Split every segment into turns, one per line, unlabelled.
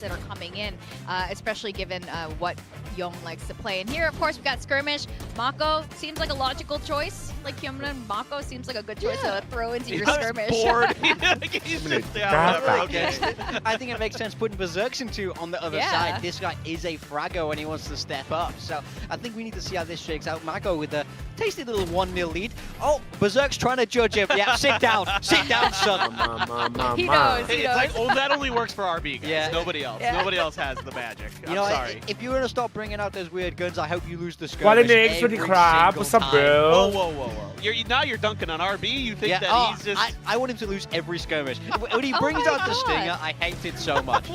that are coming in, especially given what Young likes to play. And here, of course, we've got Skirmish. Mako seems like a logical choice. Like Hyunmin, Mako seems like a good choice to throw into your Skirmish.
Bored. He's just
Okay. I think it makes sense putting Berserks into on the other side. This guy is a fragger when he wants to step up. So I think we need to see how this shakes out. Mako with a tasty little 1-0 lead. Oh, Berserk's trying to judge him. Yeah, sit down, son.
He knows.
Hey, it's like, oh, that only works for RB guys.
Yeah.
Nobody else.
Yeah.
Nobody else has the magic. I'm sorry.
If you're gonna stop bringing out those weird guns, I hope you lose the skirmish.
วาเลนเอ็กซ์สวัสดีครับ What's up bro
Whoa. Now you're dunking on RB. You think that he's just...
I want him to lose every skirmish. When he brings out the stinger, I hate it so much.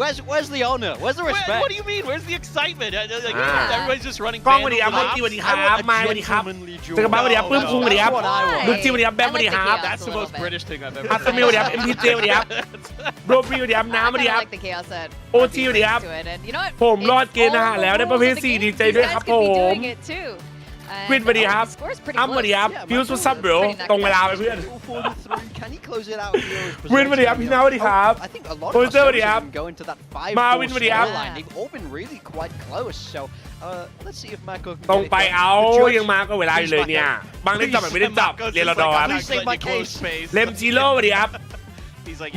Where's the honor? Where's the respect?
What do you mean? Where's the excitement? Like, everybody's just running
กล้องสวัสดีครับสวัสดีครับมาสวัสดีครับเจอกันบ้างสวัสดีครับปื้มคุงสวัสดีครับดูจีสวัสดีครับแบมสวัสดีครับ
That's the most British thing I've ever
อัศมิสวัสดีครับ MPJ สวัสดีครับโรบีสวัสดีครับน้ำสวัสดีครับ โอจีสวัสดีครับผมรอดเกณฑ์ทหารแล้วได้ประเภท4ดีใจด้วยครับผมวินสวัสดีครับอ้ำสวัสดีครับฟิวส์ซับเบลตรงเวลาไปเพื่อนวินสวัสดีครับพี่น้าสวัสดีครับโอเซอร์สวัสดีครับมาวินสวัสดีครับตรงไปเอายังมาก็เวลาอยู่เลยเนี่ยบางเล่นจับแบบไม่ได้จับเรียนรอดอครับเลมจิโร่สวัสดีครับ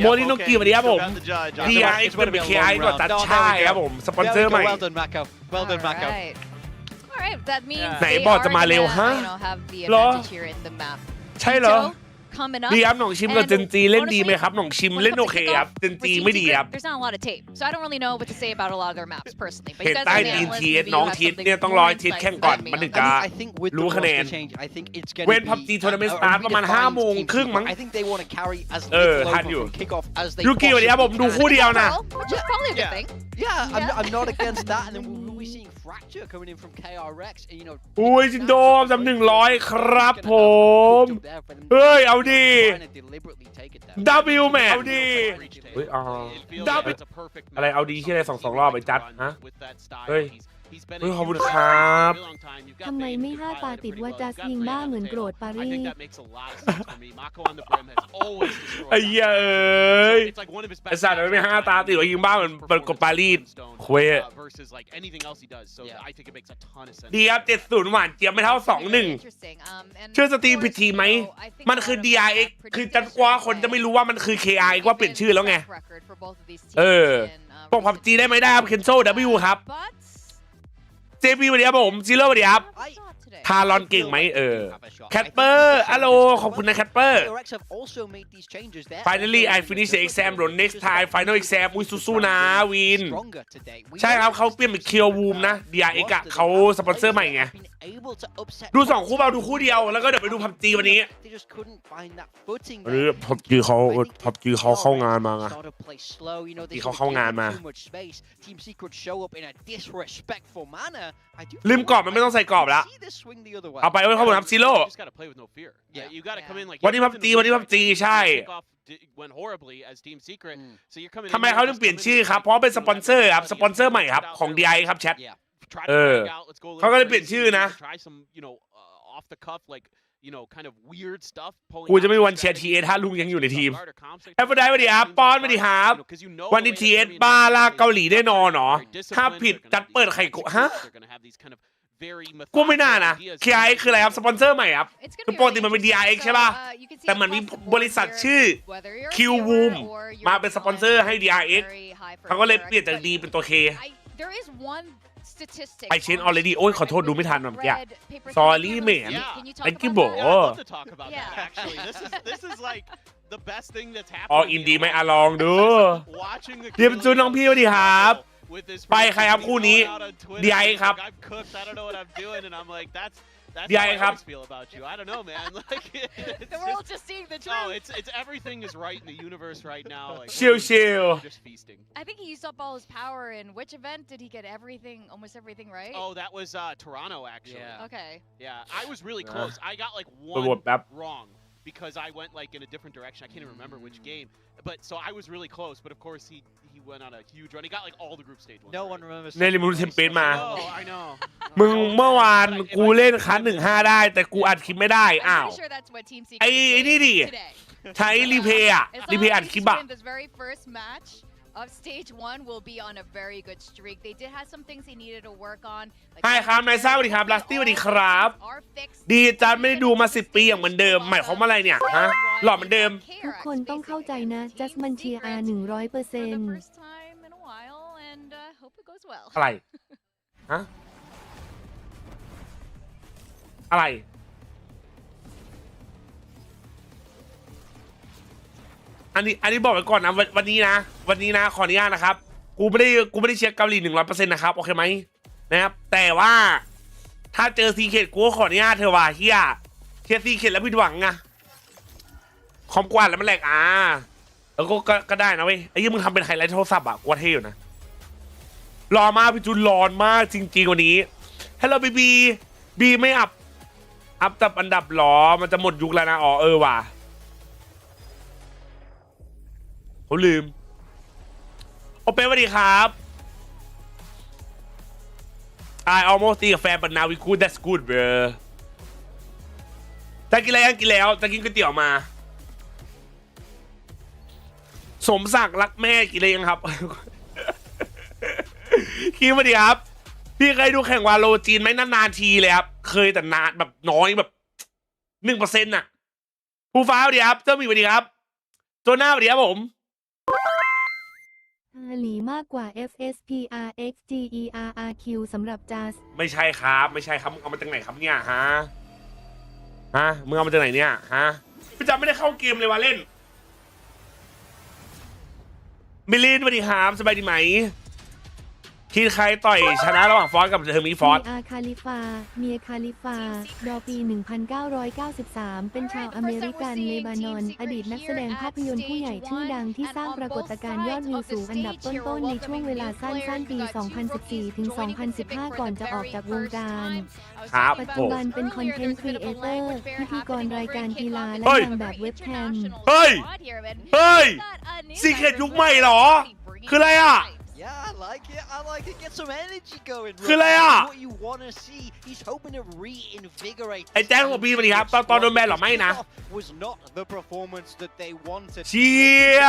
โมริโนกิสวัสดีครับผม DRX เป็น KAИ ก่อนตัดใช่ครับผมสปอนเซอร์ใหม่ ไหนบอกจะมาเร็วฮะเหรอใช่เหรอดีครับหน่องชิมกับเจนจีเล่นดีไหมครับหน่องชิมเล่นโอเคครับเจนจีไม่ดีครับเห็นใต้ตีนทีเอสน้องทิศเนี่ยต้องรอทิศแข่งก่อนมันถึงจะรู้คะแนนเว้นพับจีทัวร์นาเมนต์สตาร์ทประมาณ5:30มั้งทันอยู่ยูกิวันนี้ผมดูคู่เดียวนะ
I'm not against that, and then we'll be seeing fracture coming in from KRX. And, you know,
อุ้ยจินโดมจำ100ครับผมเฮ้ยเอาดิW แมทเอาดิเฮ้ยอะไรเอาดีที่อะไร2 รอบไปจัดฮะเฮ้ยขอบคุณครับ
ทำไมไม่5 ตาติดว่าจัสยิงบ้าเหมือนโกรธปารีส
ไอ้เหี้ยเอ้ยไอ้สัตว์ไม่5 ตาติดว่ายิงบ้าเหมือนกดปารีสเควดีครับ70หวานเจี๊ยบไม่เท่า21ชื่อสตรีมผิดทีไหมมันคือ DRX คือจันกว่าคนจะไม่รู้ว่ามันคือ KAI ว่าเปลี่ยนชื่อแล้วไงปก PUBG ได้ไหมได้ครับ Kenzo W ครับเจพีสวัสดีครับผมซีโร่สวัสดีครับทารอนเก่งไหมแคทเปอร์ฮัลโหลขอบคุณนะแคทเปอร์ Finally I finish the exam bro next time final exam อุ้ยสู้ๆนะวินใช่ครับเขาเปลี่ยนเป็นเคียววูมนะ DRX อะเขาสปอนเซอร์ใหม่ไงดู2 คู่เบาดูคู่เดียวแล้วก็เดี๋ยวไปดู PUBG วันนี้PUBG เขาเข้างานมาไงที่เขาเข้างานมาลืมกรอบมันไม่ต้องใส่กรอบแล้วเอาไปไว้ข้างบนครับซีโร่วันนี้ PUBG ใช่ทำไมเขาถึงเปลี่ยนชื่อครับเพราะเป็นสปอนเซอร์ครับสปอนเซอร์ใหม่ครับของ DRX ครับแชทเขาก็เลยเปลี่ยนชื่อนะกูจะไม่วันเชียร์ทีเอสถ้าลุงยังอยู่ในทีมแอฟเฟอร์ได้สวัสดีครับปอนสวัสดีครับวันนี้ทีเอสบ้าลากเกาหลีแน่นอนเหรอถ้าผิดจัดเปิดไข่กุฮะกูไม่น่านะ KAI คืออะไรครับสปอนเซอร์ใหม่ครับคือปกติมันเป็น DRX ใช่ป่ะแต่มันมีบริษัทชื่อ Q Woom มาเป็นสปอนเซอร์ให้ DRX เขาก็เลยเปลี่ยนจาก D เป็นตัว K I changed already โอ้ยขอโทษดูไม่ทันเมื่อกี้ Sorry man ไอ้กิ๊บโบออกอินดีไหมลองดูเดี๋ยวจูนน้องพี่สวัสดีครับไปใครครับคู่นี้ DRX ครับ DRX ครับชิล
I think he used up all his power in which event did he get everything almost everything right
Oh that was Toronto actually
Okay
Yeah I was really close I got like one wrong because I went like in a different direction I can't even remember which game but so I was really close but of course he went on a huge run he got like all the group stage ones
No one remembers
ในลิมูนเทมเปนมา
Oh I know
มึงเมื่อวานกูเล่นคัน1-5ได้แต่กูอัดคลิปไม่ได้อ้าวไอ้นี่ดิใช้รีเพย์อะรีเพย์อัดคลิปอะ
of stage 1 will be on a very good streak. They did have some things they needed to work on.
ใช่ครับนายซ่าสวัสดีครับลัสตี้สวัสดีครับดีจัดไม่ได้ดูมา10 ปีอย่างเหมือนเดิมหมายความว่าอะไรเนี่ยฮะหล่อเหมือนเดิม
ทุกคนต้องเข้าใจนะจัสมันเชียร์อา100%
อะไรฮะอะไรอันนี้บอกไว้ก่อนนะวันนี้นะขออนุญาตนะครับกูไม่ได้เชียร์เกาหลี100%นะครับโอเคไหมนะครับแต่ว่าถ้าเจอซีเคทกูก็ขออนุญาตเธอว่าเชียร์ซีเคทแล้วผิดหวังไงคอมกวาดแล้วมันแหลกแล้วก็ได้นะเว้ยไอ้ยี่มึงทำเป็นไฮไลท์โทรศัพท์กูว่าเท่อยู่นะรอมากพี่จูนร้อนมากจริงๆวันนี้ฮัลโหลบีไม่อัพจับอันดับหรอมันจะหมดยุคแล้วนะว่ะเขาลืมโอเป้สวัสดีครับ I almost see a fan but now we good that's good bro จะกินอะไรยังกินแล้วจะกินก๋วยเตี๋ยวมาสมศักดิ์รักแม่กินอะไรยังครับ คิดมาดิครับพี่เคยดูแข่งวาโลจีนไหมนานๆทีเลยครับเคยแต่นานแบบน้อยแบบ 1% น่ะผู้ฟ้าสวัสดีครับเจ้าหมีสวัสดีครับโจน่าสวัสดีครับผม
อาหลีมากกว่า FSPRX GERRQ สำหรับจัส
ไม่ใช่ครับมึงเอามาจากไหนครับเนี่ยฮะมึงเอามาจากไหนเนี่ยฮะพี่จำไม่ได้เข้าเกมเลยว่าเล่นมิลินสวัสดีครับสบายดีไหมคิดใครต่อยชนะระหว่างฟอสกับเทอร์มิฟอส
เมียคาลิฟาดอปี 1993 เป็นชาวอเมริกันเลบานอนอดีตนักแสดงภาพยนตร์ผู้ใหญ่ชื่อดังที่สร้างปรากฏการณ์ยอดวิวสูงอันดับต้นๆในช่วงเวลาสั้นๆปี 2014 ถึง 2015 ก่อนจะออกจากวงการปัจจุบันเป็นคอนเทนต์ครีเอเตอร์พิธีกรรายการกีฬาและนางแบบเว็บแคม
เฮ้ยซีเคทยุคใหม่เหรอคืออะไรอ่ะ
Yeah, I like it. Get some energy going.
คืออะไรอ่ะ
What you want to see. He's hoping to reinvigorate.
ไอ้แจ้งของพี่สวัสดีครับตอนโดนแบนหรอไม่นะ
Was not the performance that they wanted.
เชี่ย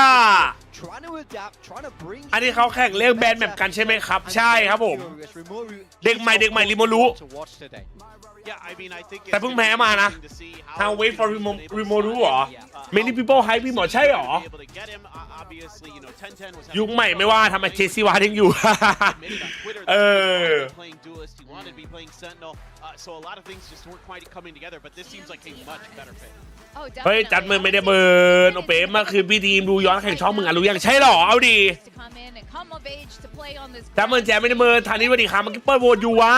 Trying to adapt, trying to bring.
อันนี้เขาแข่งเรื่องแบนแบบกันใช่ไหมครับใช่ครับผมเด็กใหม่ริโมรุแต่เพิ่งแพ้มานะทาง wait for ริโมรุเหรอ many people hype พี่หมอใช่เหรอยุคใหม่ไม่ว่าทำไมเจซี่วายังอยู่ เฮ้ยจัดมือไม่ได้เบิร์นโอเป้มาคือพี่ทีมดูย้อนแข่งช่องมึงรู้ยังใช่หรอเอาดีจัดมือแจไม่ได้เบิร์นทางนี้สวัสดีครับมันก็เปิดโหวตอยู่ว่า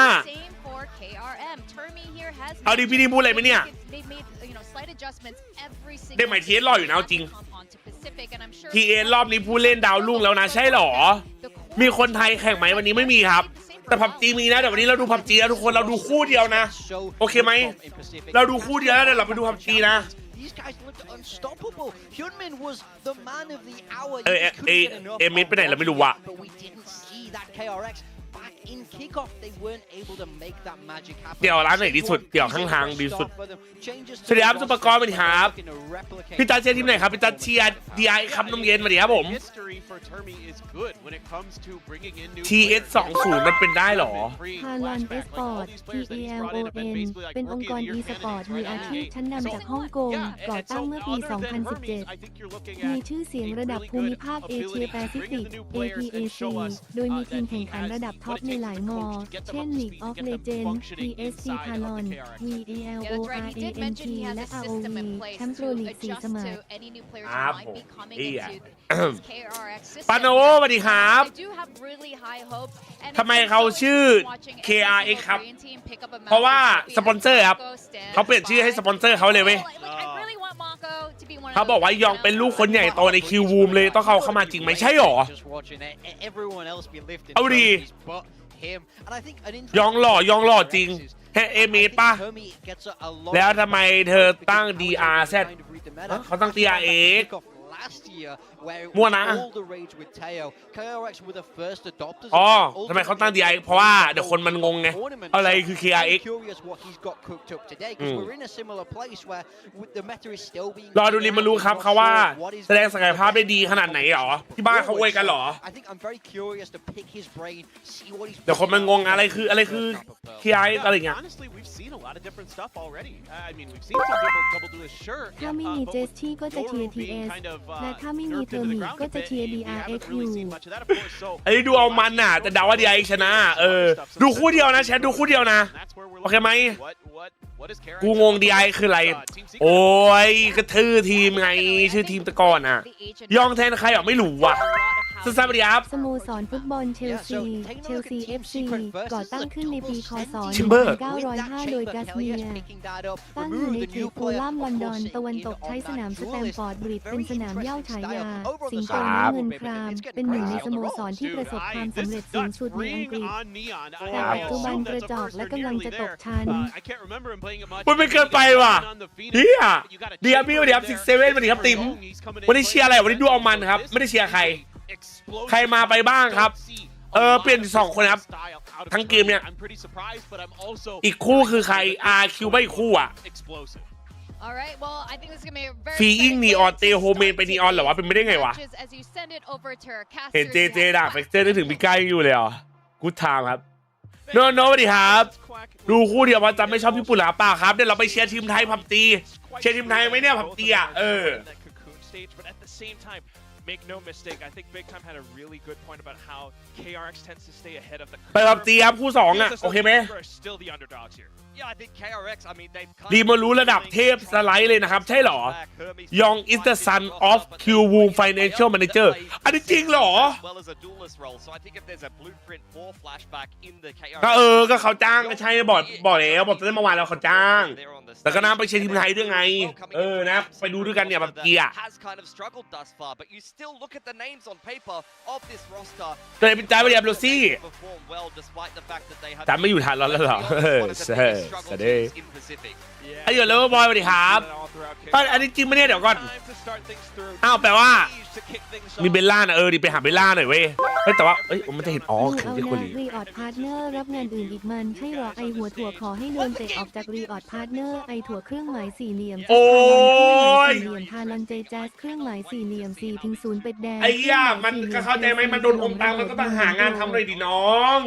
เอาดีพี่ทีมพูดอะไรไหมเนี่ยเด็กใหม่ทีเอสรออยู่นะจริงทีเอสรอบนี้ผู้เล่นดาวรุ่งแล้วนะใช่หรอมีคนไทยแข่งไหมวันนี้ไม่มีครับแต่พับจีมีนะแต่วันนี้เราดูพับจีแล้วทุกคนเราดูคู่เดียวนะโอเคไหมเราดูคู่เดียวแล้วเดี๋ยวเราไปดูพับจีนะมิดไปไหนเราไม่รู้ว่ะเดี๋ยวร้านไหนดีสุดเดี๋ยวข้างทางดีสุดสวัสดีครับซุปเปอร์กอล์ฟสวัสดีครับพี่จัดเชียร์ทีมไหนครับพี่จัดเชียร์ DRX ครับน้ำเย็นสวัสดีครับผม TS20 มันเป็นได้หรอ
ฮาลอนเอสปอร์ต TALON เป็นองค์กร e-sport มืออาชีพชั้นนำจากฮ่องกงก่อตั้งเมื่อปี 2017 มีชื่อเสียงระดับภูมิภาคเอเชียแปซิฟิก APAC โดยมีทีมแข่งขันระดับท็อปในหลายมอเช่น League of Legends PSC Talon VALORANT และ ROV แชมป์โปรลีก4 สมัย
ครับผมปาโนสวัสดีครับทำไมเขาชื่อ KAИ ครับเพราะว่าสปอนเซอร์ครับเขาเปลี่ยนชื่อให้สปอนเซอร์เขาเลยเว้ยเขาบอกว่ายองเป็นลูกคนใหญ่โตในคิววูมเลยต้องเข้ามาจริงไหมใช่หรอเอาดียองหล่อจริงแค่เอเมดป่ะแล้วทำไมเธอตั้ง DRZ เขาตั้ง DRX มั่วนะอ๋อทำไมเขาตั้ง DRX เพราะว่าเดี๋ยวคนมันงงไงอะไรคือ KAИ รอดูริมมารู้ครับเขาว่าแสดงศักยภาพได้ดีขนาดไหนหรอที่บ้านเขาอวยกันหรอเดี๋ยวคนมันงงอะไรคือ KAI อะไรเงี้ย
ถ้าไม่มีเจสที่ก็จะเชียร์ TS และถ้าไม่มีเทอร์มิก็จะเชียร์ DRX อยู่
ไอ้ดูเอามันน่ะแต่เดาว่า DRX ชนะดูคู่เดียวนะแชทดูคู่เดียวนะโอเคไหมกูงง DRX คืออะไรโอ้ยก็ชื่อทีมไงชื่อทีมตะกอนอ่ะยองแทนใครอ่ะไม่รู้ว่ะสั้นๆครับ
สโมสรฟุตบอลเชลซี FC ก่อตั้งขึ้นในปีค.ศ. 1905 โดยกัสเมียตั้งอยู่ในเขตโคลัมน์ลอนดอนตะวันตกใช้สนามสแตมฟอร์ดบริดจ์เป็นสนามเหย้าฉายาสิงโตน้ำเงินครามเป็นหนึ่งในสโมสรที่ประสบความสำเร็จสูงสุดในอังกฤษแต่ปัจจุบันกระจอกและกำลังจะตกชั้น
มันไม่เกินไปว่ะเฮียดีครับพี่วันนี้ครับ67วันนี้ครับติ๋มวันนี้เชียร์อะไรวันนี้ดูเอามันครับไม่ได้เชียร์ใครมาไปบ้างครับเปลี่ยน2คนครับทั้งเกมเนี่ยอีกคู่คือใคร RQ ไม่อีกคู่อ่ะฟีอิงนีออนเตโฮเมนไปนีออนเหรอวะเป็นไม่ได้ไงวะเห็นเจด่าเฟกเตอร์นึกถึงพี่ใกล้อยู่เลยเหรอกูถามครับโนสวัสดีครับดูคู่เดียวว่าจะไม่ชอบพี่ปุ่นหรือเปล่าครับเดี๋ยวเราไปเชียร์ทีมไทยพับตีเชียร์ทีมไทยไหมเนี่ยพับตีอ่ะ
Make no mistake, I think Big Time had a really good point about how KRX tends to stay ahead of the
ไปพับตีครับคู่2อ่ะโอเคไหม
still the underdogs here.
Yeah, I think KRX. I mean, they've
ดีมารู้ระดับเทพสไลด์เลยนะครับใช่หรอยอง is the son of Q Woom Financial Manager อันนี้จริงหรอก็เขาจ้างก็ใช่บอกแล้วบอกตั้งแต่เมื่อวานแล้วเขาจ้างแต่ก็น้ำไปเชียร์ทีมไทยด้วยไงนะไปดูด้วยกันเนี่ยแบบเกียร์ก็เลยเป็นใจไปเรียบโรซี่แต่ไม่อยู่ทันแล้วเหรอสวัสดีไอ้เดี๋ยวเลเวอร์บอยสวัสดีครับอันนี้จริงไหมเนี่ยเดี๋ยวก่อนอ้าวแปลว่ามีเบลล่านะดิไปหาเบลล่าหน่อยเว้ยแต่ว่ามันจะเห็นอ๋อคือที่คน
รีออดพาร์ทเนอร์รับงานอื่นอีกมันใช่หรอไอหัวถั่วขอให้เดินเตะออกจากรีออดพาร์ทเนอร์ไอถั่วเครื่องหมายสี่เหลี่ยม
โอ้ย
ทาลังเจแจ๊สเครื่องหมายสี่เหลี่ยม4-0เป็ดแดง
ไอ้ย่ามันก็เข้าใจไหมมันโดนอมตังมันก็ต้องหางานทำเลยดิน้อง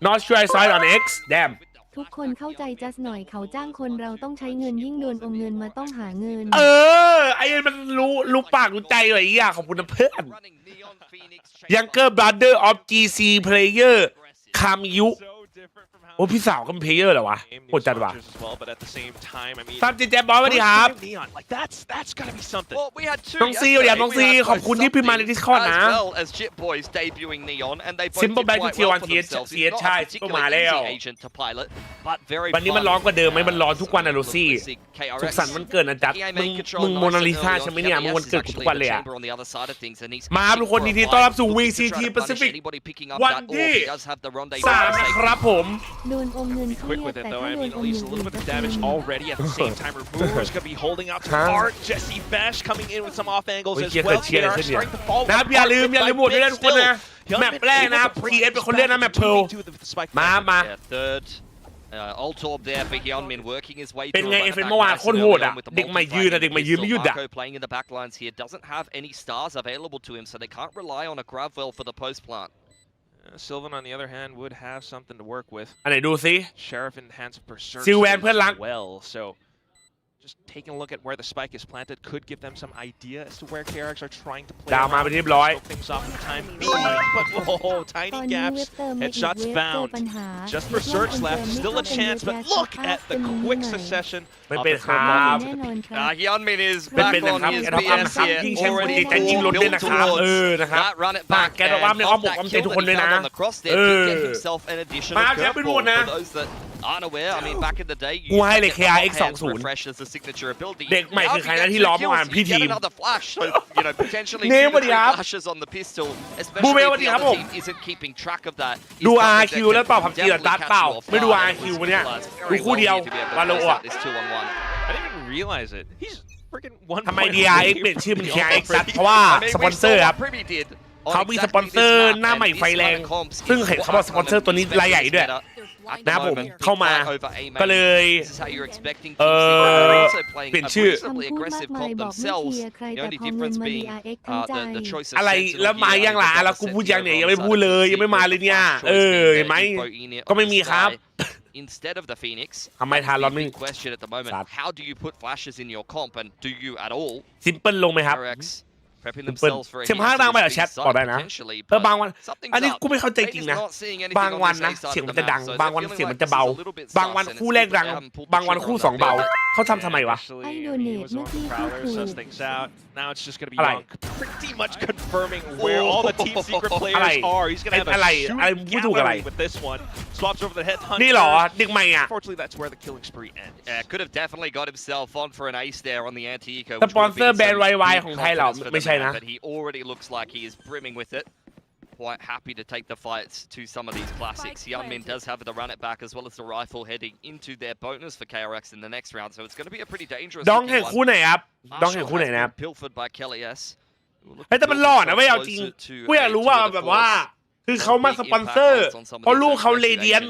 Not sure I saw it on X damn
ทุกคนเข้าใจจัสหน่อยเขาจ้างคนเราต้องใช้เงินยิ่งโดนอมเงินมาต้องหาเงิน
ไอ้มันรู้ปากรู้ใจเลยอ่ะขอบคุณนะเพื่อน Younger brother of GC player คามิยุโอ้พี่สาวก็เป็นเพลเยอร์เหรอวะโหดจัดว่ะตามเจเจบอสสวัสดีครับน้องซีเดี๋ยวน้องซีขอบคุณที่พิมพ์มาใน Discord นะ Simple Back to Tier 1 TS ใช่ก็มาแล้ววันนี้มันร้อนกว่าเดิมไหมมันร้อนทุกวันนะโรซี่สุขสันต์วันเกิดนะจัดมึงโมนาลิซาใช่ไหมเนี่ยมึงวันเกิดทุกวันเลยอะมาทุกคนดีๆต้อนรับสู่ VCT PACIFIC วันที่3นะครับผม
โดนอมเงินเครียดแต่ถ้าโดนอมเงินอื่นจะ
damage already at the same time. Removers gonna be holding out to Art. Jesse Bash coming in with some off angles as well. KRX starting to fall.
นะครับอย่าลืมโหวตด้วยทุกคนนะแมปแรกนะครับ PS เป็นคนเล่นนะแมปเพลมาเป็นไงเฟนเมื่อวานโคตรโหดอ่ะเด็กใหม่ยืนไม่หยุดอ่ะ
Sylvan on the other hand would have something to work with
อันไหนดูซิ
Sheriff in the hands of Berserk
ซิลแวนเพื่อนรัก
well so just taking a look at where the spike is planted could give them some idea as to where KRX are trying to play
ดาวมาเป็นที่เรียบร้อย
things off in time but whoa tiny gaps headshots found just Berserk's left still a chance but look at the quick succession
ไม่เป็นครับ
Hyunmin is back on his BS here
ยิ่งแชมป์คนดีใจยิ่งลุ้นด้วยนะครับนะครับฝากแกว่าในอ้อมอกอ้อมใจทุกคนด้วยนะมาแชมป์เป็นหมดนะกูให้เลย KRX 20เด็กใหม่คือใครนะที่ล้อมเมื่อวานพี่ทีมเนมสวัสดีครับบูเบลสวัสดีครับผมดู RQ แล้วตอบPUBGหรือตัดเปล่าไม่ดู RQ วันนี้ดูคู่เดียววาโลอ่ะ
I didn't even realize it
ทำไม DRX เปลี่ยนชื่อเป็น KAИ เพราะว่าสปอนเซอร์ครับเขามีสปอนเซอร์หน้าใหม่ไฟแรงซึ่งเห็นเขาบอกสปอนเซอร์ตัวนี้รายใหญ่ด้วยนะผมเข้ามาก็เลยเปลี่ยนชื่อ
คำพูดมากมายบอกไม่เชียร์ใครแต่พอเงินมา DRX ทั้งใจ
อะไรแล้วมายังล่ะแล้วกูพูดยังเนี่ยยังไม่พูดเลยยังไม่มาเลยเนี่ยเห็นไหมก็ไม่มีครับ
Instead of the Phoenix,
ทำไมทารอนไม่
question at the moment. How do you put flashes in your comp, and do you at all?
ซิมเปิลลงไหมครับ
DRX prepping
ซิมเปิล
themselves for a
เสียงภาคดังไปกับแชทบอกได้นะ
potentially,
บางวัน
something's
อันนี้
up.
กูไม่เข้าใจจริงนะ
Not seeing anything
บางวัน
on this
นะ
A side
เสียง
of
มัน
the
จะดั
map,
ง
so
บาง
they're
วัน
feeling
เสียง
like
มันจะ
this
เบา
is a little bit
บางวัน
sus, and
คู่
it's
แรก
because
ดัง
they haven't pulled the
บางวัน
trigger
คู่
on
สอง
that
เบา
yet.
เขาทำทำไมวะ
ไอ้โดเนทเมื่อกี้พูดถูก
Now it's just going to be
Alright.
Young pretty much confirming where all the team secret players
Alright.
are. He's going to have a
Alright.
shooting
Alright.
gallery with this one. Swaps over the headhunter.
นี่เหรอเด็กใหม่อ่ะ
Unfortunately, that's where the killing spree ends.
Yeah, could have definitely got himself on for an ace there on the anti-eco.
สปอนเซอร์แบรนด์ YY ของไทยเหรอไม่ใช่นะ
But he already looks like he is brimming with it. Quite happy to take the fights to some of these classics. Yeonmin does have the run it back as well as the rifle heading into their bonus for KRX in the next round, so it's going to be a pretty dangerous.
ดองเห็นคู่ไหนครับดองเห็นคู่ไหนนะครับ
Pilfered by KAIS.
เฮ้ยแต่มันหล่อนะไม่เอาจริงกูอยากรู้ว่าแบบว่าคือเขามาสปอนเซอร์เพราะลูกเขาเรเดียน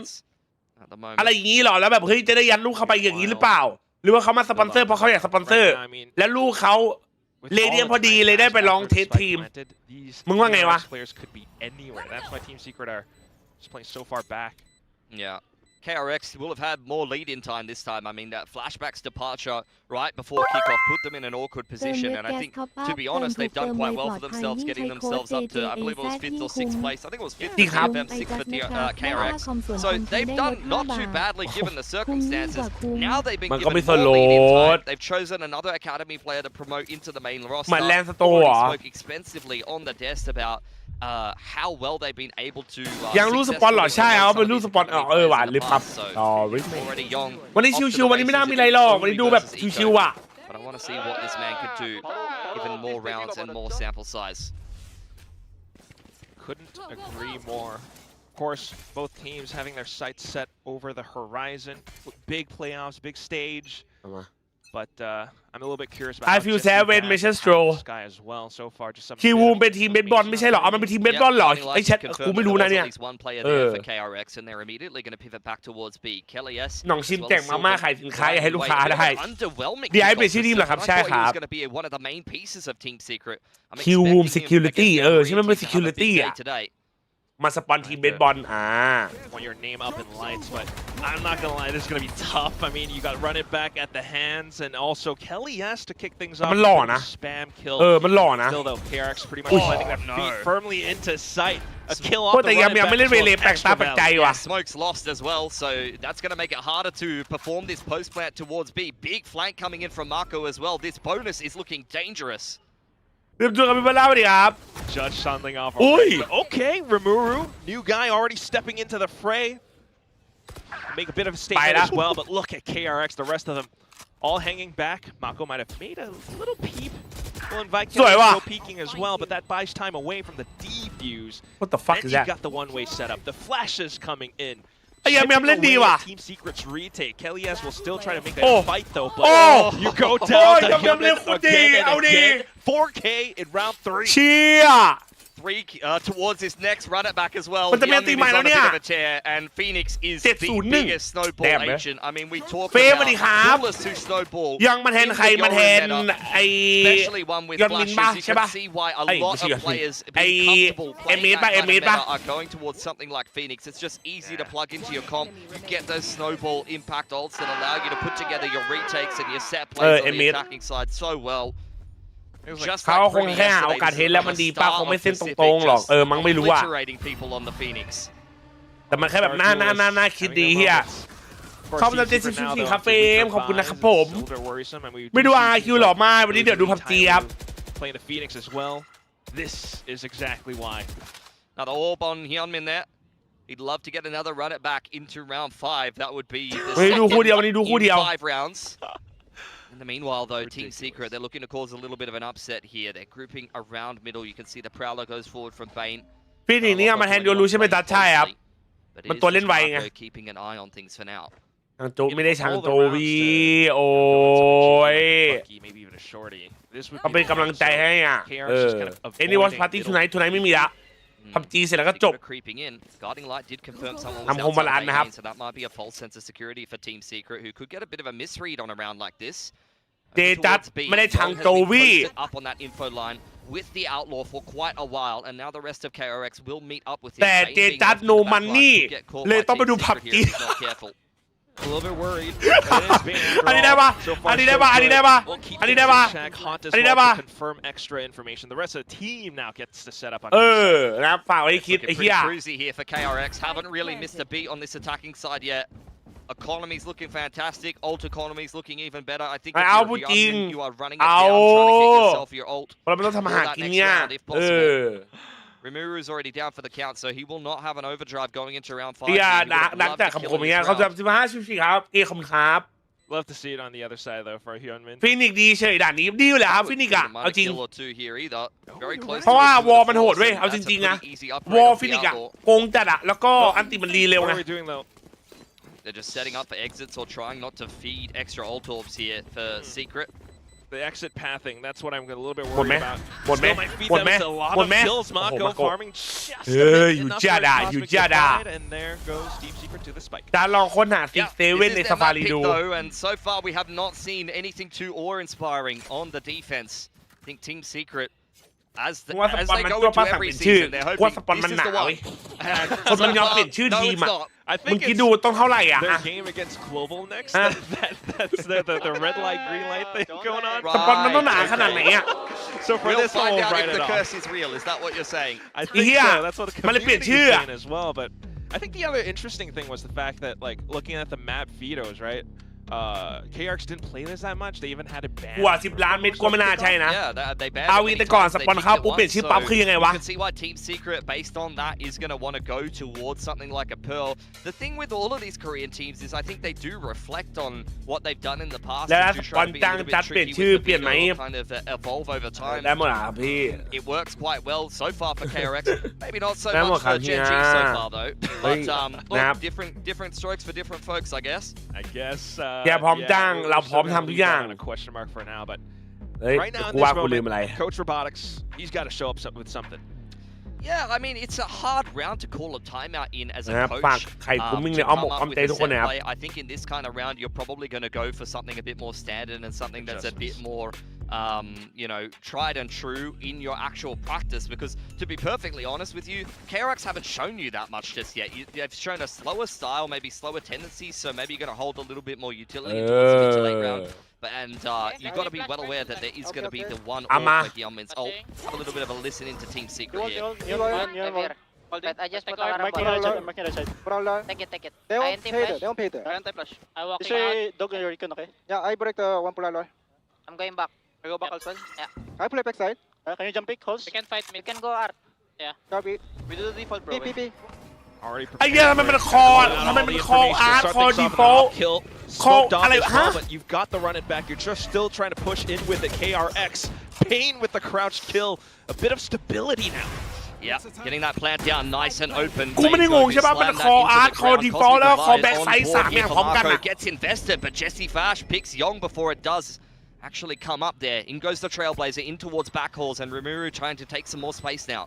อะไรอย่างนี้หรอแล้วแบบเฮ้ยจะได้ยัดลูกเข้าไปอย่างนี้หรือเปล่าหรือว่าเขามาสปอนเซอร์เพราะเขาอยากสปอนเซอร์แล้วลูกเขาเรเดียนพอดีเลยได้ไปลองเทสทีมมึงว่าไงวะ
Players could be anywhere. That's why Team Secret are just playing so far back.
Yeah. KRX will have had more lead in time this time. I mean, that Flashback's departure right before kickoff put them in an awkward position. And I think, to be honest, they've done quite well for themselves, getting themselves up to, I believe it was 5th or 6th place. I think it was 5th for TFM, 6th for KRX. So they've done not too badly given the circumstances. Now they've been given more lead in time. They've chosen another academy player to promote into the main roster. Already spoke expensively on the desk about how well they've been able to
ยังรู้สปอนเหรอใช่ครับเป็นรู้สปอนหวานเลยครับอ๋อ
already young
วันนี้ชิวๆวันนี้ไม่น่ามีอะไรหรอกวันนี้ดูแบบชิวๆอ่ะ
But I want to see what this man could do given more rounds and more sample size.
Couldn't agree more. Of course, both teams having their sights set over the horizon. Big playoffs, big stage. But I'm a little bit curious about
I feel sad when Mission Stroll
Sky as well so far. Just some
คิววูมเป็นทีมเบสบอลไม่ใช่หรอเอามันเป็นทีมเบสบอลเหรอไอ้แชทกูไม่รู้นะเนี่ย
one player there for KRX and they're immediately going to pivot back towards B. KAIS
หน่องชิมแจกมาม่าขายสินค้าให้ลูกค้าได้ DRX เป็นชื่อทีมเหรอครับใช่ครับ
one of the main pieces of Team Secret.
คิววูม security ใช่ไหมเป็น security อ่ะมาสปอนทีมเบสบอล
Want your name up in lights, but I'm not gonna lie, this is gonna be tough. I mean, you got run it back at the hands, and also KAIS to kick things off.
มันหล่อนะ
Spam kill.
มันหล่อนะ
Still though, KRX pretty much letting their feet firmly into sight. A kill off
แต่
the
ยัง
run it
ไม่เล่นเว
back
เล
as
แปลกตา
well.
แปลกใจว่ะ
Smoke's lost as well, so that's going to make it harder to perform this post plant towards B. Big flank coming in from Marco as well. This bonus is looking dangerous.
เริ่มตัวกันเป็นเวลาสวัสดีครับ
Judge sounding off.
Oi!
Okay, Rimuru, new guy already stepping into the fray. Make a bit of a statement as well, but look at KRX, the rest of them all hanging back. Mako might have made a little peep. We'll invite KRX to go peeking as well, but that buys time away from the defuse.
What the fuck
then
is
you
that?
got the one-way setup. The flashes coming in.
ไอ้ยังไม่เล่นดีว่ะ
Team Secret's retake. KAIS will still try to make
Oh.
that fight though, but you go
Oh,
down to
ยังไม่เล่น
Yeonmin
คนดี
again
เอา
and
ดิ
again. 4K in round 3.
เชี่ย
Three towards this next run it back as well.
มันจะมีอันตีใหม่แล้วเนี่ย
Yeonmin is on a bit of a tear, and Phoenix is the
7-0
biggest snowball
Damn, man.
agent. I mean, we talk
เฟรม
about
สวัสดีครับ
coolest to snowball.
ยังมาแทนใครมาแทนไอ้
Especially one with
ยอนมิน
flashes,
ป่ะ
you
ใช่
can
ป่ะ
see why a
ไอ้
lot
ไม่ใช่
of
ยอนมิน
players
ไอ้
being comfortable
เอ
playing
เม
that
ดป่ะ
kind
เอ
of
เมด
meta
ป่ะ
are going towards something like Phoenix. It's just easy to plug into your comp. You get those snowball impact ults that allow you to put together your retakes and your set plays on the
Emid
attacking side so well.
เขาคงแค่หาโอกาสเห็นแล้วมันดีป่ะคงไม่เส้นตรงๆหรอกมั้งไม่รู้อ่ะ
obliterating people on the Phoenix.
แต่มันแค่แบบน่าคิดดีเฮียชอบเราเจสิบสี่คาเฟ่ขอบคุณนะครับผมไม่ดูRQหรอมาวันนี้เดี๋ยวดูพับจีครับ
Playing the Phoenix as well. This is exactly why.
Now the orb on Yeonmin there. He'd love to get another run it back into round 5. That would be the second in 5 rounds. In the meanwhile, though, Team Secret, they're looking to cause a little bit of an upset here. They're grouping around middle. You can see the Prowler goes forward from Bane.
พี่นี่เอามาแทนโยรู้ใช่ไหมจ๊ะใช่ครับ มันตัวเล่นไวไง
keeping an eye on things for now.
างโจไม่ได้ชางโจวีโอ้ยเขาเป็นกำลังใจให้อ่ะAny watch party tonight ไม่มีละPUBG เสร็จแล้วก็จบทำโฮมบาลานซ์นะครับเจจัดไม่ได้ชางโจวี
with the outlaw for quite a while and now the rest of KRX will meet up with him
แต่เจจัด no money เลยต้องไปดู PUBG
A little bit worried.
อันนี้ได้ปะอันนี้ได้ปะอันนี้ได้ปะอันนี้ได้ปะอันนี้ได้ปะ
confirm extra information. The rest of the team now gets to set up on
นะฝากไว้คิดไอ้เหี้ย
cruisy here for KRX haven't really missed a beat on this attacking side yet. Economy's looking fantastic. Ult economy's looking even better. I think if you're young, you are running it down, trying to get yourself your ult.
เราไม่ต้องทำอาหารกินเนี่ย
Rimuru's already down for the count, so he will not have an overdrive going into round 5.
ดักจากคำคมอย่างเงี้ยเขาจะ15ชิวๆครับคำครับ
Love to see it on the other side though for Hyunmin.
ฟินิกดีเฉยด่านนี้ดีอยู่แล้วครับฟินิกอะเอาจริง
Very close
เพราะว่าวอลมันโหดเว้ยเอาจริงๆนะวอลฟินิกอะโกงจัดอะแล้วก็อันติมันรีเร็ว
What
นะ
are we doing though?
They're just setting up for exits or trying not to feed extra ult orbs here for Secret.
The exit pathing, that's what I'm a little bit worried about.
หมดไหม
Still might feed
หมด
them
ไหม
to a lot
หมด
of
ไหม
kills. Mako farming just a
อยู่
bit
จ้า
enough
ด่า
for
อยู่
Cosmic
จ้า
to
ด่า
hide, and there goes Deep Secret to the spike.
จะลองค้นหาซิกเซเว่นใน
This is
ซา
their
ฟา
map
รี
pick
ดู
though, and so far we have not seen anything too awe-inspiring on the defense. I think Team Secret, as
ว่าส
as
ปอน
they
มัน
go
ตัว
into
ป้าสั่ง
every
เปลี่ยนชื่อ
season, they're
ว่า
hoping
สปอน
this
มัน
is
หนา
the
เว้ย
one. And
คนมัน
so
ยอม
far,
เปลี่ยนชื่อ
no,
ทีม
it's
อะ
not.
I
มึง
think
คิด
it's
ดูต้องเท่าไหร่อ่ะ
their game against Global next. That's the red light, green light thing going on.
สปอนมันต้องหนาขนาดไหนอ่ะ
So for
We'll
this one,
find
we'll
out
write
if
it
the
off.
curse is real. Is that what you're saying?
I think
Yeah.
so. That's what the
มันเลยเปลี่ยน
community
ชื่อ
is saying as well. But I think the other interesting thing was the fact that, like, looking at the map vetoes, right? KRX didn't play this that much. They even had it banned.
กว่า10 ล้านเม็ดก็ไม่น่าใช่นะ
Yeah, they banned
เอา
it
วิน
many
แต่ก่อน
times.
ส
They
ปอน
picked
เข้า
it
ปุ๊บเปลี่ยน
once,
ชื่อ
so
ปั๊บคือยังไงวะ
you can see why Team Secret, based on that, is going to want to go towards something like a Pearl. The thing with all of these Korean teams is I think they do reflect on what they've done in the past.
แล้ว
and do
สปอน
try to be
จ้าง
a little
จัด
bit
เปลี่ยน
tricky
ชื่อ
with
เปลี่ยนไหม
the veto, kind of evolve over time.
ได้หมดอ่ะพี่
It works quite well so far for KRX. Maybe not so
That
much
one
for
comes
Gen G
here.
so far though. But
Nah.
look, different strokes for different folks, I guess.
I guess.
แกพร้อมจ้าง
we're
เราพร้อม
still gonna
ทำทุก
leave
อย่าง
that on a question mark for now, but
เฮ้ย
right now in
กูว่า
this
กูลืมอะไร
moment, Coach Robotics, he's got to show up with something.
Yeah, I mean, it's a hard round to call a timeout in as a
นะครับ
coach.
ฝากไข่คุ้มมิ่งใน
to
อ้อม
come
อก
up
อ้อม
with
ใจ
a
ทุกคน
set
นะครับ
play. I think in this kind of round, you're probably going to go for something a bit more standard and something that's a bit more, you know, tried and true in your actual practice. Because to be perfectly honest with you, KRX haven't shown you that much just yet. They've shown a slower style, maybe slower tendencies, so maybe you're going to hold a little bit more utility towards the mid to late round. And you've got to be well aware that there is going to be the one or like the Youngmin's ult. Have a little bit of a listen into Team Secret here.
But I just put alarm ball. Take it.
They
I
won't pay
anti-flash.
They won't pay there.
I anti-flash. I walking
Say
out.
dog your recon, okay? Yeah, I break the one pull alloy.
I'm going back.
I go back also.
Yeah.
I play back side. Can you jump pick host?
We can fight mid. You can go art.
Copy.
We do the default, bro.
P.
Already
ไอ้เหี้ยทำไมมันคอทำไมมันคออาร์ตคอดีโฟล
kill.
Call-
Smoked off
อะไร
as
ฮะ
well, but you've got the run it back. You're just still trying to push in with it. KRX, Pain with the crouched kill. A bit of stability now.
Yeah, getting that plant down nice and open.
กูไม่ได้งงใช่ป่ะมันคออาร์ตคอดีโฟลแล้วคอแบ็กไซด์3อย่างพร้อมกัน
Marco
อ่ะ
gets invested, but Jesse Fash picks Yong before it does actually come up there. In goes the Trailblazer in towards backhauls, and Rimuru trying to take some more space now.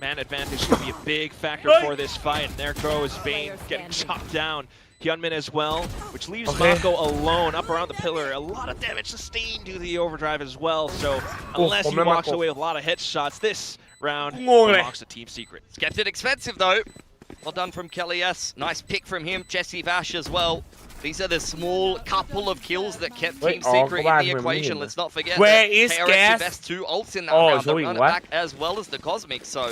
Man advantage could be a big factor for this fight. And there goes Bane getting chopped down. Hyunmin as well, which leaves Mako alone up around the pillar. A lot of damage sustained due to the overdrive as well. So unless he walks away with a lot of headshots, this round belongs to Team Secret.
It's kept it expensive though. Well done from Kelly S. Nice pick from him. Jesse Vash as well. These are the small couple of kills that kept Team Secret in the equation. Let's not forget
Where
that
is
KRX
Gas?
the best 2 ults in that
Oh,
round. The
showing
run
what?
back as well as the Cosmic. So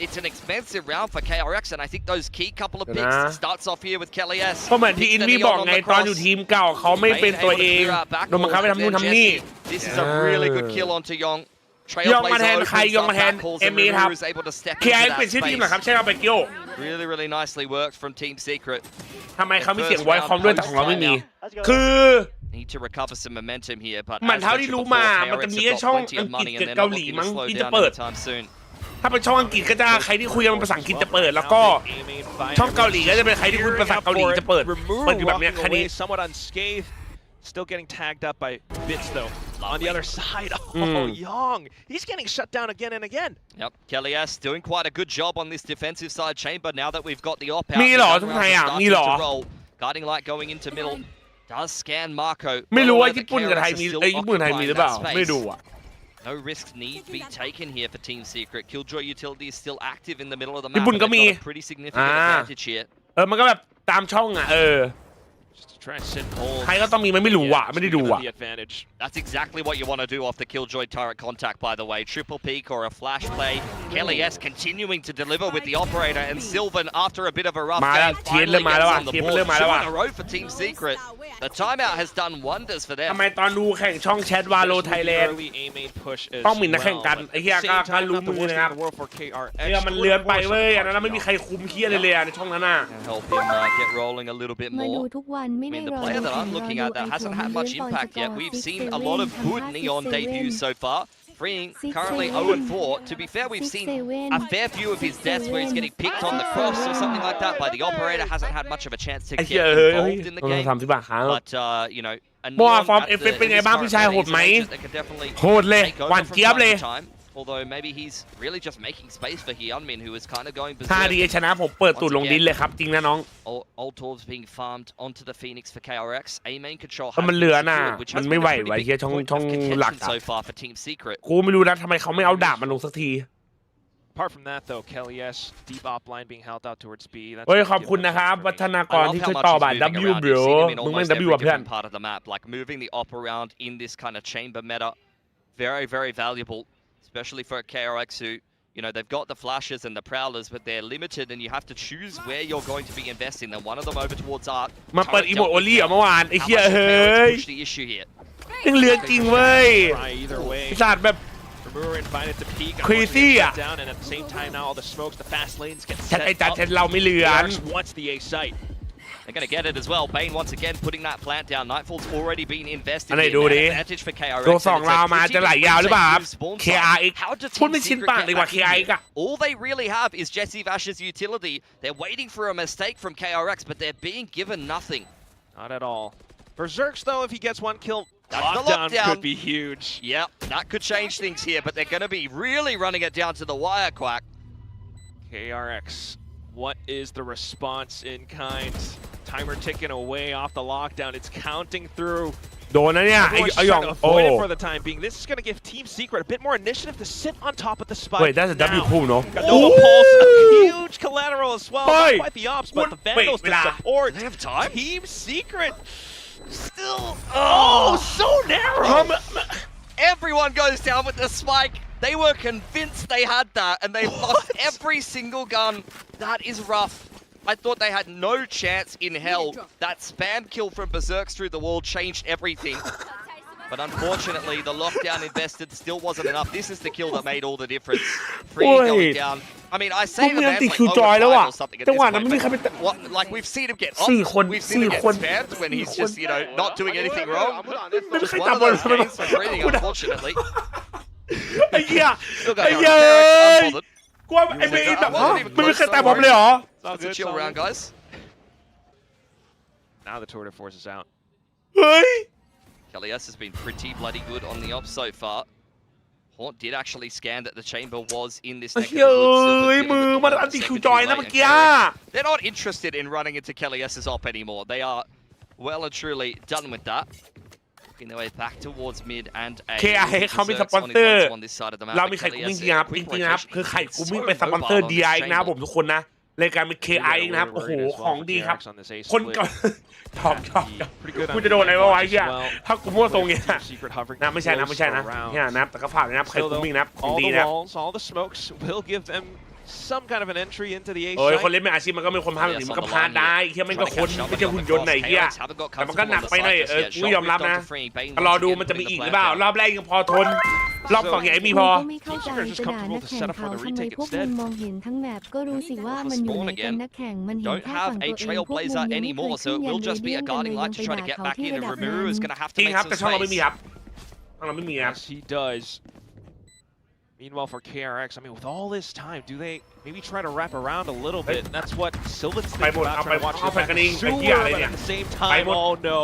it's an expensive round for KRX, and I think those key couple of picks starts off here with Kelly S.
ก็เหมือนที่อินวี่บอกไงตอนอยู่ทีมเก่าเขาไม่เป็นตัวเองโดนบังคับไปทำนู่นทำนี่
This is a really good kill onto Yong.
ยองมาแทนใครยองมาแทนเอเมครับ KAＩ เป็นชื่อทีมเหรอครับใช่เราไปเกี่ยว
Really nicely worked from Team Secret.
ทำไมเขามีเสียงไวคอมด้วยแต่ของเราไม่มีคือ
Need to recover some momentum here, but
เหมือนเท่าที่รู้มามันจะมีแค่ช่องอังกฤษกับเกาหลีมั้งที่จะเปิด ถ้าเป็นช่องอังกฤษก็จะใครที่คุยกันภาษาอังกฤษจะเปิดแล้วก็ช่องเกาหลีก็จะเป็นใครที่คุยภาษาเกาหลีจะเปิดอยู่แบบเนี้ยแค่นี้
Still getting tagged up by Bits though. On the other side, oh, Young. He's getting shut down again and again.
Yep, KAIC doing quite a good job on this defensive side chamber now that we've got the op out.
มีเหรอทุกไทยอ่ะมีเหรอ
Guiding light going into middle. Does scan Marco.
ไม่รู้ว่าญี่ปุ่นกับไทยมีญี่ปุ่นไทยมีหรือเปล่าไม่ดูอ่ะ
No risks need to be taken here for Team Secret. Killjoy utility is still active in the middle of the map.
ญี่ปุ่นก็มี
Pretty significant advantage here.
มันก็แบบตามช่องอ่ะใครก็ต้องมีมันไม่รู้อ่ะไม่ได้ดูอ่ะ
That's exactly what you want to do off the Killjoy turret contact, by the way. Triple peek or a flash play. KAIC continuing to deliver with the operator, and Sylvan, after a bit of a rough game, finally gets on the board. 2 in a row for Team Secret. The timeout has done wonders for them.
ทำไมตอนดูแข่งช่องแชทวาโลไทยแลนด์ต้องมีนักแข่งกันไอ้เหี้ยก็รู้มือนะครับเรือมันเลือนไปเว้ยอันนั้นไม่มีใครคุมเหี้ยเลยในช่องนั้นน่ะ
Help him get rolling a little bit
มาดู
more.
ทุกวันไม่
I
ได้
mean, the
รอ
player
ดู
that
แข่
I'm
งรอ
looking
ดู
at
ไอ
that
ถั่ว
hasn't
มา
had
เลื้อน
much
ตอนส
impact
กอ
yet.
ร์
We've
ซิก
seen
เซ
a
เว่
lot
น
of
ทำ
good
ท่าซิก
Neon
เซเว่น
debuts so far. Freeing currently 0-4. To be fair, we've seen a fair few of his deaths where he's getting picked on the cross or something like that by the operator. Hasn't had much of a chance to get involved in the game. But, you know, a
เมื่อวาน
Neon
ฟอร์ม
at
เอฟ
the,
เป็น
in
ไง
this
บ้าง
current
พี่ชายโหด
setting
ไหม
is an agent that can definitely
โหดเลย
take
หวาน
over
เจี๊ยบ
from
เลย
time to time. Although maybe he's really just making space for Hyunmin, who is kind of going
ถ้า
berserk.
ดีชนะผมเปิดตูดลงดินเลยครับจริงนะน้อง
Old Torv's being farmed onto the Phoenix for KRX. A main control
ก็
has
มัน
been
เหลือน่ะ
secured, which
มัน
has
ไม่
been
ไหว
a pretty
ไว้
big
เฮียช่อง
point
ช่อง
of
หลัก
contention
อะ
so far for Team Secret.
กูไม่รู้นะทำไมเขาไม่เอาดาบมันลงสักที
Apart from that, though, KAIC deep op line being held out towards B.
เฮ้ยขอบคุณนะครับวัฒนากร
I love
ที่
how
ช่วย
much
ต่อ
he's
บัตร
moving
W
around.
bro
You've seen him in
มึงแม่ง
almost
W
every
อ่ะเพื่อน
different part of the map, like moving the op around in this kind of chamber meta. Very, very valuable, especially for KRX who, you know, they've got the flashes and the prowlers, but they're limited, and you have to choose where you're going to be investing them. One of them over towards Art.
มาเปิดอีโมโอลี่อ่ะเมื่อวานไอ้
How
เหี้ย
much
เฮ้
can
ย
KRX push the issue here?
ยังเลือนจริงเว้ย
Try either way.
ไอ้สัตว์แบบ
Remover invited to peek.
Crazyอ่ะ
Down, and at the same time now, all the smokes, the fast lanes get
แชท
set
ไอ้จัด
up.
แชทเราไม่เลือน
KRX wants the A site.
They're going to get it as well. Bane once again putting that plant down. Nightfall's already been invested
อันไหน
in.
ดูดิ
Advantage for KRX.
ตัวสองเรามาจะไหลยาวหรือเปล่าครับ KRX
How do
พูด
Team
ไม่ชิน
Secret
ปาก
get
เลยว่า
back in
KRX
here?
อ่ะ
All they really have is Jesse Vash's utility. They're waiting for a mistake from KRX, but they're being given nothing.
Not at all. Berserks, though, if he gets one kill,
That's the
lockdown
lockdown.
could be huge.
Yep, that could change things here, but they're going to be really running it down to the wire, Quack.
KRX, what is the response in kind? Timer ticking away off the lockdown. It's counting through.
โดนนะเนี่ยไอ้
Everyone's
ไอ้หยอง
trying to
โอ้
avoid it for the time being. This is going to give Team Secret a bit more initiative to sit on top of the spike.
Wait that's a W
now.
pull เนาะ
Got Nova Pulse, a huge collateral as well.
Wait.
Not quite the ops, but the Vandals
Wait,
to support.
They have time?
Team Secret still. Oh, so narrow.
Everyone goes down with the spike. They were convinced they had that, and they lost every single gun. That is rough. I thought they had no chance in hell. That spam kill from Berserks through the wall changed everything. But unfortunately, the lockdown invested still wasn't enough. This is the kill that made all the difference. Free going down. I mean, I
พว
say
ก
the
มึงยัง
man's
ติด
like
คิวจอยแล้ว
over
อ่ะ
5 or something at
จัง
this
หวะนั้น
point.
ไม่มีใครเป็น
What, like we've seen him get off.
สี่คน
We've seen him get
4 คน
spammed when he's just, you know, not doing anything wrong.
ไม่มี
Just
ใคร
one
จับ
of
บอล
those
เลย
games for breathing, unfortunately.
ไอ้เหี้ย
Still got
ไอ้
Aaron
เหี้ย
Ferris unbothered.
กลัวไอ้เบย์แบบไม่มีใครแต่บอลเลยเหรอ
It's a chill round, guys.
Now the tour de force is out.
เฮ้ย
KAIC has been pretty bloody good on the ops so far. Haunt did actually scan that the chamber was in this neck of the
เฮ้
woods.
ยมือมันอันติคิวจอยนะเมื่อกี้
They're not interested in running into KAIC's op anymore. They are well and truly done with that. Working their way back towards mid and A.
KAIC เขามีสปอนเซอร์
on this side of the map.
เรามีไข่กุ้งจริงๆครับจริงๆนะครับคือไข่กุ้งเป็นสปอนเซอร์ DRX นะครับผมทุกคนนะรายการเป็น KAIC นะครับโอ้โหของดีครับคนก่อนชอบกูจะโดนอะไรวะไอ้เหี้ยถ้ากูมั่วทรงเนี้ยนะไม่ใช่นะเนี่ยนะแต่ก็ฝากเลยนะไข่กุ้งมิ่งนะของ
All
ดี
the
นะ
walls, all the smokes will give them some kind of an entry into the A
เอ้ย
site.
คนเล่นไม่อาชีพมันก็มีคนพลาดแบบนี้มันก็พลาดได้เฮียมันก็คนไม่ใช่หุ่นยนต์ไหนเฮียแต่มันก็หนักไปหน่อยกูยอมรับนะรอดูมันจะมีอีกหรือเปล่ารอบแรกยังพอทนรอบสองใหญ่มีพอ
ก็ไม่เข้าใจกระดาษนักแข่งเขาทำไมพวกมึงมองเห็นทั้งแมปก็รู้สิว่ามันอยู่ไหนกันนักแข่งมันเห็น
Don't
แค่ฝั่
have
ง
a
ตัวเองพวกมึงยัง
trailblazer
ไม่เคย
anymore,
ขึ้
so
น
it
ยัน
will
เร
just
เดี
be
ย
a
นกันเลย
guarding
ยัง
light
ไป
to try
ด่า
to get
เขา
back
ที่
in,
ระ
and
ดับ
Remuru
นั้น
is going to have
จริ
to
ง
make
ครับ
some
แต่ช่องเราไม่
space.
มีครับช่องเราไม่มีครับ
Yes, he does. Meanwhile, for KRX, I mean, with all this time, do they maybe try to wrap around a little bit? And that's what Sylvan's thinking about, trying to watch the back sewer, but at the same time, oh no.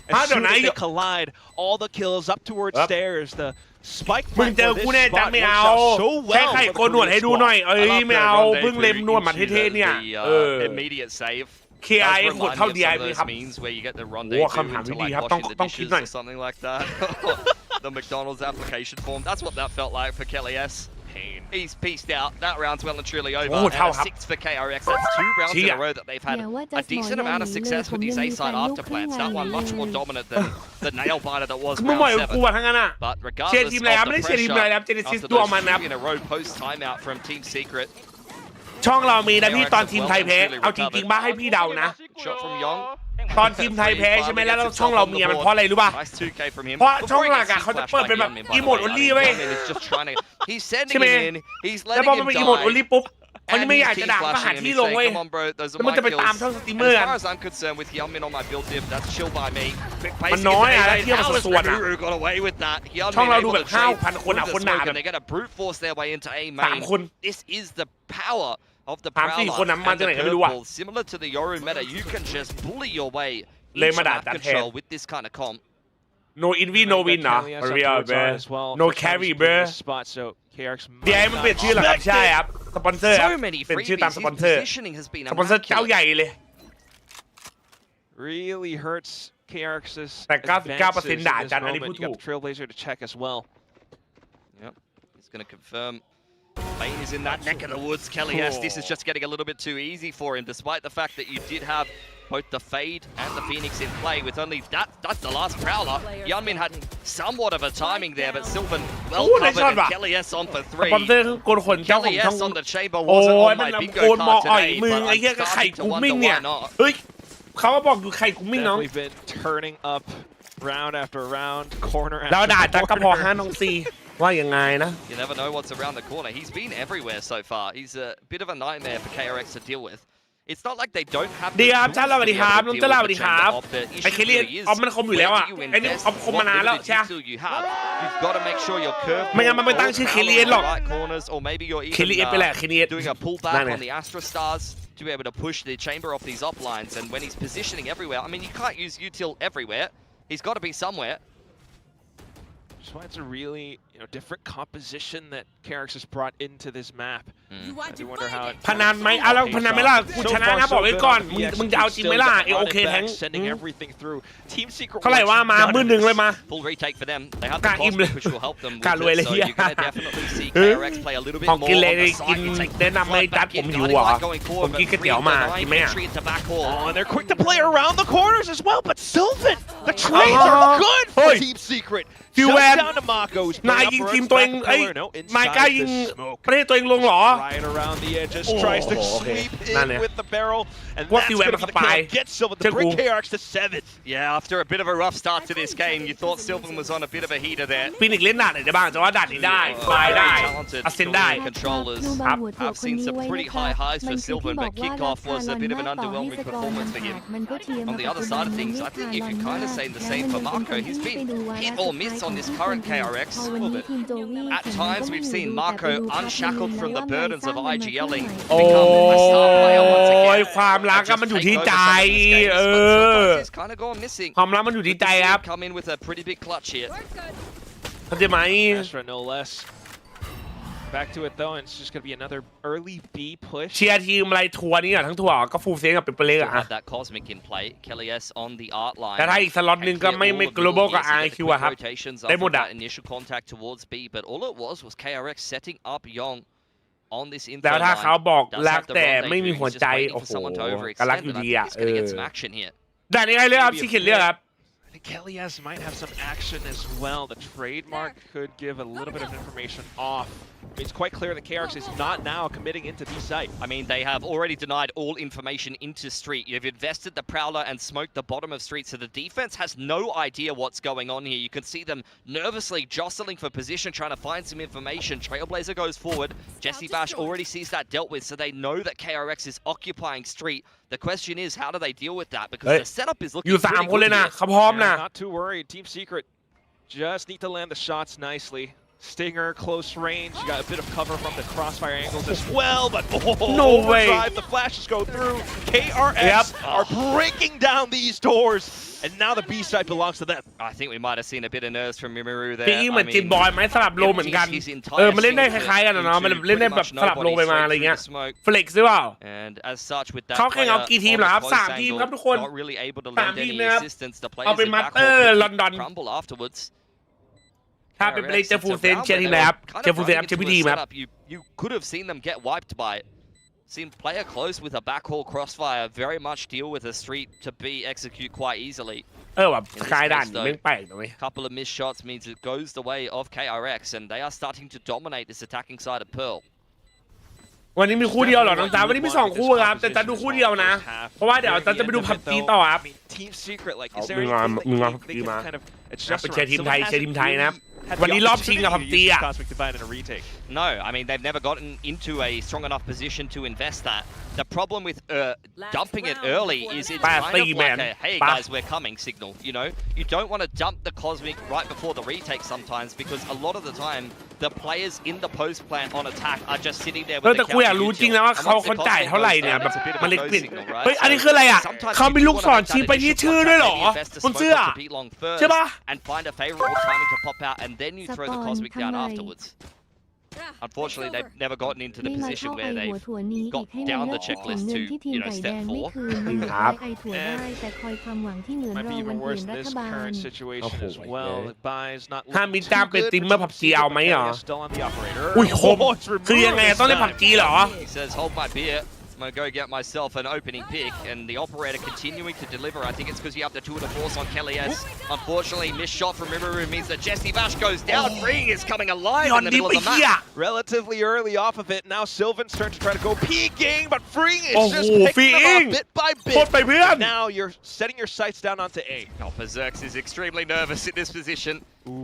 As soon as they collide, all the kills up towards stairs, the spike
มึงเจอกูแน่จังไม่เอาใช้ไข่โกนหนวดให้ดูหน่อยไม่เอาเพิ่งเล็มหนวดมาเท่ๆเนี่ย
immediate save
KAï ขวดเท่า DRX ครับ
where you get the
โอ้คำถามดีครับต้องคิดหน่อย
something like that the McDonald's application form that's what that felt like for KAï He's pieced out. That round's well and truly over. And a 6 for KRX. That's 2 rounds in a row that they've had a decent amount of success with these A-side afterplants. That one much more dominant than the nail biter that was round 7. But regardless of the pressure after those 2 in a row post timeout from Team Secret.
ช่องเรามีนะพี่ตอนทีมไทยแพ้เอาจริงๆบ้าให้พี่เดานะ
Shot from Young.
ตอนทีมไทยแพ้ใช่ไหมแล้วช่องเรามีมันเพราะอะไรรู้ป่ะเพราะช่องหลักอะเขาจะเปิดเป็นแบบอีโมดออนลี่เว้ยใช่ไหมแล้วพอมันเป็นอีโมดออนลี่ปุ๊บคนที่ไม่อยากจะด่าก็หาที่ลงเว้ยแล้วมันจะไปตามช่องสตรีมเมอร์กันมันน้อยอะเที่ยวมาส่วนอะช่องเราดูแบบ5,000 คนอะคนด่าแบบ3 คน
of the Prowler and the Purple, similar to the Yoru meta, you can just bully your way into map control with this kind of comp.
No envy, no win นะ No carry เบอร์DRX มันเปลี่ยนชื่อหรอครับใช่ครับสปอนเซอร์ครับเป็นชื่อตามสปอนเซอร์เจ้าใหญ่เลย
Really hurts KRX's
แต่ 99% ด่าจันอันนี้พูดถูก
Trailblazer to check as well.
Yep, he's going to confirm. Bane is in that neck of the woods. KAï, this is just getting a little bit too easy for him, despite the fact that you did have both the Fade and the Phoenix in play. With only that's the last Prowler. Yeonmin had somewhat of a timing there, but Sylvan well covered. And KAï on for 3. KAï on the chamber wasn't on my bingo card today, but I'm why not.
เฮ้ยเขาก็บอกอยู่ไข่กุ้งมิ่งน้อง
Definitely been turning up round after round, corner after corner.
แล้วด่าจักก็พอ5 น้อง Cว่ายังไงนะ
You never know what's around the corner. He's been everywhere so far. He's a bit of a nightmare for KRX to deal with. It's not like they don't have
ดีครับจ้าสวัสดีครับน้องจ้าสวัสดีครับไอ้เคลียร์ออฟมันคมอยู่แล้วอ่ะไอ้นี่ออฟคมมานานแล้วใช่ไหม
You've got to make sure your curve
ไม่งั้นมันไม่ตั้งชื่อเคลียร์หรอก
or maybe you're
เคลียร์ไปแหละเคลียร์
doing a pullback on the Astra Stars to be able to push the chamber off these op lines. And when he's positioning everywhere, I mean, you can't use util everywhere. He's got to be somewhere.
That's why it's a really different composition that KRX has brought into this map. I do wonder how
พนันไหมแล้วพนันไหมล่ะกูชนะนะบอกไว้ก่อนมึงจะเอาจริงไหมล่ะโอเคแทงเท่าไหร่ว่ามามือหนึ่งเลยมา
Full retake for them. They have
กล้า
the
อิ่มเลย
cosmic which will help them
กล้า
with
รวย
it.
เลย
So
เฮีย
you're going to definitely see KRX play a little bit
ของ
more
กินเลย
on the
กิน
side. You take
แนะนำให้จัดผมหิวเหรอผมกินก๋วยเตี๋ยวมากินไหมอ่ะ
Oh, and they're quick to play around the corners as well, but Sylvan, the trades are good for Team Secret. Just down to Mako's.
นายยิงทีมตัวเองไอ้นายกล้ายิงประเทศตัวเองลงเหรอ
Right around the edges, tries to sweep in with the barrel, and
What
that's
you
going to
have
be the kill. Get Sylvan to bring KRX to 7th.
Yeah, after a bit of a rough start to this game, you thought Sylvan was on a bit of a heater there.
ฟินิกเล่นด่านไหนได้บ้างแต่ว่าด่านนี้ได้ฟลายได้อัสเซนได้
Controllers have seen some pretty high highs for Sylvan, but kickoff was a bit of an underwhelming performance for him. On the other side of things, I think you could kind of say the same for Marco. He's been hit or miss on this current KRX. At times, we've seen Marco unshackled from the burdens of IGLing become a star player once again.
ความรักมันอยู่ที่ใจความรักมันอยู่ที่ใจครับ
Come in with a pretty big clutch here.
เข้าใจไหม
Astra no less. Back to it though, and it's just going to be another early B push.
เชียร์ทีมอะไรทัวร์นี่อ่ะทั้งทัวร์ก็ฟูลเซนกับเป็นเปเล่อะ
That cosmic in play. KAï on the art line.
แต่ถ้าอีกสล็อตนึงก็ไม่ global กับ RQ อะครับได้หมดอะ
Initial contact towards B, but all it was KRX setting up Young on this info
แล้วถ้า
line.
เขาบอกรักแต่ไม่มีหัวใจโอ้โหก็รักอยู่ดีอ่ะ
He's going to get some action here.
ด่านนี้ใครเลือกครับซีเขียนเลือกครับ
I think KAï might have some action as well. The trademark could give a little bit of information off. It's quite clear that KRX is not now committing into B site.
I mean, they have already denied all information into street. You've invested the Prowler and smoked the bottom of street, so the defense has no idea what's going on here. You can see them nervously jostling for position, trying to find some information. Trailblazer goes forward. Jesse Bash already sees that dealt with, so they know that KRX is occupying street. The question is, how do they deal with that? Because the setup is looking pretty good here.
เขาพร้อมนะ
Not too worried. Team Secret just need to land the shots nicely. Stinger, close range. You got a bit of cover from the crossfire angles as well, but
No way.
Overdrive, the flashes go through. KRX are breaking down these doors, and now the B side belongs to them.
I think we might have seen a bit of nerves from Mimaru
ปี
there.
เหมือนจินบอยไหมสลับโลเหมือนกันมันเล่นได้คล้ายๆกันนะมันเล่นได้แบบสลับโลไปมาอะไรเงี้ยเฟล็กซ์หรือเปล่า
And as such, with that
เขาแข่งเอากี่ทีมเหรอครับ3 ทีมครับทุกคน
not really able to
3
lend
ทีม
any
นะครับ
assistance. The
เอา
players
เป็น
in
มาส
back
เตอร์
hole
ลอนดอน
crumble afterwards.
ถ้าเป็นไปได้เจอฟูลเซนเชียร์ทีมไหนครับเจอฟูลเซนครับเชียร์พี่ทีมครับ
You could have seen them get wiped by it. Seen player close with a backhaul crossfire very much deal with a street to be execute quite easily.
แบบคลายด่านไม่แปลกเลย
Couple of missed shots means it goes the way of KRX, and they are starting to dominate this attacking side of Pearl.
วันนี้มีคู่เดียวเหรอน้องจ๋าวันนี้มี2 คู่ครับแต่จะดูคู่เดียวนะเพราะว่าเดี๋ยวจะไปดูพับจีต่อครับ
Team Secret, like, is
เอา
there
มี
anything
มา
that they can kind of adjust
เป็นเชียร์ทีมไทย
around?
เชียร์ทีมไทยนะครับ
Had
วัน
the
นี้รอบชิงกับ
opportunity
พับ
to
จี
use
อ่ะ
Cosmic Divide in a retake.
No, I mean, they've never gotten into a strong enough position to invest that. The problem with dumping it early is it's kind of like a, hey guys, we're coming signal, you know? You don't want to dump the Cosmic right before the retake sometimes, because a lot of the time, the players in the post plant on attack are just sitting there with the
แต่กูอยากรู้จริงนะว่าเขาจ่ายเท่าไหร่เนี่ยแบบมันเล็กปิดเฮ้ยอันนี้คืออะไรอ่ะเขามีลูกศรชี้ไปที่ชื่อด้วยเหรอบนเสื้อใช่ปะ
and find a favorable timing to pop out, and then you throw the Cosmic down afterwards. Unfortunately, they've never gotten into the
นี่มา
position
เข้าไอ
where
หัว
they've
ถั่วนี้อีกให้มันเลิกคิดถึงเงินที่ทีมไก่แดงไม่คืนมันคล้ายไอถั่วได้แต่คอยความหวังที่เหมือน
Might
ร
be
อวัน
even
เปลี่ย
worse
น
in
รัฐ
this
บาล
current situation as well. Buys not
ถ้า
looking
มี
too
จ้างเป็น
good
ติม
for
เมอร์พับจี
Team
เอา
Secret,
ไหม
but
เหรอ
Kelly is still on the operator.
อุ้ยคม
Oh, it's removed
คือยังไง
this
ต้องเล่น
time.
พับจีเหรอ
He says, hold my beer. I'm going to go get myself an opening pick, and the operator continuing to deliver. I think it's because you have the 2 to force on KAI's. Unfortunately, missed shot from Mimaru means that Jesse Bash goes down. Free is coming alive in the middle of the map.
Relatively early off of it. Now Sylvan's turn to try to go peeking, but Freeing is just
Oh,
picking them
Freeing.
off bit by
โคตร
bit.
ไปเพื่อน
Now you're setting your sights down onto A.
Oh, Berserks is extremely nervous in this position.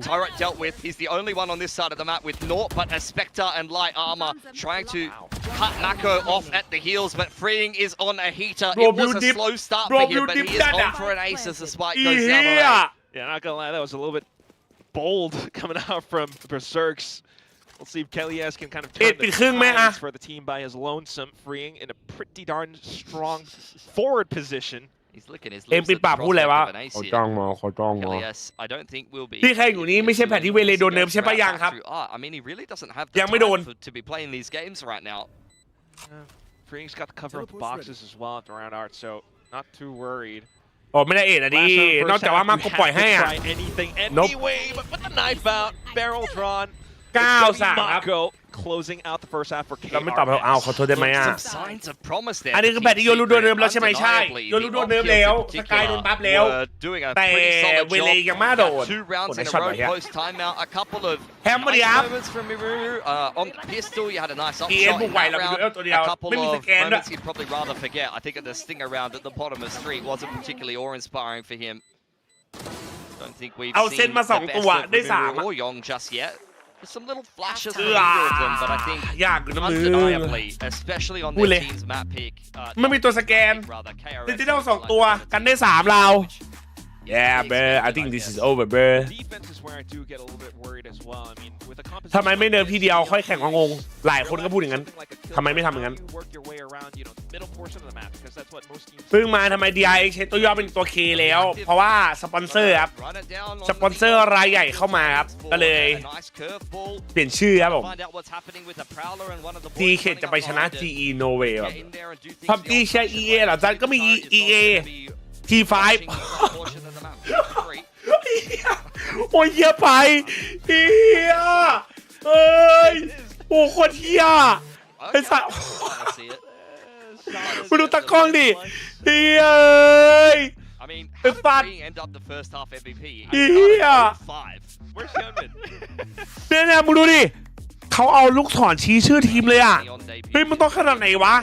Tyrant dealt with. He's the only one on this side of the map with naught but a Spectre and light armor, trying to cut Mako off at the heels, but Freeing is on a heater. It was a slow start for him, but he is on for an ace as the spike
อี
goes
เหี้
down the
ย
lane.
Yeah, not gonna lie, that was a little bit bold coming out from Berserks. We'll see if KAI's can kind of turn the tides for the team by his lonesome, Freeing in a pretty darn strong forward position.
He's licking his
เอ็ม
lips
ปิด
at the
ปากพูดอะไร
prospect
วะ
of an ace
เขา
here.
จ้องมาเขาจ้องมา
KAI's, I don't think will be.
ที่แข่งอยู่นี้ไม่ใช่แพทที่เวเลโดนเนิร์ฟใช่ปะยังครับ
I mean, he really doesn't have
ยั
the
งไม่โดน
time to be playing these games right now.
Freeing's got the cover of the boxes as well at the round art, so not too worried.
โอ้ไม่ได้เอ็ดอะดิ นอกจากว่ามาโกปล่อยให้อ่ะ
Try anything
Nope.
anyway, but with the knife out, barrel drawn.
9-3
Mako closing out the first half for
เราไม่ตอบเขาเอา
KRX.
ขอโทษได้ไหมอ่ะ
Some signs of promise there.
อันนี้คือแพทที่โยนลูกโดนเนิร์ฟแล้วใช่ไหมใช่
Undeniably,
โยนลูกโดน
the
เนิร์ฟแล้ว
Onkyo in
สกายโดน
particular
ปั๊บแล้ว
were doing a
แต่
pretty solid
เวเล
job.
ยังไม่โดน
2 rounds in a
ช็อต
row
ไหนฮะ
post timeout. A couple of
แฮมมาดิครับ
nice moments from Mimaru. On the pistol, you had a nice up
เอ็น
shot
บุ
in
กไหว
that
เราไปดู
round.
เอลตัวเดียว
A couple
ไม่มีส
of
แกนด้วย
moments he'd probably rather forget. I think at the stinger round at the bottom of street wasn't particularly awe-inspiring for him. Don't think we've
เอา
seen
เส้นมา
the
2
best
ตัว
of
ได้3
Mimaru or Yong just yet. There's some little flashes from
เอื้อ
either of them, but I think
ยากอยู่นะมึง
undeniably, especially on
พูด
their
เลย
team's map pick.
ไม่มีตัวสแกน
rather
ดิ
KRX
จิทัล2 ตัวกันได้ 3 เรา Yeah bro I think this is over bro
Defense is where I do get a little bit worried as well. I mean, with a composition
ทำไมไม่เนิร์ฟทีเดียวค่อยแข่งงงหลายคนก็พูดอย่างนั้น ทำไมไม่ทำอย่างนั้น
work your way around, you know, the middle portion of the map because that's what most teams
เพิ่งมาทำไม DRX ใช้ตัวย่อเป็นตัว K แล้ว เพราะว่าสปอนเซอร์ครับ
Run it down on
สปอนเซอร์รายใหญ่เข้ามาครับ ก็เลย
a nice curveball.
เปลี่ยนชื่อครับผม
Find out what's happening with the Prowler and one of the boys
ทีเขต
running
จะไปชนะ
up behind it.
GE Norway แบบ
Get in there and do things
พับ
the
จีใช้
old-fashioned
EA เหรอจันก็มี
way. It's
EA
also gonna be
T5
pushing that portion of the map. Great.
โอ้ยเหี้ยไปเหี้ยเอ้ยโอ้โคตรเหี้ย ไอ้สัส
Can't see it.
มาดูตะกล้องดิเหี้ยเอ้ย
I mean,
It's
how
bad.
did Green end up the first half MVP?
Yeah.
5.
Where's Hyunmin?
เนี่ยมึงดูดิเขาเอาลูกศรชี้ชื่อทีมเลยอ่ะ เฮ้ยมันต้องขนาดไหนวะ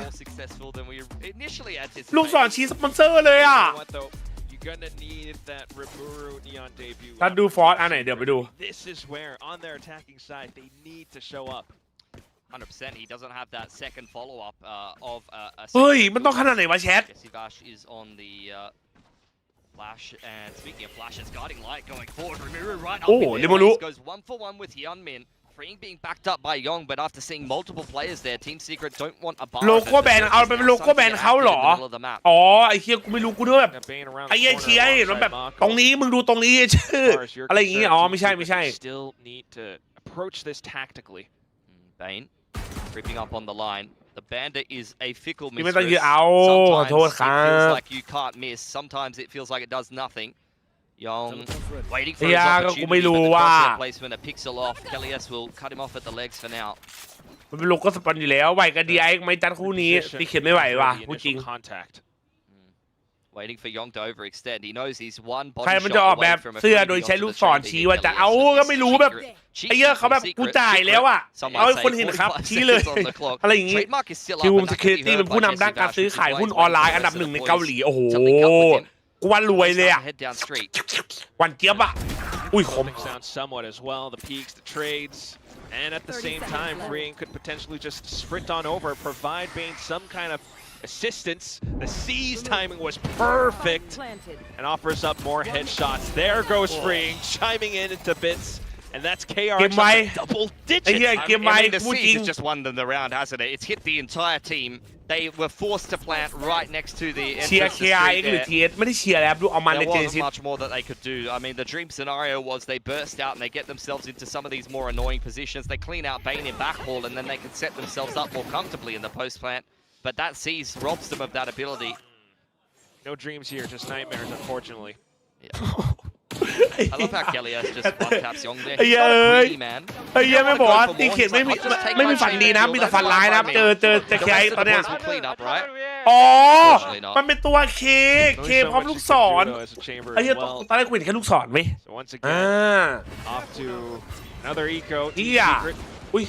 ลูกศรชี้สปอนเซอร์เลยอ่ะ
You know what, though? You're gonna need that Rimuru Neon debut.
ถ้าดูฟอร์สอันไหนเดี๋ยวไปดู
This is where, on their attacking side, they need to show up.
100%. He doesn't have that second follow-up of a
เฮ้ยมันต้องขนาดไหนวะแชท
Jesse Bash is on the flash, and speaking of flashes, guiding light going forward. Rimuru right up
Oh,
in there.
Rimuru.
Goes 1 for 1 with Hyunmin. Freeing being backed up by Young, but after seeing multiple players there, Team Secret don't want a bar.
โลโก้แบนเอาเป็นโลโก้แบนเขาเหรออ๋อไอ้เฮียกูไม่รู้กูนึกว่าแบบไอ้เหี้ยเชียร์เห็นว่าแบบตรงนี้มึงดูตรงนี้ชื่ออะไรอย่างงี้อ๋อไม่ใช่
Still need to approach this tactically.
Bane creeping up on the line. The bandit is a fickle
ไม่ต้อง
mistress.
ยืนเอาขอโทษ
Sometimes
ครั
it feels
บ
like you can't miss. Sometimes it feels like it does nothing. Young waiting for
เฮี
his
ยก็กูไม่
opportunity,
รู้
but the
ว่า
crosshair placement a pixel off. KAIC will cut him off at the legs for now.
มันเป็นโลโก้สปอนอยู่แล้วไหวกับดีไอไม่จัดคู่นี้ตีเขียนไม่ไหวว่ะพูดจริง
Waiting for Young to overextend. He knows he's one
ใคร
body
มันจะ
shot
ออกแบบ
away from a
เสื้อ
free
โดย
beyond
ใช้
to
ลู
the
กศร
chamber.
ชี้ว่าจะเอาก็ไม่รู้แบบไอ้เหี้ยเขาแบบกูจ่ายแล้วอ่ะเอาให้คนเห็นครับชี้เลยอะไรอย่างงี้
Trademark is still
คิ
up,
ว
but
ส
that
เค
could
ตี้
be
เป็น
heard
ผู้
by
นำด้านการ
JJaz,
ซื้อขาย
who's
หุ้น
wise
ออนไล
by
น์
the
อันดับ
rest
หนึ่
of
ง
the
ใน
boys.
เกาหลีโอ้โห
Something up with him.
กูว่ารวยเลยอ่ะ
Head down street.
หวันเจี๊ยบอ่ะอุ้ยคม
Sounds somewhat as well. The peaks, the trades, and at the same time, Freeing could potentially just sprint on over, provide Bane some kind of assistance. The C's timing was perfect and offers up more headshots. There goes Freeing, chiming in into bits. And that's KRX up to double digits.
I mean, the C's has just won them the round, hasn't it? It's hit the entire team. They were forced to plant right next to the
เชียร์
entrance
KAIC หรือ
there.
TS ไม่ได้เชียร์แล้วดูเอามันใน
There
เจ
wasn't
ซิส
much more that they could do. I mean, the dream scenario was they burst out and they get themselves into some of these more annoying positions. They clean out Bane in backhaul and then they can set themselves up more comfortably in the post plant. But that C's robs them of that ability.
No dreams here, just nightmares, unfortunately.
I love how KAIC just one-taps Young there.
ไอ้
He's
เหี้ย
not
เอ้ย
greedy, man.
ไอ้เหี้ยไม่บอกว่าตีเขียนไม่มีฝันดีนะมีแต่ฝันร้ายนะเจอ
The
KAIC
rest
ต
of
อน
the
เนี้ย
boys will clean up, right?
อ๋อ
Unfortunately not.
มันเป็นตัวเค
Only so
พร้อม
much
ลู
you
ก
could
ศ
do,
ร
though, as a chamber
ไอ้
as
เหี้ย
well.
ตอนแรกกูเห็นแค่ลูกศรไหม
So once
อ่า
again, off to another eco. Team
เหี้ย
Secret
อุ้ย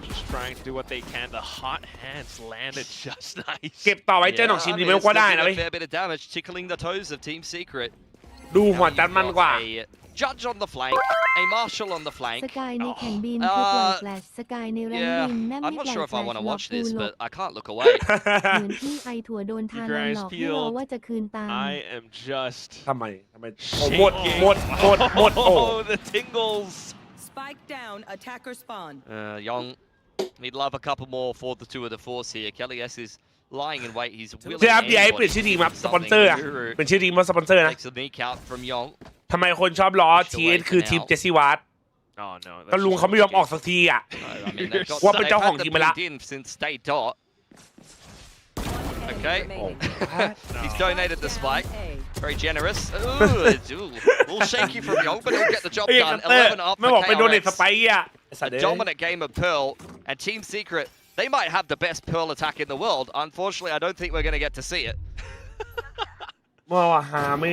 just trying to do what they can. The hot hands landed just nice.
เก็บต่อไว้เจอหนองชิม
I
ดี
mean,
ไหม
it's
ก็ได้
still
นะ
did
เว้ย
a fair bit of damage, tickling the toes of Team Secret.
ดูหัวจัดมันกว่า
Judge on the flank, a Marshall on the
ส
flank.
กายในแข่งบินคือปล่อยแฟลชสกายในแรง
Yeah,
บินแม่ง
I'm
ไม่
not
ปล่อย
sure
แฟ
if
ล
I
ช
want to
หลอก
watch
กู
this,
หลบ
but I can't look away.
เหมือนที่ไอถั่วโดนทานอนหลอกให้รอว่าจะคืนตาม
I am just
ทำไมโอ้หมดโอ้
oh, the tingles.
Spike down, attacker spawn.
Young, we'd love a couple more for the two of the force here. KAIC is lying in wait. He's willing
เชื่อครับดีไอ
anybody
เปลี่ยนชื่อทีมครับ
to do
สปอนเซอ
something.
ร์อะ
Guru
เป็นชื่อทีมว่าสปอนเซอร์นะ
takes a sneak out from Young.
ทำไมคนชอบล้อ TS คือทีมเจสซี่วาร์ด
Oh no.
ก็ลุงเขาไม่ยอมออกสักทีอ่ะ
I mean, they've got,
What about
they've
John
had
Hong
the
Kim Mela?
bleed in since day dot. Okay. He's donated the spike. Very generous. Ooh, little shaky from Young, but he'll get the job
ไอ้
done.
เตอร์
11 up
ไม่
for
บอกไปโดนเนตส
KRX.
ไปร์อ่ะ
A dominant game of Pearl, and Team Secret, they might have the best Pearl attack in the world. Unfortunately, I don't think we're going to get to see it.
เมื่อว่าหาไม่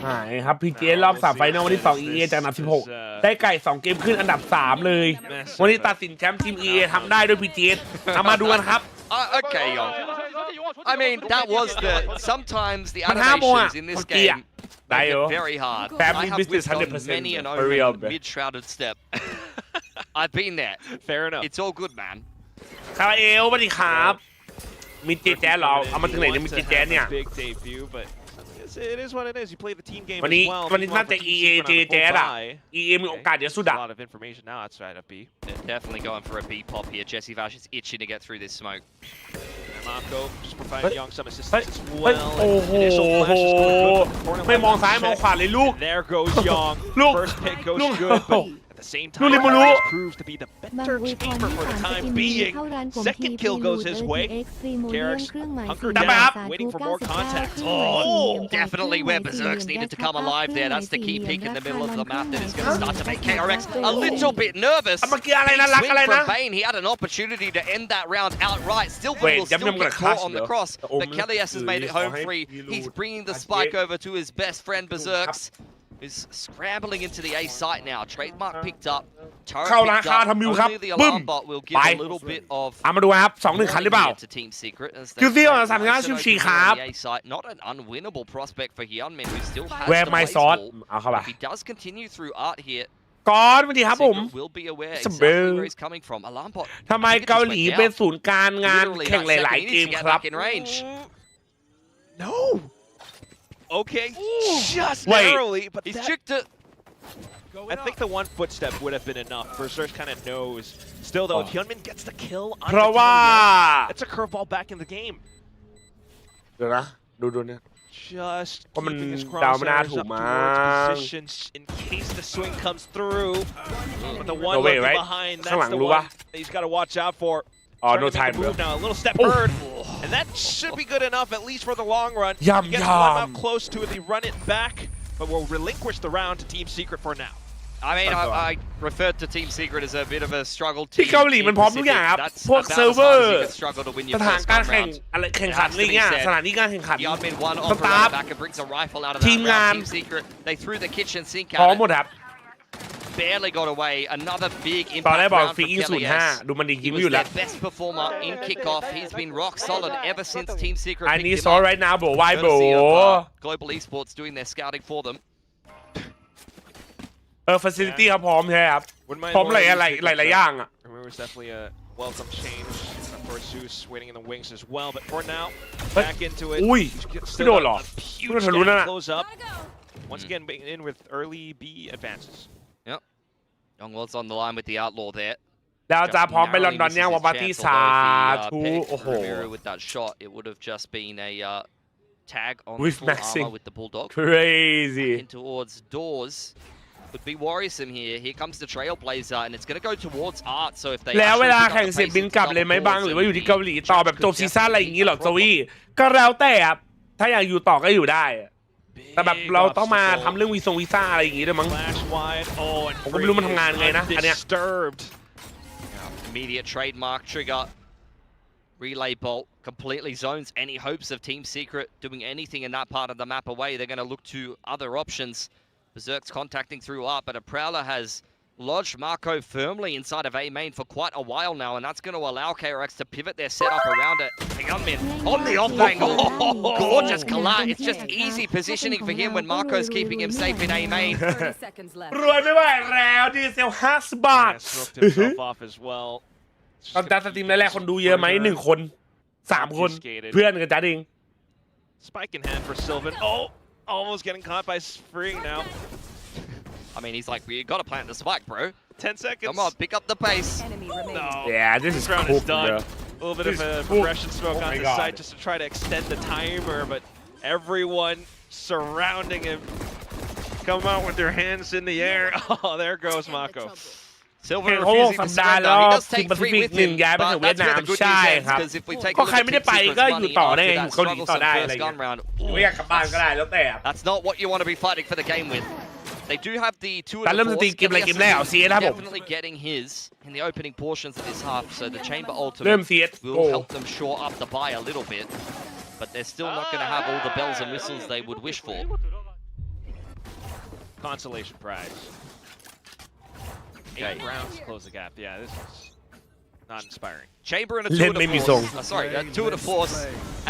หายครับพีเจรอบ3ไฟนอลวันที่2 EA จากอันดับ16ได้ไก่2เกมขึ้นอันดับ3เลยวันนี้ตัดสินแชมป์ทีม EA ทำได้ด้วยพีเจเอามาดูกันครับ
Okay, Young. I mean, that was the... Sometimes the
มัน5 โมง
animations
อ่ะ
in this
เมื่อกี้
game
ได้เหรอ
make it very hard.
Family
I have
business
withstood
100%
many an
for real,
omen
man.
mid-shrouded step. I've been there.
Fair enough.
It's all good, man.
คาราเอลสวัสดีครับมีเจแจ๊สเหรอเอามาถึงไหนเนี่ยมีเจแจ๊สเนี่ย
Big debut, but it is what it is. You play the team game
วัน
as
นี้
well.
วันนี้น่าจะ EA เจแจ๊สอ่ะ EA มีโอกาสเยอะสุด
A
อ่ะ
lot of information now outside of B.
They're definitely going for a B pop here. JJaz is itching to get through this smoke.
And Marco just providing Young some
เฮ้ย
assistance as
เฮ้ย
well.
โอ้โห
Initial flash is going good, but corner
ไม่มอง
left
ซ้ายมอง
check.
ขวาเลยลูก
There goes Young.
ลูก
First pick goes
ลูก
good, but at the same time,
Lu Limulu.
KAIC proves to be the
บาง
better
อวยพร
chamber
ที่
for the
3 ส
time
กินนี้
being.
เข้าร้านผม
Second kill goes his way.
RTX พรีโมเนียม
KAIC
เครื่องหมาย
hunkered
สี
down,
สาธุ
waiting for more
99
contact.
เครื่องหมายสี่เหลี่ยม
Definitely where Berserks needed to come alive there. That's the key pick in the middle of the map that is going to start to make KRX a little bit nervous.
เมื่อกี้อะไรนะรัก
Swing
อะไรนะ
from Bane. He had an opportunity to end that round outright. Still
Wait,
will still
I'm gonna
get
clash
caught on the
though.
cross.
Oh,
But KAIC has made it home free. He's bringing the spike over to his best friend Berserks. Who's scrambling into the A site now. Trademark picked up. Turret
เข้ารา
picked
คา
up.
ทำมิวครับ
Only the
บึ้ม
alarm bot will give
ไป
a little bit of
เอามาดูครับ2-1ขันหรือเปล่า
to Team Secret as they
คิวซี่ของ
play
3-5
nice and
ชิว
open
ชี
on
ครับ
the A site. Not an unwinnable prospect for Hyunmin, who still has
Where
the
my
place
sword
ball.
เอาเข้าไป
If he does continue through art here,
ก่อนสวัสดีครับผม
Secret will be aware
ส
exactly
เบล
where he's coming from. Alarm bot.
ทำไมเกาหลีเป็นศูนย์การงาน
Literally
แข่ง
that
หลาย
second,
ๆ
he
เก
needs
ม
to get
ครับ
back in range.
No. Okay. Just
Wait.
narrowly, but
He's
that,
tricked it.
I think the one footstep would have been enough. Berserk kind of knows. Still though, if Hyunmin gets the kill on
เพราะว่า
that's a curveball back in the game.
เดี๋ยวนะดูเนี่ย
Just
ว่ามัน
keeping his
ดาวไม่น่า
crosshairs
ถูก
up
มั้
towards
ง
positions in case the swing comes through. But the one
No way,
looking
right?
behind,
ข้างหลัง
that's the
รู้
one
ปะ
that he's got to watch out for.
อ๋อ
Trying
no
to make
time
a move now, a little step bird, and that should be good enough at least for the long run.
Yum,
He gets one
yum.
up close to the run it back, but we'll relinquish the round to Team Secret for now.
I mean, I referred to Team Secret as a bit of a struggle
ที่
team
เกาหลี
in
มันพร้อมทุกอย่าง
Pacific.
ครับ
That's
พวก
about
เซิร์ฟ
as
เวอ
hard as
ร์
you can struggle to win
ส
your
ถาน
first
การ
gun
แข่ง
round.
อะไรแข่งขันอะไรเงี้ย
It has to be said.
สถานที่การแข่งขัน
Hyunmin one
ส
offer
ตา
on
ฟ
the back and brings a rifle out of
ที
that
มงาน
round. Team Secret, they threw the kitchen sink
พร้อม
at
หม
it.
ดครับ
Barely got away. Another big
ตอนแรก
impact
บอก
round
ฟี
for
อิง
KAI's.
05ดูมันดียิ
He
ง
was
อยู่แล้ว
their best performer in kickoff. He's been rock solid ever since Team Secret
I
picked
need
him
so
up.
right now บอกวายโบ
Courtesy of Global Esports doing their scouting for them.
facility เขาพร้อมใช่ครับ
Wouldn't mind
พร้อม
more
ห
than
ลาย
Secret,
หลาย
so
อย่างอ่ะ
Remember, it's definitely a welcome change for Zeus waiting in the wings as well. But for now,
But-
back into it.
อุ้ย
He's
ไม่โดนหรอ
huge
ไม่โดนทะลุนั่น
gap
น่ะ
close up. Once again, being in with early B advances.
Youngwell's on the line with the outlaw there.
แล้วจะพร้อมไปลอน
Narrowly
ดอน
misses
ยัง
his
วันปาร์ตี้
chance,
สา
although
ธุ
if he
โอ้โห
Ramiru with that shot, it would have just been a tag on
With
the full
maxing.
armor with the Bulldog.
crazy
In towards doors. Could be worrisome here. Here comes the Trailblazer, and it's going to go towards Art. So if they
แล้วเว
actually
ลา
pick up
แข่ง
the
เสร็จ
pace,
บิน
it's
กลับเลย
double
ไหมบาง
doors,
หรือ
and
ว่าอยู่ที่
the
เกาหลีต่อแบบจบ
could
ซีซั่นอะไรอย่างนี้หรอ
definitely
โจ
be a
วี่
problem.
ก็แล้วแต่ครับถ้าอยากอยู่ต่อก็อยู่ได้อะแต่แบบ
Big
เราต้องมา
obstacle.
ทำเรื่องวีซ่าอะไรอย่างงี้ด้วยมั้ง
Flash wide. Oh, and
ผมก็ไม่รู้มันทำงานไงนะอันเนี้ย
undisturbed.
Immediate trademark trigger. Relay bolt completely zones any hopes of Team Secret doing anything in that part of the map away. They're going to look to other options. Berserk's contacting through Art, but a Prowler has lodged Marco firmly inside of A main for quite a while now, and that's going to allow KRX to pivot their setup around it. Hyunmin on the off angle. Gorgeous collide. It's just easy positioning for him when Marco's keeping him safe in A main.
30 seconds left.
รวยไม่ไหวแล้วดีเซล50 บาท
Yeah, smoked himself off as well.
ตอนจัดสตรีมแรกๆคนดูเยอะไหม1 คน 3 คน เพื่อนกันจัดเอง
Spike in hand for Sylvan. Oh, almost getting caught by Spring now.
I mean, he's like, you got to plant the spike, bro.
10 seconds.
Come on, pick up the pace.
Enemy remaining.
No.
Yeah, this is
This round is
cooked,
done.
bro.
A little bit
This
of
is
a
cooked.
progression smoke
Oh
on
my
the
God.
side just to try to extend the timer, but everyone surrounding him come out with their hands in the air. Oh, there goes Mako.
Silver
แข่งเขา
refusing
สั
to
ปดาห์
surrender.
แล้ว
He does
ทีม
take
แปซิ
three
ฟิก
with
1
him,
ย้ายไปถึง
but
เวียด
that's
นาม
where the good
ใช่
news ends,
ครับ
because if we take
ก็
a
ใคร
look
ไม่
at
ได้
Team
ไป
Secret's
ก็อยู่
money
ต่อได้
after
อยู่
that
เกาหลี
struggle
ต่อ
some
ได้อะไร
first
เงี้ย
gun round.
ไม่อยากกลับบ้านก็ได้แล้วแต่ครับ
That's not what you want to be fighting for the game with. They do have the 2 of
การ
the
เริ่มสตรีม
force.
เกมอะไรเกมแรกเอาซีครับผม
Definitely getting his in the opening portions of this half, so the chamber
เริ่ม
ultimate
ซีเอส
will help them shore up the buy a little bit, but they're still not going to have all the bells and whistles they would wish for.
Consolation prize. 8 rounds to close the gap. Yeah, this is not inspiring.
Chamber and a
เล่น
two
ไม่
to
มี
the
ทรง
force. Sorry, a two to the force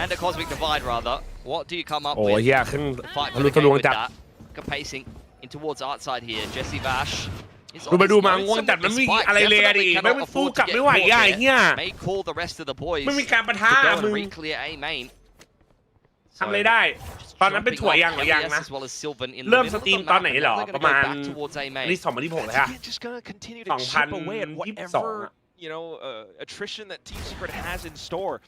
and a cosmic divide rather. What do you come up
โอ้
with?
เฮียครึ่ง
Fight
ทะ
for
ลุ
the
ทะล
game
วง
with
จัด
that. Pacing in towards art side here. Jesse Vash. is
ดูไปดูมา
on his
ง่วง
own
จัด
with
มัน
the
ไม่มี
spike.
อะไรเลยอะดิ
Definitely
ไม่
cannot
มันสู้
afford
กลับ
to
ไม่
get
ไหว
caught
อ่ะ
there.
เฮีย
May call the rest of the boys
ไม่มีการปะทะ
to go
มึ
and
ง
re-clear A main.
ทำอะไรได้ ตอนนั้นเป็นถั่วยังหรือยังนะ
as well as Sylvan in the
เริ่ม
middle
ส
of
ตรีม
the
ตอน
map,
ไหน
and
เหรอ
they're
ประ
gonna
มา
go
ณ
back towards A main.
นี่2026เลยฮะ
Again, just gonna continue to chip away at
2022
whatever attrition that Team Secret has in store.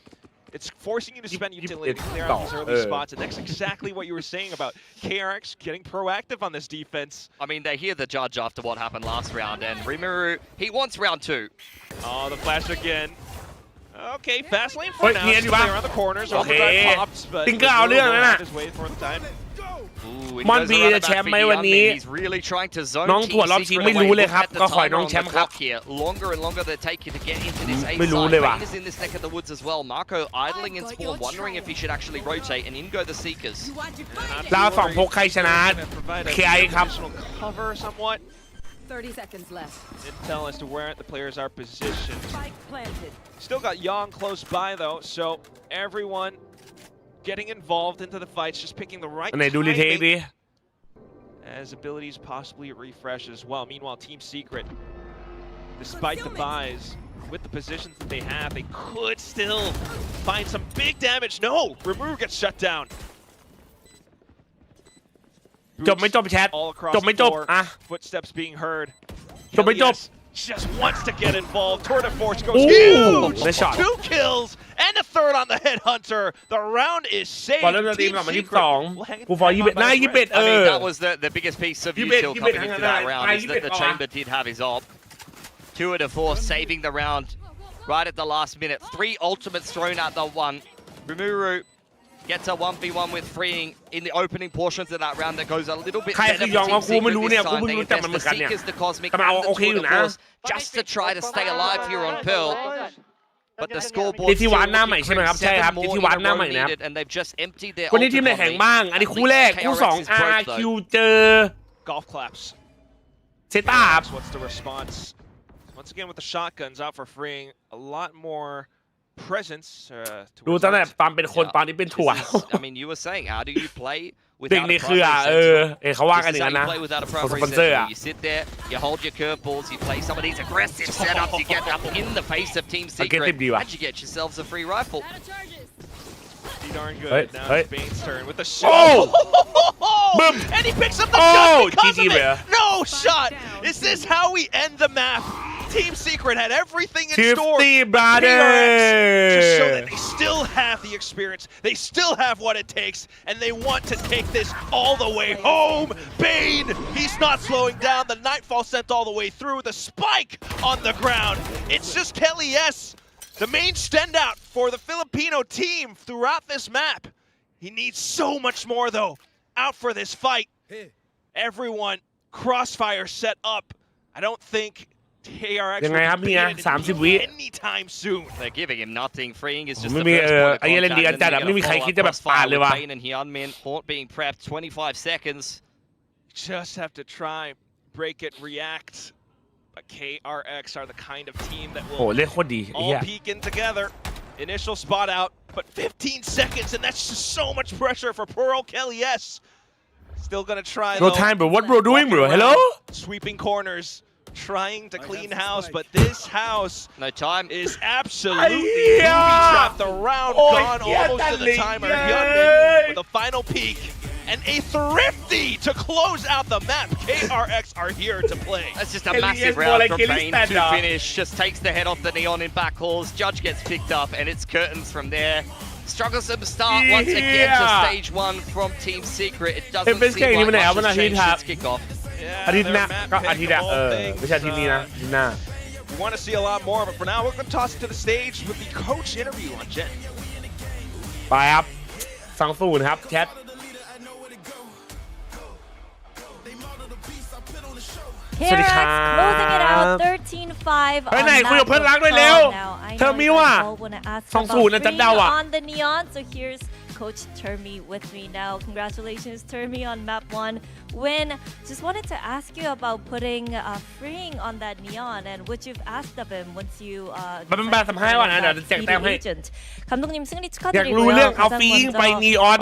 It's forcing you to spend utility to clear out these early spots, and that's exactly what you were saying about KRX getting proactive on this defense.
I mean, they hear the judge after what happened last round, and Rimuru, he wants round 2.
Oh, the flash again. Okay, fast lane for
Wait,
now.
Ian,
Still
you
around the corners.
Okay.
Overdrive pops, but
Tinker เอาเรื่องแล้วน่ะ
just wait for the time.
Ooh, it
มอน
goes
บี
around
จะ
the
แช
back
มป์
for
ไหมวันนี้
Hyunmin. He's really trying to zone
น้องถั่ว
Team
รอบชิง
Secret
ไม่
away.
รู้เลย
Look
ครับ
at the
ก็ขอให้
timer
น้อง
on
แช
the
มป์ครับ
clock here. Longer and longer they take you to get into this A
ไม่รู้
side.
เลยว่ะ
Vayne is in this neck of the woods as well. Marco idling in spawn, wondering if he should actually rotate, and in go the Seekers.
ดาว2 พกใครชนะ KAＩ ครับ
Additional cover somewhat.
30 seconds left.
Intel as to where the players are positioned.
Spike planted.
Still got Yang close by though, so everyone getting involved into the fights, just picking the right
ไหนดูรีเทค
timing
ดิ
as abilities possibly refresh as well. Meanwhile, Team Secret, despite the buys, with the positions that they have, they could still find some big damage. No! Rimuru gets shut down.
จบไม่จบแชท
all across
จบไม่จบ
the floor.
อ่ะ
Footsteps being heard.
จบไม่จบ
Just wants to get involved. Tour de force goes
Ooh,
huge.
nice shot.
2 kills and a third on the headhunter. The round is saved.
บอลเริ่มจะตีมหลังมา
Team
22
Secret
กูฟอร์21หน้า21
I mean, that was the biggest piece of util coming into that round, is that the chamber did have his ult. 2 of the 4 saving the round right at the last minute. 3 ultimates thrown at the one. Rimuru gets a 1v1 with freeing in the opening portions of that round that goes a little bit
ใคร
better
คือ
for
ยอง
Team
กูไม่
Secret
รู้เนี่ย
this
กู
time.
เพิ่ง
They
รู้จัก
invest
มันเหมื
the
อนกันเนี่ย
Seekers, the Cosmic,
แต่มันเอา
and the
โอเค
Tour
อยู่
de
นะ
Force just to try to stay alive here on Pearl. But the scoreboard
ที่วานหน้าใหม่ใช่ไหมครับใช่ครับที่วานหน้าใหม่นะครับ
and they've just emptied their
วันนี้ทีมไหนแข่งบ้างอันนี้คู่แรกคู่2 RQ เจอ
Golf claps.
เซต้า
What's the response? Once again with the shotguns out for freeing. A lot more presence.
ดูตั้งแต่ตอนเป็นคนตอนนี้เป็นถั่ว
I mean, you were saying, how do you play
เด็ก
without
ใน
a
เครือ
primary
เขาว่ากัน
This
อ
is
ย่าง
how
นั้น
you
นะ
play without a
ของส
primary
ปอนเซอร์
center. You sit there, you hold your curveballs, you play some of these aggressive setups, you get up in the face of Team Secret, and you get yourselves a free rifle.
Pretty darn good.
Hey,
Now
hey.
it's Bane's turn with the
Oh!
shot.
Boom.
And he picks up the
Oh,
shot because
GG,
of
man.
it. No shot. Is this how we end the map? Team Secret had everything in store.
50 brother
Just show that they still have the experience, they still have what it takes, and they want to take this all the way home. Bane, he's not slowing down. The Nightfall sent all the way through. The spike on the ground. It's just KAI's, the main standout for the Filipino team throughout this map. He needs so much more though. Out for this fight. Everyone, crossfire set up. I don't think DRX
ยังไงครับเนี่ย30 วิ
anytime soon.
They're giving him nothing. Freeing is just
ไม่
the
มี
first point of
ไอ้เล่นดีกัน
contact,
จัด
and
ไม่มีใคร
then
คิด
they
จะ
got
แบบ
a
ปาด
follow-up
เลย
with
ว่ะ
Bane and Hyunmin. Hort being prepped, 25 seconds.
Just have to try, break it, react. But KRX are the kind of team that
โห
will
เล่นโคตรดีไอ้
all
เหี้ย
peek in together. Initial spot out, but 15 seconds, and that's just so much pressure for poor old KAI's. Still gonna try
No
though.
time bro what bro doing bro
Walking
hello
around, sweeping corners, trying to clean house, but this house
No time.
is absolutely
Yeah.
booby-trapped. The round
Oh,
gone
yeah,
almost to the
darling.
timer.
Yay.
Hyunmin with a final peek. And a thrifty to close out the map. KRX are here to play.
That's just a
Kelly
massive
is more
round
like
from
Kelly
Bane
stand
to
up.
finish. Just takes the head off the Neon in back halls. Judge gets picked up, and it's curtains from there. Strugglesome start once again to
Yeah.
stage 1 from Team Secret. It
Hey,
doesn't
best
seem
game
like
even now,
much
when I
has
hit
changed
half.
since kickoff.
Yeah,
อาทิตย์หน้า
their map
ก็อาทิตย์
pick,
อะ
all things,
ไม่ใช่อาทิตย์นี้นะอาทิตย์หน้า
we want to see a lot more, but for now, we're going to toss it to the stage with the coach interview on Jen.
ไปครับ2-0ครับแชท
KRX closing it out 13-5
เฮ้ย
on
ไหนคุยกับ
that
เพื่อนรักด้วยเร็ว
Now, I
เธอ
know
มิ
you
ว
guys
อ่ะ
all wanna ask
2-0
about
นะจัด
Free
เดาอ่ะ
on the Neon, so here's Coach Termi with me now. Congratulations, Termi, on map 1 win. Just wanted to ask you about putting freeing on that Neon and what you've asked of him once you
มันเป็นแบบสัมภาษณ์ก่อนนะเดี๋ยวแจกแต้มให้
agent. 감독님 승리
อยากรู้เรื่อง
축하드리고요.
เอาฟีอิงไปนีออน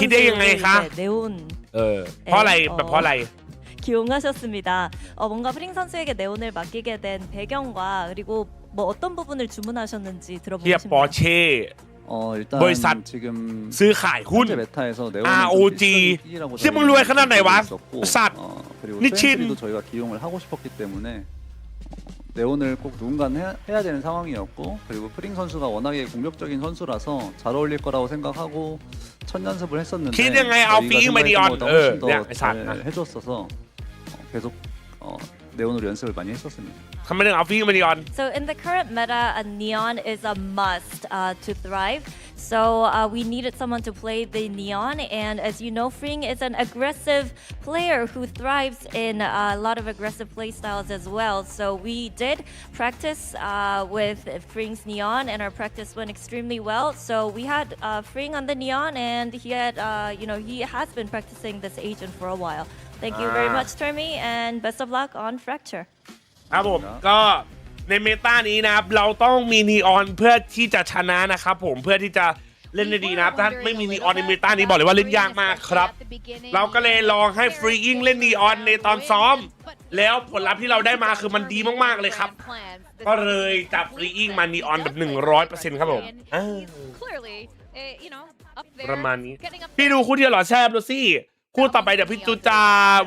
คิดได้ยังไงคะ
네온
เพราะอะไรแบบเพราะอะไร
기용하셨습니다. 뭔가 프링 선수에게 네온을 맡기게 된 배경과 그리고 뭐 어떤 부분을 주문하셨는지
เทียบ
들어보고
ปอ
싶네요.
เช่
일단
벌써
지금
ซื้อขายหุ้น
현재 메타에서 네온을
ROG. 진짜มึงรวยขนาดไหนวะ? 사ත්.
그리고
미친.
트렌치도 저희가 기용을 하고 싶었기 때문에 네온을 꼭 누군가는 해야 되는 상황이었고 그리고 프링 선수가 워낙에 공격적인 선수라서 잘 어울릴 거라고 생각하고 첫 연습을 했었는데
คิดยังไงเอาฟีอิงไปนีออน
저희가
เนี่ย
생각했던
ไอ้
것보다
สัตว์
훨씬 더 잘 해줬어서 계속 네온으로 연습을 많이 했었습니다.
ทำไมถึงเอาฟีอิงไปนีออน
So in the current meta, a Neon is a must to thrive. So we needed someone to play the Neon, and as you know, Freeing is an aggressive player who thrives in a lot of aggressive play styles as well. So we did practice with Freeing's Neon, and our practice went extremely well. So we had Freeing on the Neon, and he had, he has been practicing this agent for a while. Thank you very much, Termi, and best of luck on Fracture.
ครับผมก็ในเมตานี้นะครับเราต้องมีนีออนเพื่อที่จะชนะนะครับผมเพื่อที่จะเล่นได้ดีนะครับถ้าไม่มีนีออนในเมตานี้บอกเลยว่าเล่นยากมากครับเราก็เลยลองให้ฟรีอิงเล่นนีออนในตอนซ้อมแล้วผลลัพธ์ที่เราได้มาคือมันดีมากๆเลยครับก็เลยจับฟรีอิงมานีออนแบบ 100% ครับผมประมาณนี้พี่ดูคู่ที่หล่อแซ่บดูสิ คู่ต่อไปเดี๋ยวพี่จูจะ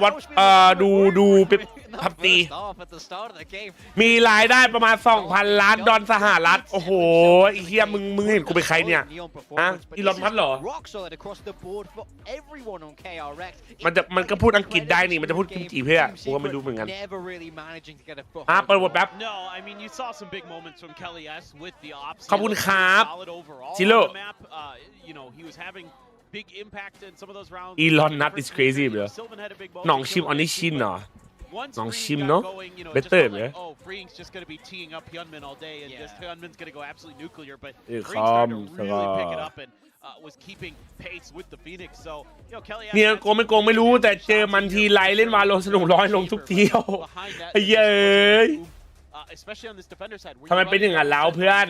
วัดดูเป็นพับตีมีรายได้ประมาณ 2,000 ล้านดอลสหรัฐโอ้โหไอ้เหี้ยมึงเห็นกูเป็นใครเนี่ยฮะอีลอนมัสก์เหรอมันก็พูดอังกฤษได้นี่มันจะพูดกิมจิเพื่อกูก็ไม่รู้เหมือนกันเปิดบทแป๊บขอบคุณครับจิโร่Elon Nut is crazy bro หนองชิมอันนี้ชินเหรอหนองชิมเนาะ better ไหมคอมเนี่ยโกงไม่โกงไม่รู้แต่เจอมันทีไรเล่นวาโลสนุกร้อยลงทุกเที่ยวไอ้เย้ยทำไมเป็นอย่างนั้นแล้วเพื่อน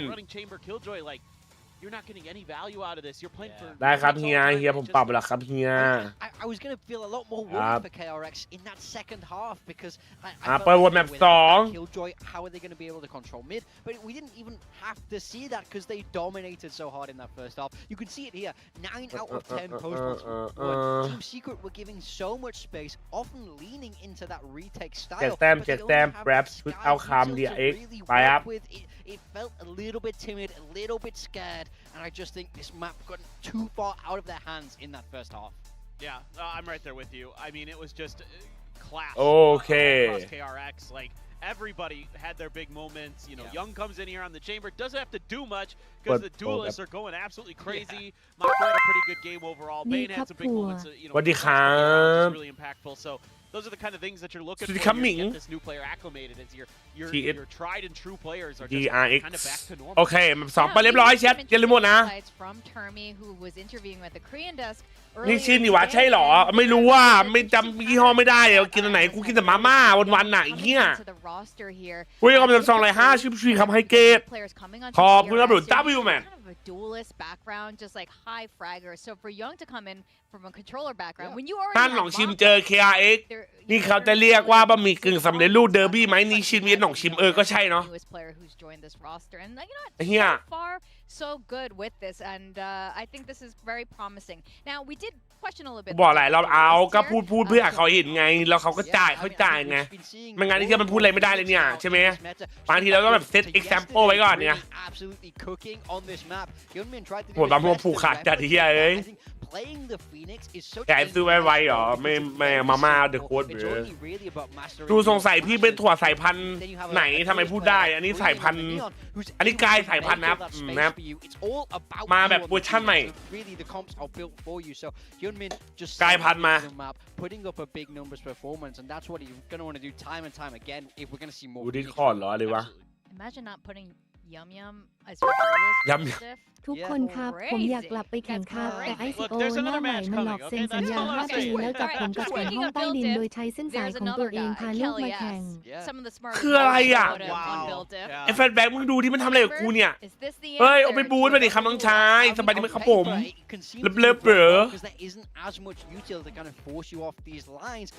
You're not getting any value out of this. You're playing for
ได้ครับเฮียผมปรับแล้วครับเฮีย
I was going to feel a lot more worried for KRX in that second half because I
เปิดวนแมป2
Killjoy how are they going to be able to control mid but we didn't even have to see that because they dominated so hard in that first half. You can see it here 9 out of 10 post Team Secret were giving so much space often leaning into that retake style
แจกแต้ม perhaps เอาคำ DRX ไปครับ
It felt a little bit timid, a little bit scared, and I just think this map got too far out of their hands in that first half.
Yeah, I'm right there with you. I mean, it was just class
across
KRX. Like, everybody had their big moments. You know, Young comes in here on the chamber, doesn't have to do much because the duelists are going absolutely crazy. Mako had a pretty good game overall. Bane had some big moments. You know, really impactful. So. Those are the kind of things that you're looking for to get this new player acclimated as your tried and true players are just kind of back to normal.
โอเค2ไปเรียบร้อยแชทอย่าลืมหมดนะนี่ชินนี่หว่าใช่หรอไม่รู้ว่าไม่จำยี่ห้อไม่ได้กินอันไหนกูกินแต่มาม่าวันๆน่ะไอ้เหี้ยกูยังเอาไปทำ205ชิปชีครับให้เกตขอบคุณครับหลุด W man
duelist background just like high fragger so for Young to come in from a controller background when you
ท่านหนองชิมเจอ KRX นี่เขาจะเรียกว่าบะหมี่กึ่งสำเร็จรูปเดอร์บี้ไหมนี่ชินเวียนหนองชิมก็ใช่เนาะเฮีย
so good with this and I think this is very promising now we did question a little bit
บอกหลายรอบเอาก็พูดเพื่อเขาเห็นไงแล้วเขาก็จ่ายไงไม่งั้นที่มันพูดอะไรไม่ได้เลยเนี่ยใช่ไหมบางทีเราต้องแบบเซต example ไว้ก่อนเนี่ยโหดบางพวกผูกขาดจัดที่เอ้ยแกซื้อไว้เหรอไม่มาม่าเดอะโค้ดหรือดูสงสัยพี่เป็นถั่วสายพันธุ์ไหนทำไมพูดได้อันนี้สายพันธุ์อันนี้กายสายพันธุ์นะครับมาแบบเวอร์ชั่นใหม่กายพันธุ์มาดูดิคอร์ดเหรออะไรวะยำ
ทุกคนครับผมอยากกลับไปแข่งครับแต่ไอซีโอหน้าใหม่มันหลอกเซ็นสัญญา5 ปีแล้วจับผมกับแข่งห้องใต้ดินโดยใช้เส้นสายของตัวเองพาลูกมาแข่ง
คืออะไรอ่ะไอ้แฟนแบ็กมึงดูที่มันทำอะไรกับกูเนี่ยเฮ้ยเอาไปบูทไปดิคำน้องชายสบายดีไหมครับผมเลิฟเบอร์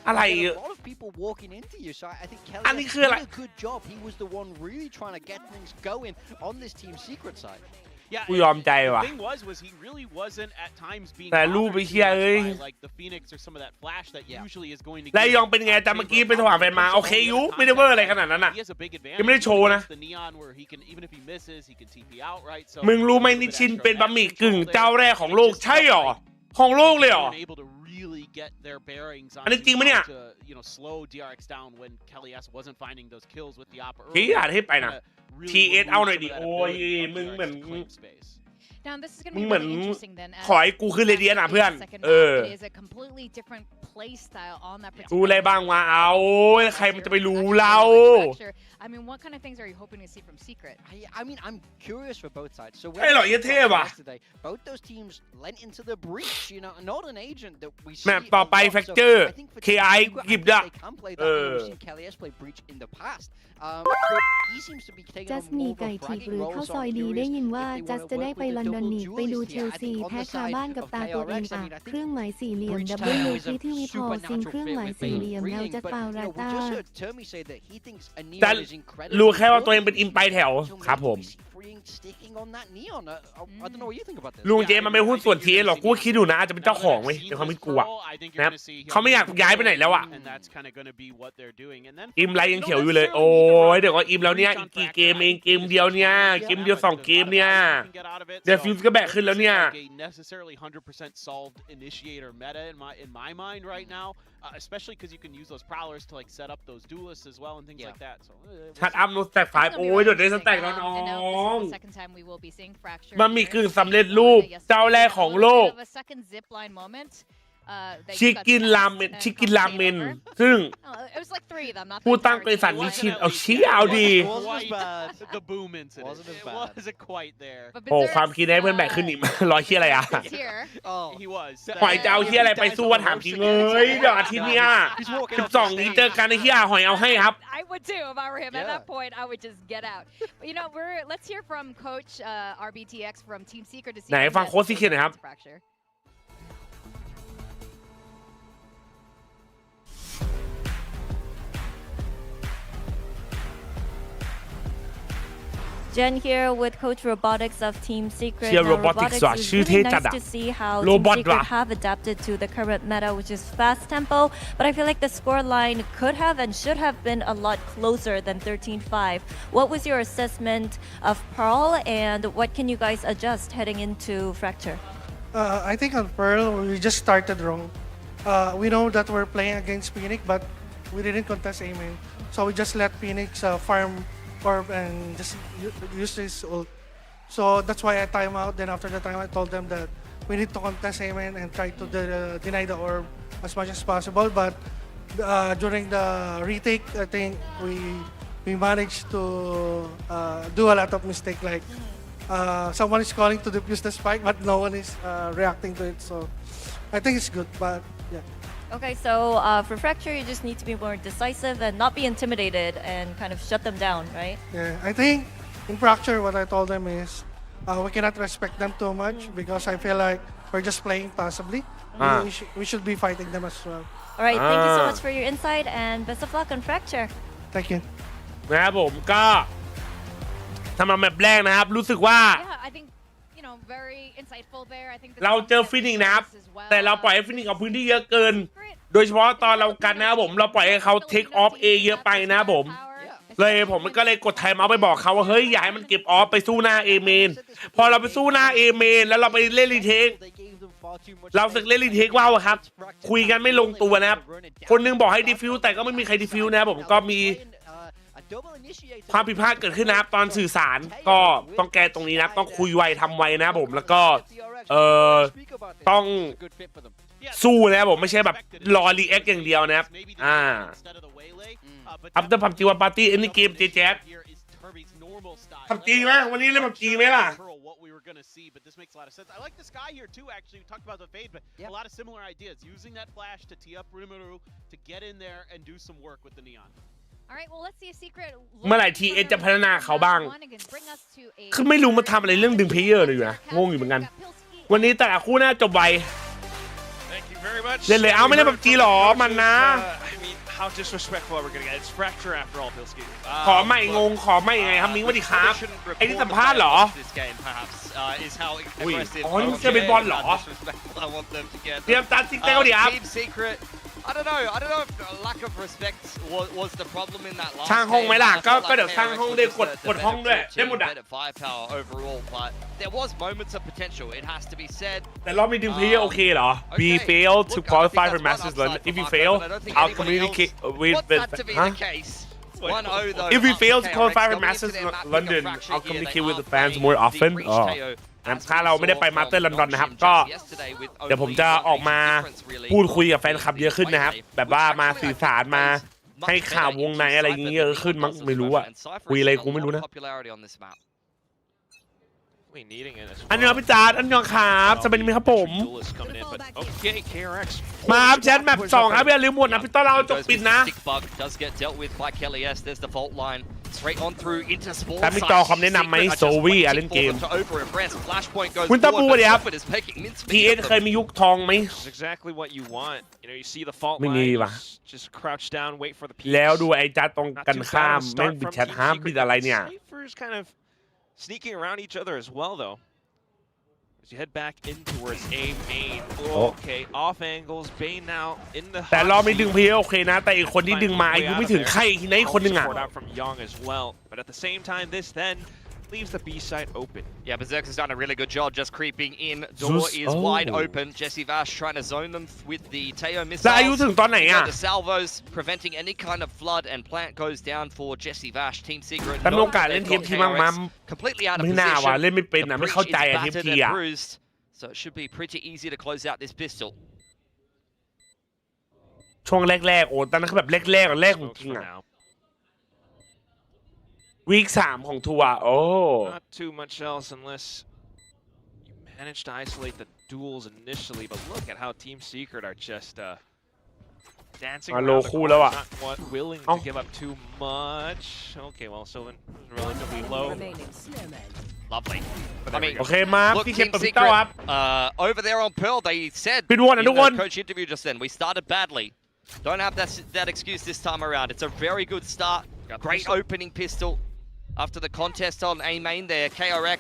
อะไรอันนี้คืออะไรกูยอมใจว่ะแต่รูปไปเชียเอ้ยแล้วยองเป็นไงแต่เมื่อกี้ไปถวายแฟนมาโอเคยูไม่ได้เวอร์อะไรขนาดนั้นอ่ะยังไม่ได้โชว์นะมึงรู้ไหมนิชินเป็นบะหมี่กึ่งเจ้าแรกของโลกใช่หรอของโลกเลยหรออันนี้จริงไหมเนี่ยพี่อาจให้ไปนะTS เอาหน่อยดิโอ้ยมึงเหมือนขอให้กูขึ้นเรเดียนอ่ะเพื่อนรู้อะไรบ้างวะเอาใครมันจะไปรู้เรา
I mean, I'm curious for both sides. So
ไอ้หล่อเท่ว่ะ
both those teams lent into the breach, you know, not an agent that we see.
แมปต่อไปแฟกเจอร์ KAＩ กิบละ
จัสมีไก่ถีบหรือข้าวซอยดีได้ยินว่าจัสจะได้ไปลอนดอนนีไปดูเชลซีแพ้คาบ้านกับตาตัวเองอ่ะเครื่องหมายสี่เหลี่ยม W ที่มีพอซิงเครื่องหมายสี่เหลี่ยมแล้วจะเปล่าราต้า
แต่รู้แค่ว่าตัวเองเป็นอิมไปแถวครับผม
Freeing sticking on that neon. I don't know what you think about this.
ลุงเจมันไม่หุ้นส่วนทีหรอกกูคิดดูนะอาจจะเป็นเจ้าของไหมในความคิดกูอะนะครับเขาไม่อยากย้ายไปไหนแล้วอะอิมไลยังเขียวอยู่เลยโอ้ยเดี๋ยวก็อิมแล้วเนี่ยอีกกี่เกมเองเกมเดียวเนี่ยเกมเดียว2เกมเนี่ยเดี๋ยวฟิวส์ก็แบกขึ้นแล้วเนี่ย
in my mind right now, especially because you can use those prowlers to like set up those duelists as well and things like that. So
ชัดอัพโนสแต็กไฟโอ้ยเดี๋ยวได้สแต็กแล้วน้องมันมีกึ่งสำเร็จรูปเจ้าแรกของโลกชิคกินราเมนซึ่งผู้ตั้งบริษัทนิชินเอาชี้เอาดี
the boom incident wasn't quite there.
โอ้ความคิดให้เพื่อนแบกขึ้นอีกร้อยเฮียอะไรอ่ะ
He was
หอยจะเอาเฮียอะไรไปสู้ถามจริงเลยเดี๋ยวอาทิตย์เนี้ย12 นี้เจอกันในเฮียหอยเอาให้ครับ
I would too if I were him. At that point, I would just get out. But you know, let's hear from Coach RBTX from Team Secret to see.
ไหนฟังโค้ชSecretหน่อยครับ
Jen here with Coach Robotics of Team Secret.
Here,
Now,
Robotics
Robotics is really nice to see how Team Secret have adapted to the current meta, which is fast tempo. But I feel like the score line could have and should have been a lot closer than 13-5. What was your assessment of Pearl, and what can you guys adjust heading into Fracture?
I think on Pearl, we just started wrong. We know that we're playing against Phoenix, but we didn't contest A-main. So we just let Phoenix farm Corp and just use his ult. So that's why I time out. Then after the time, I told them that we need to contest A-main and try to deny the orb as much as possible. But during the retake, I think we managed to do a lot of mistakes. Like someone is calling to defuse the spike, but no one is reacting to it. So I think it's good, but yeah.
Okay, so for Fracture, you just need to be more decisive and not be intimidated and kind of shut them down, right?
Yeah, I think in Fracture, what I told them is we cannot respect them too much because I feel like we're just playing passively. We should be fighting them as well.
All right, thank you so much for your insight and best of luck on Fracture.
Thank you.
นะครับผมก็ทำมาแบบแรกนะครับรู้สึกว่าเราเจอฟินิกส์นะครับแต่เราปล่อยให้ฟินิกส์เอาพื้นที่เยอะเกินโดยเฉพาะตอนเรากันนะครับผมเราปล่อยให้เขาเทคออฟเอเยอะไปนะครับผมผมก็เลยกดไทม์เอาไปบอกเขาว่าเฮ้ยอย่าให้มันเก็บออฟไปสู้หน้าเอเมนพอเราไปสู้หน้าเอเมนแล้วเราไปเล่นรีเทคเราสึกเล่นรีเทคว่าวครับคุยกันไม่ลงตัวนะครับคนนึงบอกให้ดิฟิวแต่ก็ไม่มีใครดิฟิวนะครับผมก็มีความผิดพลาดเกิดขึ้นนะครับตอนสื่อสารก็ต้องแก้ตรงนี้นะต้องคุยไวทำไวนะครับผมแล้วก็ต้องสู้นะครับผมไม่ใช่แบบรอรีแอคอย่างเดียวนะครับafter PUBG One Party any game JJaz ทำจริงไหมวันนี้เล่นPUBGไหมล่ะ
but this makes a lot of sense. I like this guy here too. Actually, we talked about the fade, but a lot of similar ideas. Using that flash to tee up Rimuru to get in there and do some work with the neon.
เมื่อไหร่ทีเอจะพัฒนาเขาบ้างคือไม่รู้มาทำอะไรเรื่องดึงเพลเยอร์เลยอยู่นะงงอยู่เหมือนกันวันนี้แต่ละคู่น่าจบไวเล่นเลยเอาไม่เล่นPUBGหรอมันนะ
How disrespectful are we gonna get? It's Fracture after all, Pilski.
ขอไม่งงขอไม่ยังไงครับมิ้งสวัสดีครับไอ้นี่สัมภาษณ์เหรออุ้ยอ๋อนี่จะเป็นบอลเหรอเตรียมตัดซิกเต้าดิครับ
I don't know if lack of respect was the problem in that last
ช่างห้องไหมล่ะก็เดี๋ยวช่างห้องได้กดห้องด้วยได้หมดอ่ะ
firepower overall but there was moments of potential it has to be said
แต่รอบนี้ดึงเพลเยอร์โอเคเหรอ We failed to qualify for Masters London if we fail I'll communicate with If we fail to qualify for Masters London I'll communicate with the fans more often ถ้าเราไม่ได้ไปมาสเตอร์ลอนดอนนะครับก็เดี๋ยวผมจะออกมาพูดคุยกับแฟนคลับเยอะขึ้นนะครับแบบว่ามาสื่อสารมาให้ข่าววงในอะไรอย่างเงี้ยเยอะขึ้นมั้งไม่รู้อะคุยอะไรกูไม่รู้นะอันยองพี่จาร์อันยองครับจะเป็นไหมครับผมมาครับแชทแมป2ครับอย่าลืมหมดนะพี่ต้อนเราจบปิดนะแต่มีจอคอมแนะนำไหมโซวี่เล่นเกมคุณตาบูเดี๋ยวครับพีเอสเคยมียุคทองไหมไม่มีว่ะแล้วดูไอ้จัดตรงกันข้ามแม่งบิดแชทฮาร์บิดอะไรเนี่ย
sneaking around each other as well, though. As you head back in towards A main. Okay, off angles. Bane now in the.
แต่รอบนี้ดึงเพย์โอเคนะแต่อีกคนที่ดึงมาอายุไม่ถึงใครทีไหนคนหนึ่งอ่ะ
out from Young as well, but at the same time, this then leaves the B side open.
Yeah, Berserk has done a really good job just creeping in. Door is wide open. JJaz trying to zone them with the Teo
แล้วอายุ
missiles.
ถึงตอนไหนอ่ะ
The salvos preventing any kind of flood, and plant goes down for JJaz. Team Secret.
แต่มีโอกาสเล่นทีมที่มั่ง
completely out of
ไม่น่าว่ะ
position.
เล่นไม่เป็น
The
นะไม่
breach
เข้า
is
ใจอ่ะทีม
battered
ที
and
อ่ะ
bruised, so it should be pretty easy to close out this pistol.
ช่วงแรกๆโอ้ตอนนั้นคือแบบแรกของจริงอ่ะวีค3ของทัวร์โอ้
Not too much else unless you manage to isolate the duels initially, but look at how Team Secret are just dancing around the corner, not willing to give up too much. Okay, well, Sylvan is relatively low.
Lovely. I mean,
โอเคมา
look,
พี่เข็ม
Team
กับพี่เต้า
Secret,
ครับ
over there on Pearl, they said
ปิดวนนะ
in
ทุกคน
the coach interview just then, we started badly. Don't have that excuse this time around. It's a very good start. Great opening pistol. After the contest on A main there, KRX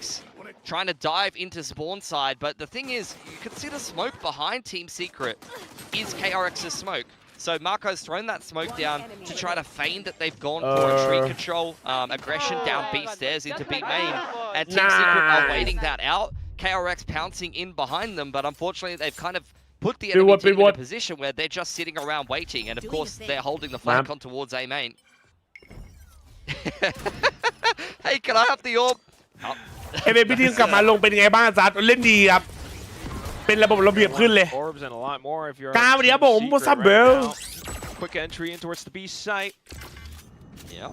trying to dive into spawn side, but the thing is, you can see the smoke behind Team Secret is KRX's smoke. So Marco's thrown that smoke down to try to feign that they've gone for a tree control, aggression down B stairs into B main, and Team Secret are waiting that out. KRX pouncing in behind them, but unfortunately they've kind of put the enemy team in a position where they're just sitting around waiting, and of course they're holding the flank on towards A main. Hey, can I have the orb?
เอเบพี่ทีมกลับมาลงเป็นยังไงบ้างจัดเล่นดีครับเป็นระบบระเบียบขึ้นเลย
Orbs and a lot more if you're
กาวเดี๋ยวผม What's up bro
Quick entry in towards the B site.
Yeah,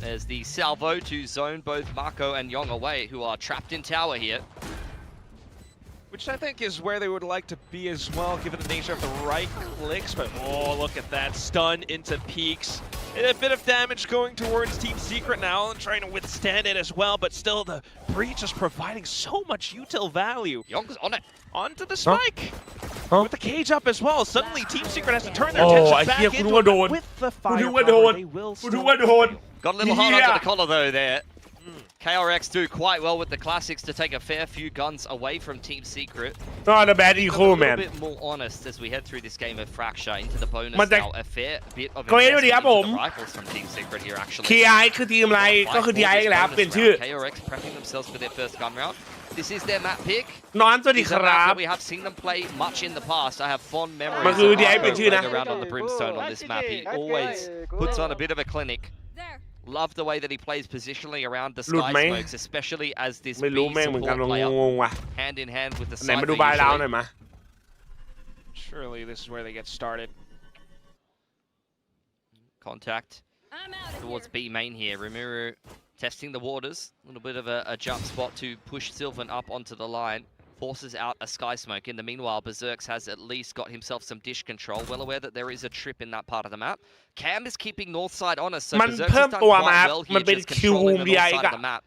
there's the salvo to zone both Marco and Yong away, who are trapped in tower here.
Which I think is where they would like to be as well, given the nature of the right clicks. But oh, look at that stun into peaks. And a bit of damage going towards Team Secret now, and trying to withstand it as well. But still, the breach is providing so much util value.
Yong's on it.
Onto the spike. With the cage up as well. Suddenly, Team Secret has to turn their attention back into it with the firepower. They will still
Got a little hard onto the collar though there. KRX do quite well with the classics to take a fair few guns away from Team Secret.
Not a bad equal, man.
A little bit more honest as we head through this game of Fracture into the bonus now. A fair bit of
ก็เอ็นดูดิครับผม
rifles from Team Secret here actually.
KAИ คือทีมอะไรก็คือ DRX แหละครับเปลี่ยนชื่อ
KRX prepping themselves for their first gun round. This is their map pick.
นอนสวัสดีครับ
We have seen them play much in the past. I have fond memories
มันคือ DRX เป
of
ลี่ยนชื่อนะ
around on the brimstone on this map. He always puts on a bit of a clinic. Love the way that he plays positionally around the sky smokes, especially as this B support player, hand in hand with the side usually.
Surely this is where they get started.
Contact towards B main here. Rimuru testing the waters. A little bit of a jump spot to push Sylvan up onto the line. Forces out a sky smoke. In the meanwhile, Berserk has at least got himself some dish control. Well aware that there is a trip in that part of the map. Cam is keeping north side honest, so Berserk has done quite well here, just controlling the north side of the map.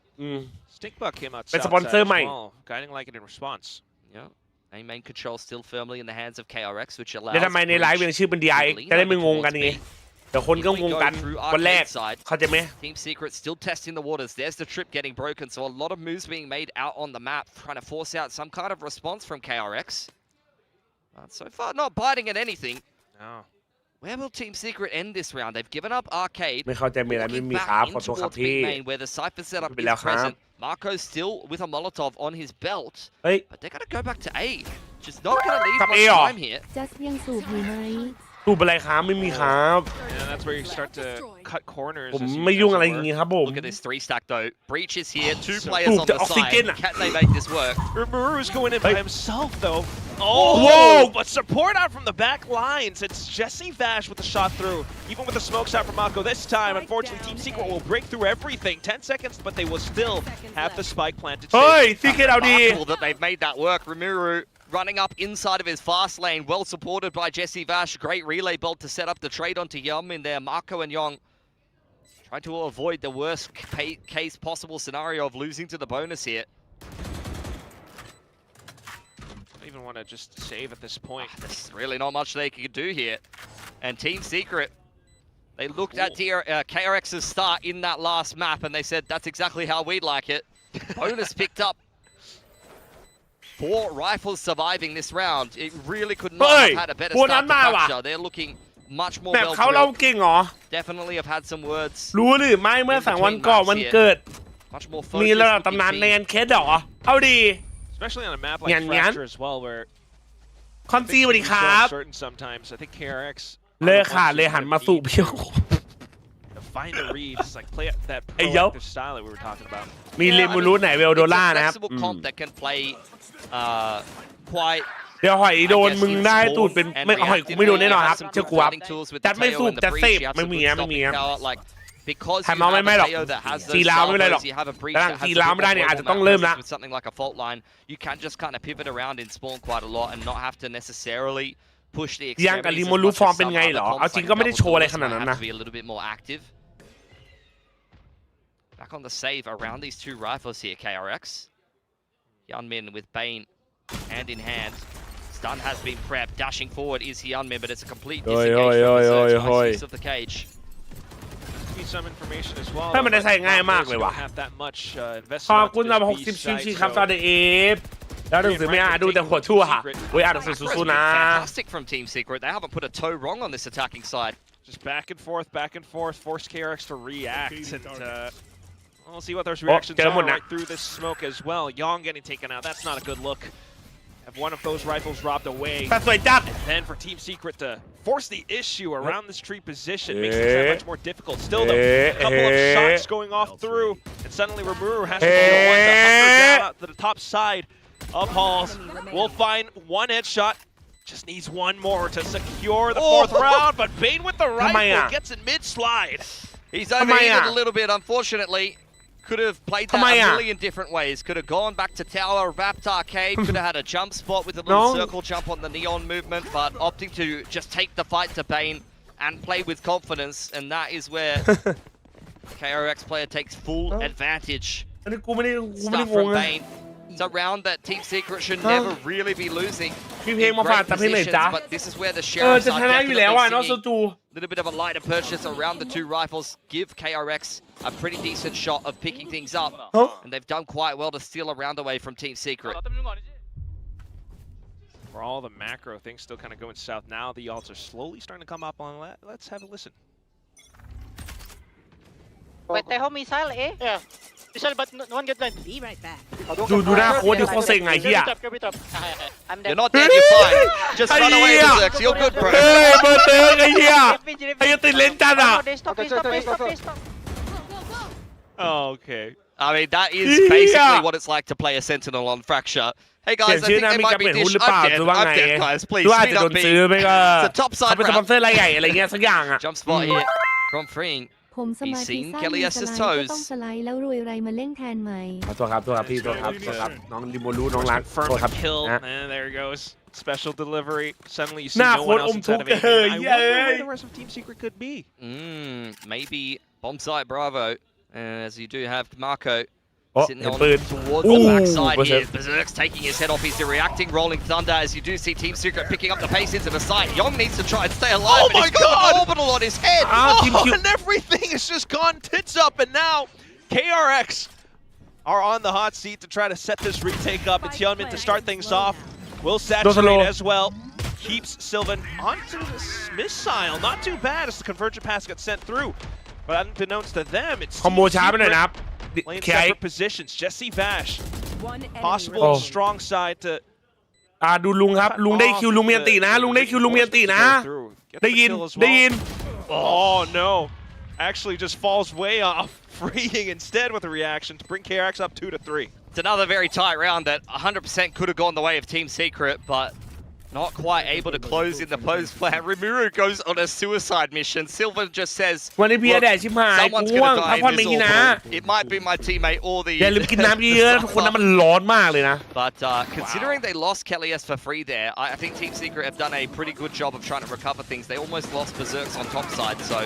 Stinkbug came out south side as well, guiding like it in response.
Yeah. A main control still firmly in the hands of KRX, which allows
แล้วทำไมในไลฟ์เป็นชื่อเป็น DRX จะได้ไม่งงกันไงแต่คนก็งงกันวันแรกเข้าใจไหม
Team Secret still testing the waters. There's the trip getting broken, so a lot of moves being made out on the map, trying to force out some kind of response from KRX. But so far, not biting at anything.
No.
Where will Team Secret end this round? They've given up Arcade.
ไม่เข้าใจมีอะไรไม่มีครับขอโทษครับพี่
where the Cypher setup is present. Marco's still with a Molotov on his belt. But they're going to go back to A. Just not going to leave much time here.
Just ยังสูบอยู่ไหม
สูบอะไรครับไม่มีครับ
And that's where you start to cut corners.
ผมไม่ยุ่งอะไรอย่างงี้ครับผม
Look at this 3-stack though. Breach is here, 2 players on the side. Can they make this work?
Rimuru is going in by himself though. Oh, whoa! But support out from the back lines. It's JJaz with the shot through. Even with the smoke shot from Mako this time, unfortunately, Team Secret will break through everything. 10 seconds, but they will still have the spike planted.
เฮ้ย Secret เอาดี
that they've made that work. Rimuru running up inside of his fast lane, well supported by JJaz. Great relay bolt to set up the trade onto Yum in there. Marco and Yong trying to avoid the worst case possible scenario of losing to the bonus here.
I even want to just save at this point.
There's really not much they can do here. And Team Secret, they looked at KRX's start in that last map and they said, that's exactly how we'd like it. bonus picked up. 4 rifles surviving this round. It really could not have had a better start to capture. They're looking much more
แบบเขาเราเก่งเหรอ
Definitely have had some words.
รู้หรือไม่เมื่อ3 วันก่อนวันเกิด
Much more
มีระดับตำนานแนนเคสเหรอเอาดี
Especially on a map like Fracture as well, where
คอนซีสวัสดีครับ
certain sometimes. I think KRX
เลยค่ะเลยหันมาสู่พี่
find the reads, like play that proactive style that we were talking about.
มีเลมูรูไหนเวลโดล่านะครับ
comp that can play quite
เดี๋ยวหอยโดนมึงได้ตูดเป็นไม่หอยกูไม่โดนแน่นอนครับเชื่อกูครับจัดไม่สูบจัดเสพไม่มีไม่มีใครมองไม่หรอก4 ราวไม่เป็นไรหรอกแต่หลัง4 ราวไม่ได้เนี่ยอาจจะต้องเริ่มละ
something like a fault line you can just kind of pivot around in spawn quite a lot and not have to necessarily push the
ยังกับรีโมลูฟอร์มเป็นไงเหรอเอาจริงก็ไม่ได้โชว์อะไรขนาดนั้นนะ
Back on the save around these 2 rifles here KRX Yeonmin with Bane hand in hand Stun has been prepped dashing forward is Yeonmin but it's a complete disengagement nice use of the cage
some information as well
ถ้ามันได้ใช้ง่ายมากเลยว่ะขอบคุณสำหรับ60ชิงครับตอนเอฟแล้วหนังสือไม่อ่านดูแต่หัวชั่วค่ะเว้ยอ่านหนังสือสู้ๆนะ
Fantastic from Team Secret they haven't put a toe wrong on this attacking side
just back and forth force KRX to react and we'll see what those reactions are right through this smoke as well Yong getting taken out that's not a good look have one of those rifles robbed away and then for Team Secret to force the issue around this tree position makes it that much more difficult still though a couple of shots going off through and suddenly Rimuru has to be the one to hunker down to the top side of Halls will find one headshot just needs one more to secure the 4th round but Bane with the rifle gets in mid-slide
he's overheated a little bit unfortunately could have played that a million different ways. Could have gone back to tower, wrapped arcade, could have had a jump spot with a little circle jump on the neon movement, but opting to just take the fight to Bane and play with confidence, and that is where KRX player takes full advantage. Stuff from Bane. It's a round that Team Secret should never really be losing. Great positions, but this is where the sheriffs are definitely seeing a little bit of a lighter purchase around the 2 rifles. Give KRX a pretty decent shot of picking things up, and they've done quite well to steal a round away from Team Secret.
For all the macro things still kind of going south now, the ults are slowly starting to come up on that. Let's have a listen.
Wait, they hold missile, eh? Yeah. Missile, but no one get blind.
Be right back.
ดูหน้าโค้ดที่เขาเซ็งไงเฮีย
You're not dead, you're fine. Just run away, Berserk. You're good, bro.
เฮ้ยเบอร์เตอร์ไงเฮียไอ้ติดเลนจัดอ่ะ
Okay.
I mean, that is basically what it's like to play a Sentinel on Fracture. Hey guys, I think they might be dish. I'm dead, guys. Please, speed up me. It's a top side round. Jump spot here from Freeing.
ผมสมาธิสั้นมีสไลด์ก็ต้องสไลด์แล้วรวยไรมาเล่นแทนไหม
ตัวครับพี่ตัวครับน้องลิโมรูน้องรักตัวครับ
kill and there he goes special delivery suddenly you see no one else inside of it I wonder where the rest of Team Secret could be
maybe bomb site Bravo as you do have Marco sitting on towards the backside here. Berserk's taking his head off. He's reacting, rolling thunder as you do see Team Secret picking up the pace into the side. Yong needs to try and stay alive.
Oh my God!
An orbital on his head.
And everything has just gone tits up. And now KRX are on the hot seat to try to set this retake up. It's Yeonmin to start things off. Will saturate as well. Keeps Sylvan onto this missile. Not too bad as the convergent pass got sent through. But unbeknownst to them, it's Team Secret playing separate positions. Jesse Vash, possible strong side to.
ดูลุงครับลุงได้คิวลุงเมียนตีนะลุงได้คิวลุงเมียนตีนะได้ยิน
Oh no, actually just falls way off, freeing instead with the reaction to bring KRX up 2-3.
It's another very tight round that 100% could have gone the way of Team Secret, but not quite able to close in the post plan. Rimuru goes on a suicide mission. Silver just says,
"Look, someone's gonna die in this
orbital. It might be my teammate or the." But considering they lost KAI's for free there, I think Team Secret have done a pretty good job of trying to recover things. They almost lost Berserks on top side, so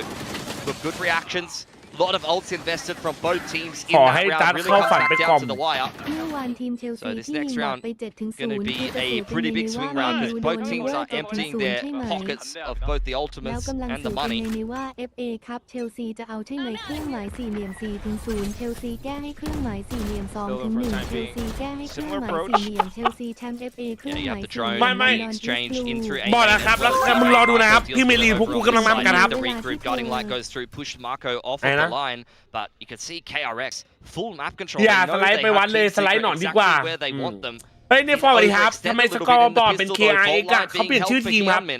look, good reactions. lot of ults invested from both teams in
ขอให้
that
จัด
round. Really
เข้า
comes
ฝัน
back
ไปกล่อ
down
ม
to the wire.
เมื่อวานทีมเชลซี
So this
ที่ยิง
next
บอล
round
ไป7-0
going to be
คือจะ
a
สื่อเป็น
pretty
เม
big
นูว่า
swing
แม
round
น
because
ยูโด
both
น
teams
เวอ
are
ร์จบ
emptying
0
their
ใช่ไหม
pockets of both the
แล้ว
ultimates
กำลัง
and
สื่
the
อเป็น
money.
เมนูว่า FA ครับเชลซีจะเอาใช่ไหมเครื่องหมายสี่เหลี่ยม 4-0 เชลซีแก้ให้เครื่องหมายสี่เหลี่ยม 2-1 เชลซีแก้ให้เครื่องหมายสี่เหลี่ยม เชลซีแชมป์ FA เครื่อง
Yeah,
ห
you
มาย
have the
สี่เหลี่
drone
ยม
ไม่
exchange in through
บอกนะครับแล้วมึงรอดูนะครับพี่เมลีพวกกูกำลังมากันครับ
The regroup guarding light goes through, push Marco off of the line, but you can see KRX full map control.
อย่า
They
ส
know
ไลด์
they
ไปวัด
have
เลย
Team
สไลด์
Secret
หนอนดีกว่า
exactly where they want them.
เฮ้ยเนี่ยฟอร์สวัสดีครับทำไมสกอร์บอร์ดเป็น KAï กะเขาเปลี่ยนชื่อทีมครับ
Need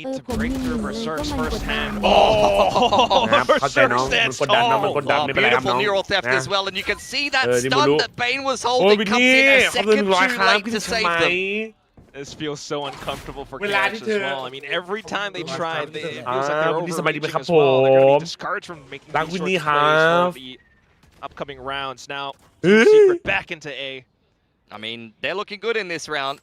เออ
to
ผม
break
ยิง
through
เลยก็
Berserk's
มันก
first
ดดัน
hand.
ครับเข้าใจน้อง
Berserk
มัน
stands
กดดันนะมัน
tall.
กดดัน
Oh,
ไม่เป็นไรครับ
beautiful
น้อง
neural theft
นะ
as well, and you can see that
นี่มึง
stun
รู้
that Bane was
โอ้ย
holding
บิน
comes
นี่
in a
เขาเป็น
second
ร้อย
too
ครับ
late
พี่
to
ทำ
save
ไม
them.
This feels so uncomfortable for
Well,
KAï as
attitude.
well. I mean, every time they try, it feels like
อ่า
they're
วันนี้สบายดีไหม
overreaching
ครับ
as well. They're going to
ผม
be discouraged from making
รัก
these
วิน
sorts
นี่
of
ครั
plays
บ
for the upcoming rounds. Now,
เฮ้
Team
ย
Secret back into A.
I mean, they're looking good in this round.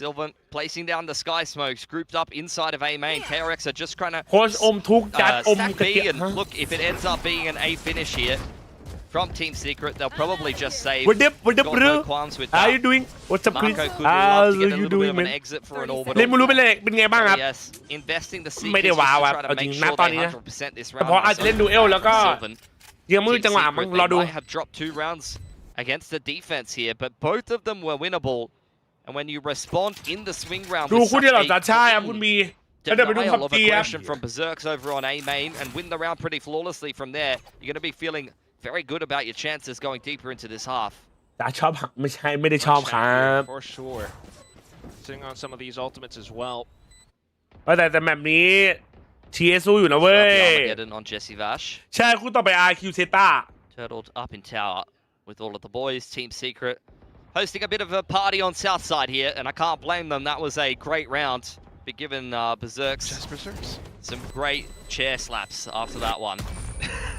Sylvan placing down the sky smokes, grouped up inside of A main. KRX are just trying to
โค้ชอมทุกจัดอม
stack
กระ
B,
เทียม
and look, if it ends up being an A finish here from Team Secret, they'll probably just save.
What up
Got
bro
no qualms with
How
that.
you doing What's up Chris
Marco could
How
love to get a
you
little bit
doing
of an
man
exit for an
เล่น
orbital.
ไม่รู้เป็นเลยเป็นไงบ้างครับ
Yes, investing the
ไม่
Seekers
ได้
just
ว้าว
to
ครับ
try to
เอาจริง
make
ณ
sure
ตอน
they
นี้นะ
100% this
เฉ
round.
พาะอาจจะเล่นดูเอลแล้วก็
Sylvan.
ยังไม่รู้
Team
จังหวะ
Secret,
มึง
they
รอดู
might have dropped 2 rounds against the defense here, but both of them were winnable. And when you respond in the swing round
ดู
with
คู่
such
ที่เรา
a
จัดใช่ครับคุณมีแล้วเดี๋ยวไปดูพับ
denial of
จีครับ
aggression from Berserks over on A main and win the round pretty flawlessly from there, you're going to be feeling very good about your chances going deeper into this half.
จ๋าชอบไม่ใช่ไม่ได้ชอบครับ
For sure. Sitting on some of these ultimates as well.
แต่แบบนี้ทีเอสู้อยู่นะเว้ย
Armageddon on Jesse Vash.
ใช่คู่ต่อไป RQ เซต้า
Turtled up in tower with all of the boys. Team Secret hosting a bit of a party on south side here, and I can't blame them. That was a great round. Be given Berserks some great chair slaps after that one.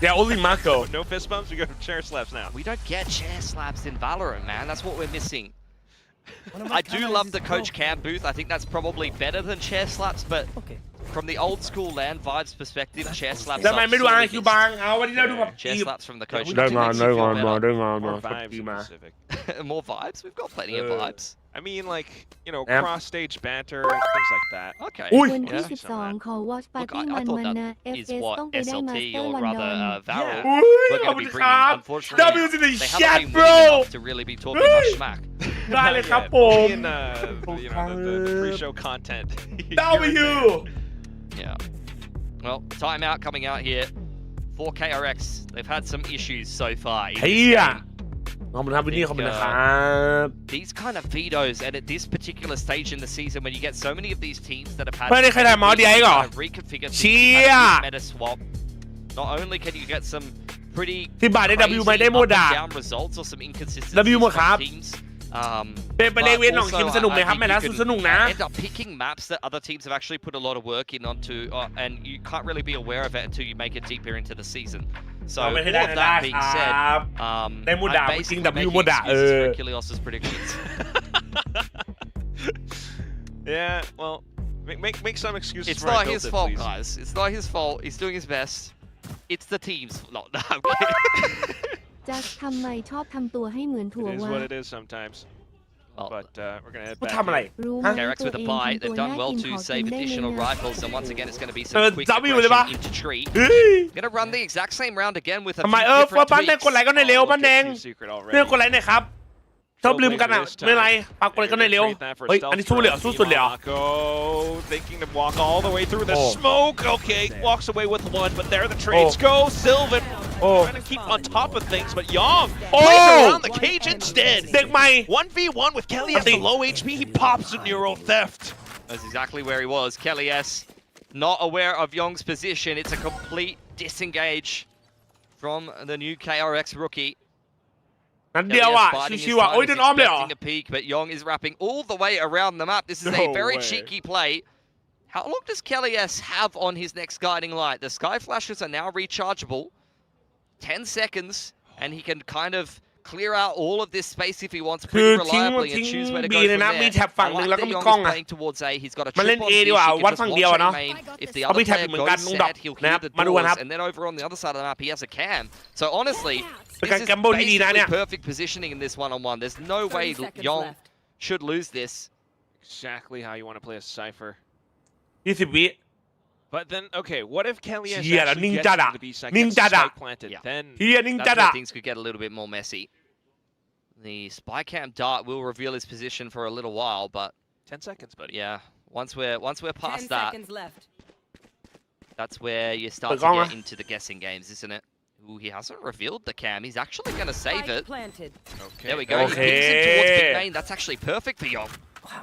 Yeah only Marco
No fist bumps, we go chair slaps now.
We don't get chair slaps in Valorant, man. That's what we're missing. I do love the Coach Cam booth. I think that's probably better than chair slaps, but from the old school land vibes perspective, chair slaps
ทำไม
are
ไม่ดู
sorely
RQ
missed.
บางเอาวันนี้เราดูพับจี
Chair slaps from the Coach
ได้
Cam
งาน
makes
ได้
you
งาน
feel
มา
better.
ได้งานมา
More
พับ
vibes
จี
in
มา
Pacific.
More vibes? We've got plenty of vibes.
I mean, like, you know,
Yep.
cross-stage banter, things like that.
Okay.
อุ้ย
วันที่
Yeah.
12 ขอ Watch
Look,
Party
I
มัน
thought
มัน
that
นะ
is
FS
what
ต้องไปได้
SLT
มาสเตอร์
or
ลอนด
rather
อน
Valorant
อุ้ย
we're
ขอบ
going
คุ
to
ณ
be
ครั
bringing.
บ
Unfortunately,
W to the
they
chat
haven't been
bro
winning enough to really be talking much smack.
ได้เลยครับผ
Me
ม
and, you know, the pre-show content.
W
Yeah. Well, timeout coming out here for KRX. They've had some issues so far. in
เฮี
this
ย
game.
ขอบคุณครับวินนี่ขอบคุณนะครับ
These kind of vetoes, and at this particular stage in the season, when you get so many of these teams that have had
เพื่อนได้ใครถ่ายหมอ DRX เหรอ
kind of reconfigure
เชี่
things,
ย
had a big meta swap, not only can you get some pretty
10 บาทได้ W ไหม
crazy
ได้หมด
up
อ่ะ
and down results or some inconsistencies
W หมดครับ
from teams.
เป็นไปเลเวนหนองคิม
but
สนุกไหม
also,
ครับ
I
แม่
think
นะ
you can
สนุกนะ
end up picking maps that other teams have actually put a lot of work in onto, and you can't really be aware of it until you make it deeper into the season. So
เอา
all
ไป
of
ให้ได้นะ
that being
ค
said,
รับ ได้หมดอ่ะ
I'm
จริง
basically
W หมด
making
อ่ะ
excuses for Kilios's predictions.
Yeah, well, make some excuses
It's
for I
not
built
his
it,
fault,
please.
guys. It's not his fault. He's doing his best. It's the team's fault. No, I'm kidding.
จัสทำไมชอบทำตัวให้เหมือนถั่ว
It is
วะ
what it is sometimes.
Well,
But we're gonna head
เขา
back
ทำอะไร
in.
รู้ไหม
KRX
ตัว
with
เอ
a
ง
buy.
ทำตัว
They've
น่า
done well
กิน
to
ขอกิ
save
นได้เลย
additional
นะ
rifles, and once again, it's going to be some quick
W เลยปะ
aggression into tree.
เฮ้ย
Gonna run the exact same round again with a
ทำไม
few
เออ
different
บ้านแดง
tweaks.
กดไลค์ก็ในอยเร็ว
Oh,
บ้าน
look
แด
at
ง
Team Secret already.
เรื่องกดไลค์หน่อยครับชอบลืมกันอ่ะไม่เป็นไรปากกดไลค์ก็ในอยเร็วเฮ้ยอันนี้สู้เลยเหรอสู้สุดเลยเหรอ
Marco thinking to walk all the way through the
Oh.
smoke. Okay, walks away with one, but there the trades go. Sylvan
Oh.
trying to keep on top of things, but Yong
Oh.
plays around the cage instead.
เด็กใหม่
1v1 with Kelly at the low HP. He pops a neural theft.
That's exactly where he was. Kelly S. Not aware of Yong's position. It's a complete disengage from the new KRX rookie.
นัดเดียวอ่ะ ชิวๆอ่ะโอ้ยเดินอ้อมเลยเหรอ
A peek, but Yong is wrapping all the way around the map. This is
No
a very
way.
cheeky play. How long does Kelly S have on his next guiding light? The sky flashes are now rechargeable. 10 seconds, and he can kind of clear out all of this space if he wants
คือ
pretty
ทิ้ง
reliably
ทิ้
and
ง
choose where to
บี
go
เลย
from
นะมี
there.
แท็บฝั่ง
I
หนึ่ง
like
แล้วก็
that
มี
Young
กล้อง
is
อ่ะ
playing towards A. He's got a
มาเล่น
chip
A
on
ดีกว่า
fish. He
วัด
can
ฝั่ง
just
เดียว
watch
เนาะ
A main. If the
เอา
other
มีแท็บ
player
เหมือนกัน
goes
ลุงดอก
set, he'll
นะค
hear
รับ
the
มาดูกันครับ
doors, and then over on the other side of the map, he has a cam. So honestly,
เป็น
this
การ
is
แกมเบิลที่ดีนะเนี่ย
basically perfect positioning in this one-on-one. There's no way Young should lose this.
Exactly how you want to play a Cypher.
20 วิ
But then, okay, what if Kelly has
เหี้ยแล้ว
actually
นิ่ง
gets
จัดอะ
into the B side,
นิ่ง
gets
จัดอะ
spike planted,
Yeah.
then
เฮียนิ่ง
That's
จัด
where
อะ
things could get a little bit more messy. The spy cam dart will reveal his position for a little while, but
10 seconds, buddy.
yeah, once we're
10
past that,
seconds left.
that's where you start to get into the guessing games, isn't it? Ooh, he hasn't revealed the cam. He's actually going to save
Spike
it.
planted.
Okay.
There we go.
Okay.
He pings him towards big main. That's actually perfect for Young.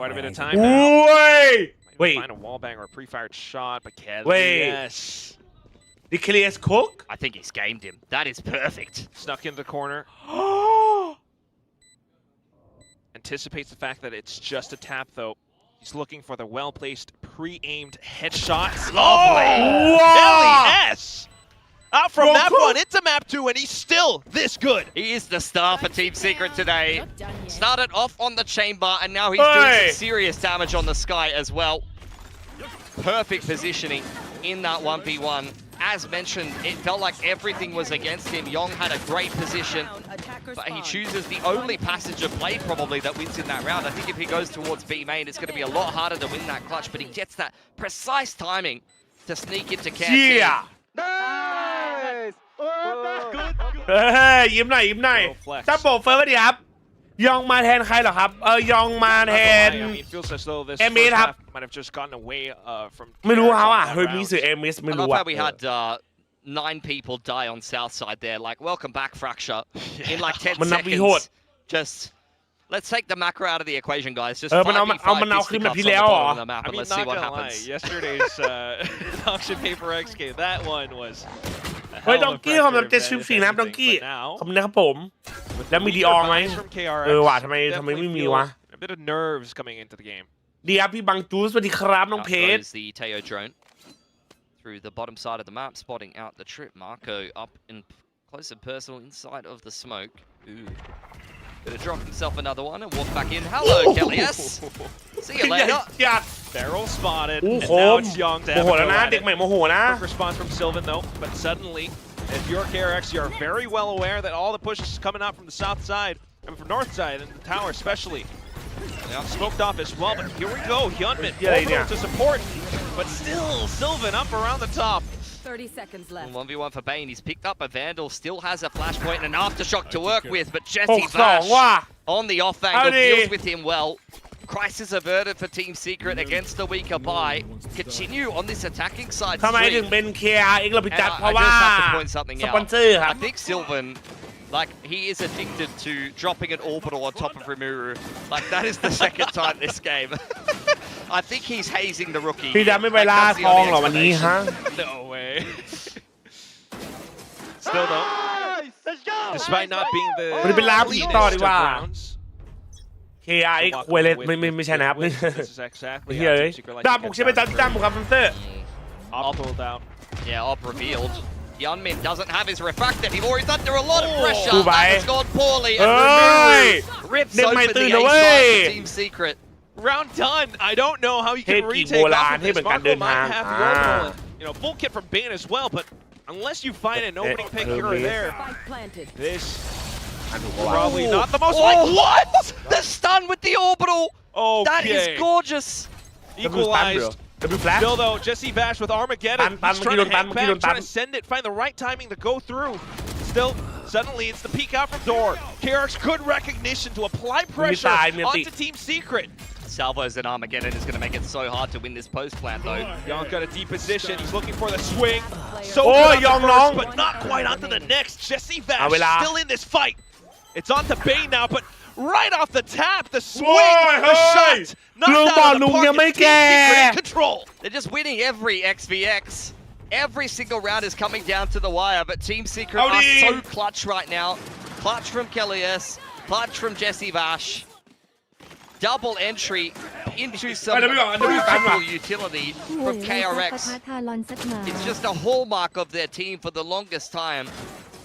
Quite a bit of time
โอ้
now.
ย
Might
Wait.
find a wall bang or a pre-fired shot, but Kelly,
Wait.
yes.
ดิเคลียสคุก
I think he's gamed him. That is perfect.
Snuck into the corner. Anticipates the fact that it's just a tap, though. He's looking for the well-placed, pre-aimed headshots.
Lovely.
Kelly S! Out from
Well,
map
cool.
1 into map 2, and he's still this good.
He is the star for Team Secret today.
Not done yet.
Started off on the chamber, and now he's doing
Hey.
some serious damage on the sky as well. Perfect positioning in that 1v1. As mentioned, it felt like everything was against him. Yong had a great position,
Attacker
but he
spawn.
chooses the only passage of play probably that wins in that round. I think if he goes towards B main, it's going to be a lot harder to win that clutch, but he gets that precise timing to sneak into
เชี่ย
camp.
Nice! Good.
เฮ้ยยิ้มหน่อยยิ้มหน่อย
Little flex.
จ้าโปะเฟิร์สสวัสดีครับยองมาแทนใครเหรอครับยองมาแทน
I mean, it feels as though this
Emil
first
ครับ
half might have just gotten away from
ไม่รู้เขาอ่ะ
KRX on
เฮ้ย
that
มี
round.
สื่อเอมิส
I
ไม่รู้
love
อ่ะ
how we had 9 people die on south side there. Like, welcome back, Fracture. In like 10
มันนับวิโหด
seconds. Just let's take the macro out of the equation, guys. Just
มันเอามันเอาขึ้นแบบที่แล้วเหรอ
on the map
I
and
mean,
let's see
not
what
gonna lie,
happens.
yesterday's auction paper X game, that one was a
เฮ้ย
hell
ด
of
อง
a
กี้ขอบ
pressure
คุณ
event,
74น้ำ
if
ดองกี้
anything, but now,
ขอบคุณนะครับผม
with
แล้วมี
the
ดีออ
weaker
ไหม
buys from KRX,
ว่ะทำไม
definitely
ไม่มี
feel
วะ
a bit of nerves coming into the game.
ดีครับพี่บังจูสสวัสดีครับน้อง
Out
เพชร
goes the Teo drone through the bottom side of the map, spotting out the trip. Marco up and close and personal inside of the smoke. Ooh. Gonna drop himself another one and walk back in. Hello, Kelly S. See you
ใหญ่
later.
จัด
Barrel spotted,
โอ้
and
โห
now it's Young to
โม
have
โห
a
แล้ว
go
นะ
at
เด็ก
it.
ใหม่โมโหนะ
Quick response from Sylvan though, but suddenly, if you're KRX, you're very well aware that all the push is coming out from the south side, and from north side, and the tower especially. Now smoked off as well, but here we go, Hyunmin
Yeah,
orbital
yeah.
to support, but still Sylvan up around the top.
30 seconds left.
1v1 for Bane. He's picked up a Vandal, still has a flashpoint and an aftershock to work with, but Jesse
6-2 ว่ะ
Vash on the off angle
Howdy.
deals with him well. Crisis averted for Team Secret against the weaker buy. Continue on this attacking side
ทำไมถึง
streak.
เป็น KRX เราไป
And
จัด
I
เพราะว่า
just have to point something
สปอนเซอร์ครั
out.
บ
I think Sylvan, like, he is addicted to dropping an orbital on top of Rimuru. Like, that is the second time this game. I think he's hazing the rookie.
พี่ดำไม่ไป
Like,
ล่า
that's the
ทอง
only
เหรอวันนี้ฮะ
explanation.
No way. Still though,
Nice! Let's go!
despite not being the
วันนี้เป็นล่าผีต่อดี
cleanest
กว่า
of rounds,
KRX ควยเลยไม่ใช่นะครับ
This is exactly
เฮ้
how
ย
Team Secret like
ดา
to
บบุก
get
ใช่ไหม
down
จ๊ะ
to
ดาบบุกครับสปอนเซอร์
Op pulled out.
Yeah, Op revealed. Yunmin doesn't have his refractor anymore. He's under a lot of pressure.
Cool,
That
bye.
has gone poorly. And
Hey!
Rimuru rips
Nick
open
might
the
do
A
the
side
way.
for Team Secret.
Round done. I don't know how you
เท
can
พกี่โบ
retake
ราณ
off of
ให้
this.
เป็นการ
Marco
เดินทาง
might have the orbital and, full kit from Bane as well, but unless you find an opening pick here or there,
Spike planted.
this
อันถูก
probably not the most
Oh,
likely.
what? The stun with the orbital. That is
Okay.
gorgeous.
Equalized.
W flash
Still though, Jesse Vash with Armageddon.
Tan,
He's trying to
tan,
hang back,
tan.
trying to send it, find the right timing to go through. Still, suddenly it's the peek out from door. KRX good recognition to apply pressure onto Team Secret.
Salvos and Armageddon is going to make it so hard to win this post plant though.
Young got a deep position. He's looking for the swing. So
Oh,
good on
Young
the
long.
first, but not quite onto the next. Jesse Vash
Avila.
still in this fight. It's onto Bane now, but right off the tap, the swing,
Whoa,
the
hey.
shot, knocked out of the park. It's Team Secret in control.
They're just winning every XVX. Every single round is coming down to the wire, but Team Secret
Howdy.
are so clutch right now. Clutch from Kelly S, clutch from Jesse Vash. Double entry into some beautiful utility
โอ้
from
ยเราซัก
KRX.
ปะทะทารอนสักหมา
It's just a hallmark of their team for the longest time.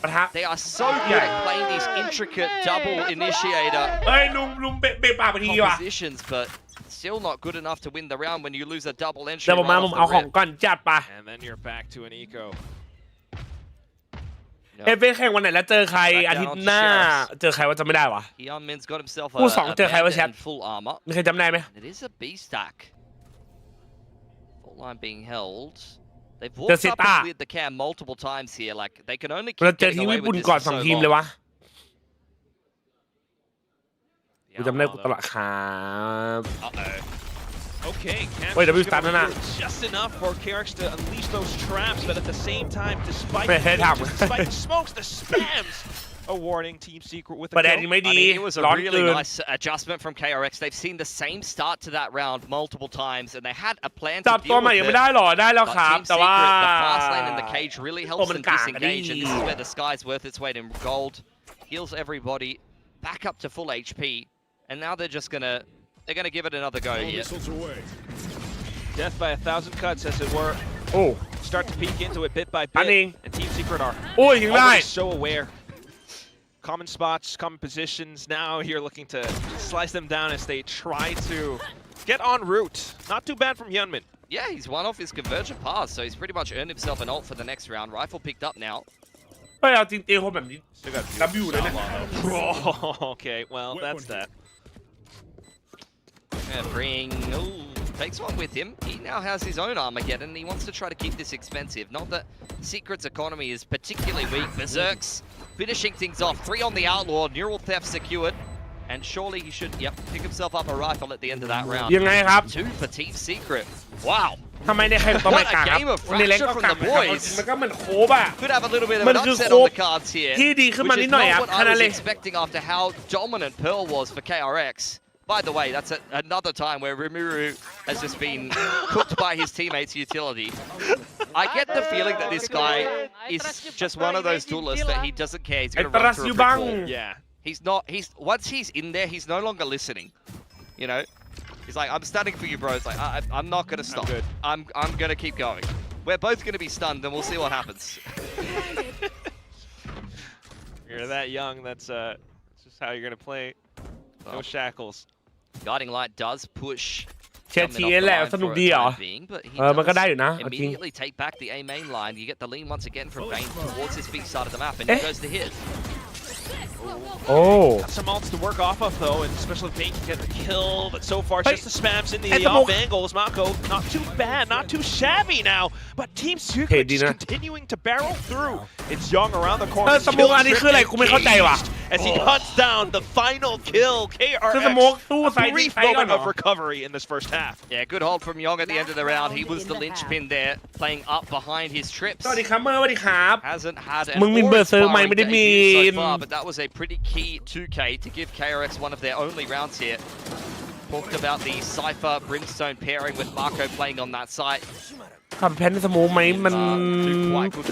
ปะทะ
They are so good at playing these intricate double initiator
เอ้ยลุมเบะปากไปทีว่ะ
compositions, but still not good enough to win the round when you lose a double entry.
เดี๋ยวผมมาผมเอาของก่อนจัดไป
And then you're back to an eco.
เอฟเอแข่งวันไหนแล้วเจอใครอาทิตย์หน้าเจอใครว่าจำไม่ได้วะ
Hyunmin's got himself a
คู่สองเจอใครวะแชท
bandit and full armor.
มีใครจำได้ไหม
It is a B stack. Full line being held. They've
เจอ
walked
เซ
up
ต้า
and cleared the cam multiple times here. Like they can only
เรา
keep
เจอ
getting
ทีม
away
ญี่ปุ่น
with
ก่อน
this
สอง
for
ทีม
so
เลยวะ
long.
กูจำได้กูตลอดครับ
Okay, Cam
Wait,
is
W start
gonna
na.
do just enough for KRX to unleash those traps, but at the same time, despite
Wait, head up.
despite the smokes, the spams, awarding Team Secret with a
ประเด็น
kill.
นี้ไม่ดี
I mean, it was a
ร้อน
really
เกิน
nice adjustment from KRX. They've seen the same start to that round multiple times, and they had a plan
จั
to
บตัว
deal
ใหม่
with
ยัง
it.
ไม่ได้หรอได้แล้ว
But
ครับ
Team
แต่ว่า
Secret, the fast lane in the cage really helps them
มันกลาง
disengage, and this is
ดิ
where the sky's worth its weight in gold. Heals everybody back up to full HP, and now they're gonna give it another go here.
Death by 1,000 cuts, as it were.
โอ้
Start to peek into it bit by
อันเอง
bit, and Team Secret are
โอ้ยยิงได้
already so aware. Common spots, common positions. Now here looking to slice them down as they try to get en route. Not too bad from Hyunmin.
Yeah, he's one off his convergent pass, so he's pretty much earned himself an ult for the next round. Rifle picked up now.
เฮ้ยเอาจริงเตะคนแบบนี้ W เลยนะ
Oh, okay, well, that's that.
Bring, takes one with him. He now has his own Armageddon. He wants to try to keep this expensive. Not that Secret's economy is particularly weak. Berserk's finishing things off. 3 on the Outlaw. Neural theft secured. And surely he should, pick himself up a rifle at the end of that round.
ยังไงครับ
2 for Team Secret. Wow.
ทำไมในแข่งตัวใหม่กลางครับ
What a game of
ในเล็กก็
fracture
กลาง
from the boys
มันก็เหมือนโคบอ่ะ
Could have a little bit of
มั
an
นคือ
upset
โค
on
บ
the cards here.
ที่ดีขึ้นมา
Which
นิ
is
ดหน่อย
not
ครับ
what
แค่
I
นั้น
was
เลย
expecting after how dominant Pearl was for KRX. By the way, that's another time where Rimuru has just been cooked by his teammates' utility. I get the feeling that this guy is just one of those duelists that he doesn't care. He's going to run through a brick wall.
Yeah.
Once he's in there, he's no longer listening. You know? He's like, I'm standing for you, bro. It's like, I'm not going to stop. I'm going to keep going. We're both going to be stunned, and we'll see what happens.
You're that young, that's just how you're going to play. No shackles.
Guiding Light does push.
เชียร์ทีแหละสนุกดีเหรอ มันก็ได้อยู่นะจริง
Immediately take back the A main line. You get the lean once again from Bane towards his big side of the map, and here goes the hit.
โอ้
Got some ults to work off of though, and especially Bane can get the kill, but so far
Hey,
just the spams in the
hey,
off angles. Mako, not too bad, not too shabby now, but Team Secret
Hey,
just
Dina.
continuing to barrel through. It's Young around the corner.
สมมุติอันนี้คืออะไรกูไม่เข้าใจว่ะ
As he hunts down the final kill,
คือสโมก
KRX,
ตู้
a
ใส่
brief
ใส่ก่อน
moment
เหรอ
of recovery in this first half.
Yeah, good hold from Young at the end of the round. He was the linchpin there, playing up behind his trips.
สวัสดีครับเมื่อสวัสดีครับ
Hasn't had an
มึงมีเบอร์เซอร์ไหมไม่ได้มี
awe-inspiring debut so far, but that was a pretty key 2K to give KRX one of their only rounds here. Talked about the Cypher Brimstone pairing with Marco playing on that site.
ขับแพนในสโมกไหมมัน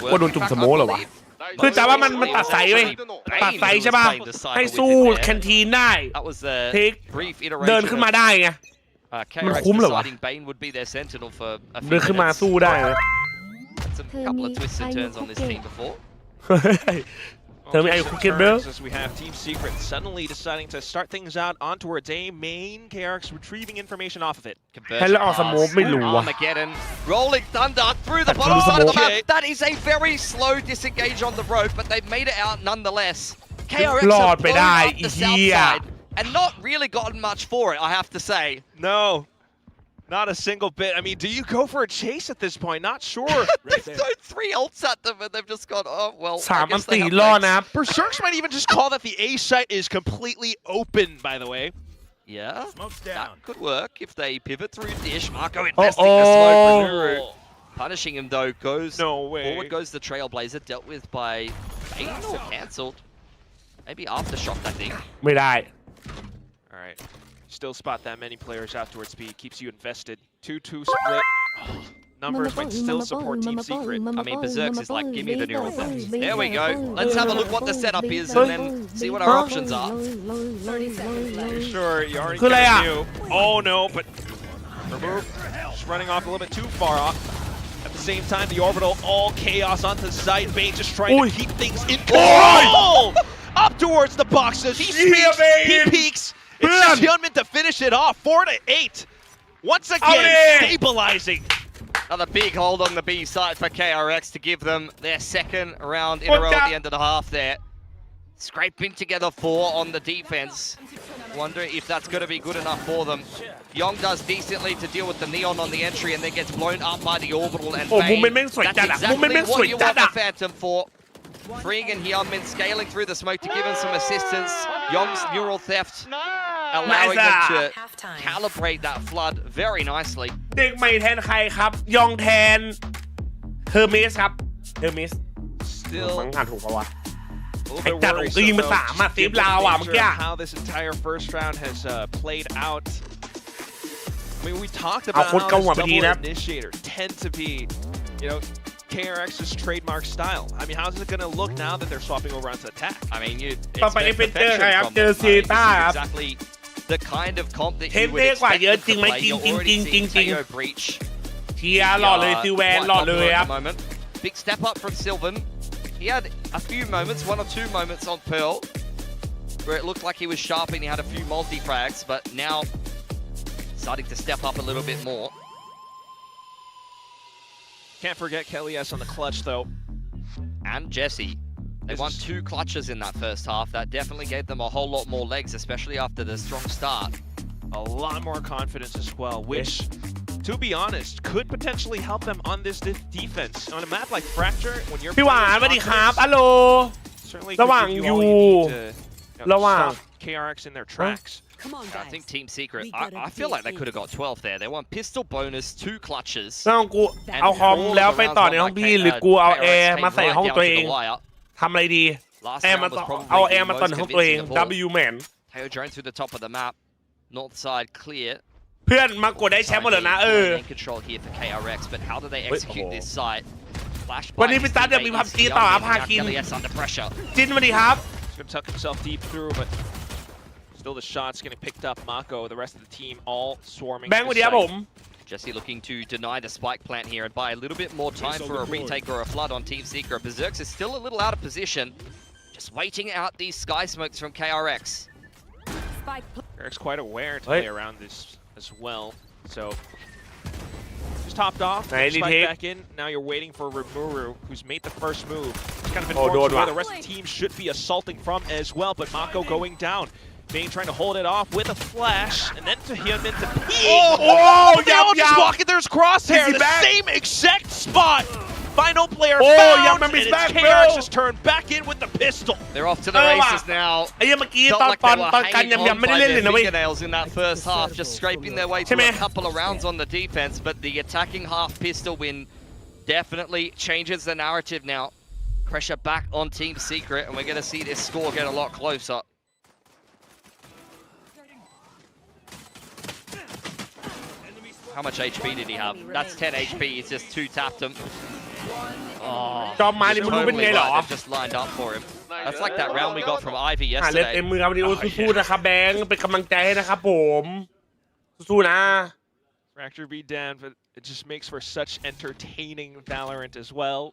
กลัวโดนจุ่มสโมกเหรอวะคือแต่ว่ามันตัดไซส์เว้ยตัดไซส์ใช่ป่ะให้สู้แคนทีนได้
That was the
เทค
brief
เดิน
iteration
ขึ้นมา
of
ได้ไง มัน
KRX
คุ้มเหรอวะ
deciding Bane would be their sentinel for a
เดิน
few
ขึ้นมา
minutes.
สู้ได้นะ
Some couple of twists and turns on this team before.
เธอมีไอ้คุกเก็ตเบล
As we have Team Secret suddenly deciding to start things out on towards A main, KRX retrieving information off of it.
ให้แล้วออกสโมกไม่รู้ว่ะ
Armageddon, rolling thunder through the bottom side of the map. That is a very slow disengage on the rope, but they've made it out nonetheless. KRX
รอด
have
ไป
blown
ได้
up the south
เหี้ย
side and not really gotten much for it, I have to say.
No, not a single bit. I mean, do you go for a chase at this point? Not sure.
They've thrown 3 ults at them and they've just gone, oh, well,
สาม
I
มัน
guess they
สี่
have
รอด
legs.
นะครับ
Berserks might even just call that the A site is completely open, by the way.
Yeah, that could work if they pivot through Dish. Marco investing the smoke for Nuru. Punishing him though,
No way.
forward goes the Trailblazer, dealt with by Bane or cancelled. Maybe Aftershock, I think.
ไม่ได้
All right. Still spot that many players out towards speed. Keeps you invested. 2-2 split. Numbers might still support Team Secret.
I mean, Berserks is like, give me the neural theft. There we go. Let's have a look what the setup is and then see what our options are.
30 seconds left.
Sure, you already
คืออะไรอ่ะ
knew. Oh no, but remove. Just running off a little bit too far off. At the same time, the orbital, all chaos onto site. Bane just trying to keep things in control. Up towards the boxes. He speaks, he peeks. It's just Hyunmin to finish it off. 4-8. Once again, stabilizing.
Another big hold on the B side for KRX to give them their second round in a row at the end of the half there. Scraping together 4 on the defense. Wondering if that's going to be good enough for them. Young does decently to deal with the Neon on the entry and then gets blown up by the orbital and Bane. That's exactly what you want the Phantom for. Freeing and Hyunmin scaling through the smoke to give him some assistance. Young's neural theft allowing them to calibrate that flood very nicely.
เด็กใหม่แทนใครครับยองแทนเฮอร์เมสครับเฮอร์เมส
Still
ฟังอ่านถูกปะวะ
a little
ไอ้
bit
จัดผมก็ยิงไป
worrisome,
3 อ่ะ
though,
เซฟ
given
ลาวอ่ะ
the
เมื่อ
nature
กี้
of how this entire first round has played out. I mean, we talked
เอา
about
คน
how
เกาหัว
this
ไปที
double
นะ
initiator tend to be, you know, KRX's trademark style. I mean, how's it going to look now that they're swapping over onto attack?
I mean, you
ต่อไป
expect
เป็นเจอ
perfection
ใครครับ
from
เจอ
them.
ซีต้าครับ
Exactly the kind of comp that
เท
you
ป
would
เท่กว่า
expect
เยอะ
them
จริง
to
ไหม
play.
จริง
You're
จริง
already
จริง
seeing
จริง
KO Breach.
เชียร์หล่อเลยซิแวนหล่อเลยครับ
Big step up from Sylvan. He had a few moments, 1 or 2 moments on Pearl, where it looked like he was sharp and he had a few multi-frags, but now starting to step up a little bit more.
Can't forget Kelly S on the clutch, though.
And Jesse. They won 2 clutches in that first half. That definitely gave them a whole lot more legs, especially after the strong start.
A lot more confidence as well, which, to be honest, could potentially help them on this defense. On a map like Fracture, when you're
พี่หวานสวัสดีครับอัลโหล
certainly
ระหว่าง
could give
อ
you
ยู่
all you need to, you know,
ระหว่าง
stop KRX in their tracks.
I think Team Secret, I feel like they could have got 12 there. They won pistol bonus, 2 clutches.
ต้องกูเอาคอมแล้วไปต่อในห้องพี่หรือกูเอาแอร์มาใส่ห้องตัวเองทำอะไรดีแอร์มาต่อเอาแอร์มาต่อในห้องตัวเอง W man
Tayo drone through the top of the map. North side clear.
เพื่อนมากดได้แชมป์หมดแล้วนะ
Control here for KRX, but how do they execute this site? Flash
วันนี้พี่ตั๊ดจะมีพับจีต่อพาคิน
under pressure.
จินสวัสดีครับ
He's going to tuck himself deep through, but still the shots getting picked up. Mako, the rest of the team, all swarming.
แบงค์สวัสดีครับผม
Jesse looking to deny the spike plant here and buy a little bit more time for a retake or a flood on Team Secret. Berserks is still a little out of position. Just waiting out these sky smokes from KRX.
KRX quite aware to play around this as well. So just topped off, spike back in. Now you're waiting for Rimuru, who's made the first move. It's kind of informs where the rest of the team should be assaulting from as well, but Mako going down. Bane trying to hold it off with a flash, and then to Hyunmin to peek.
Oh,
they all just walk in. There's Crosshair, the same exact spot. Final player found, and it's KRX just turned back in with the pistol.
They're off to the races now.
ไอ้ยังเมื่อกี้
Felt
ตอน
like
ตอ
they
น
were
ตอนกัน
hanging
ยัง
on
ไม่ได้
by
เล่นเลย
their
นะเว้ย
fingernails in that first half, just scraping their way through a couple of rounds on the defense, but the attacking half pistol win definitely changes the narrative now. Pressure back on Team Secret, and we're going to see this score get a lot closer. How much HP did he have? That's 10 HP, he's just 2-tapped him. Oh,
จอมมานี่มึงรู้เป็นไงเหรอ
they've just lined up for him. That's like that round we got from Ivy
เล่น
yesterday.
เต็มมือครับวันนี้สู้ๆนะครับแบงค์เป็นกำลังใจให้นะครับผมสู้ๆนะ
Fracture beat down, but it just makes for such entertaining Valorant as well.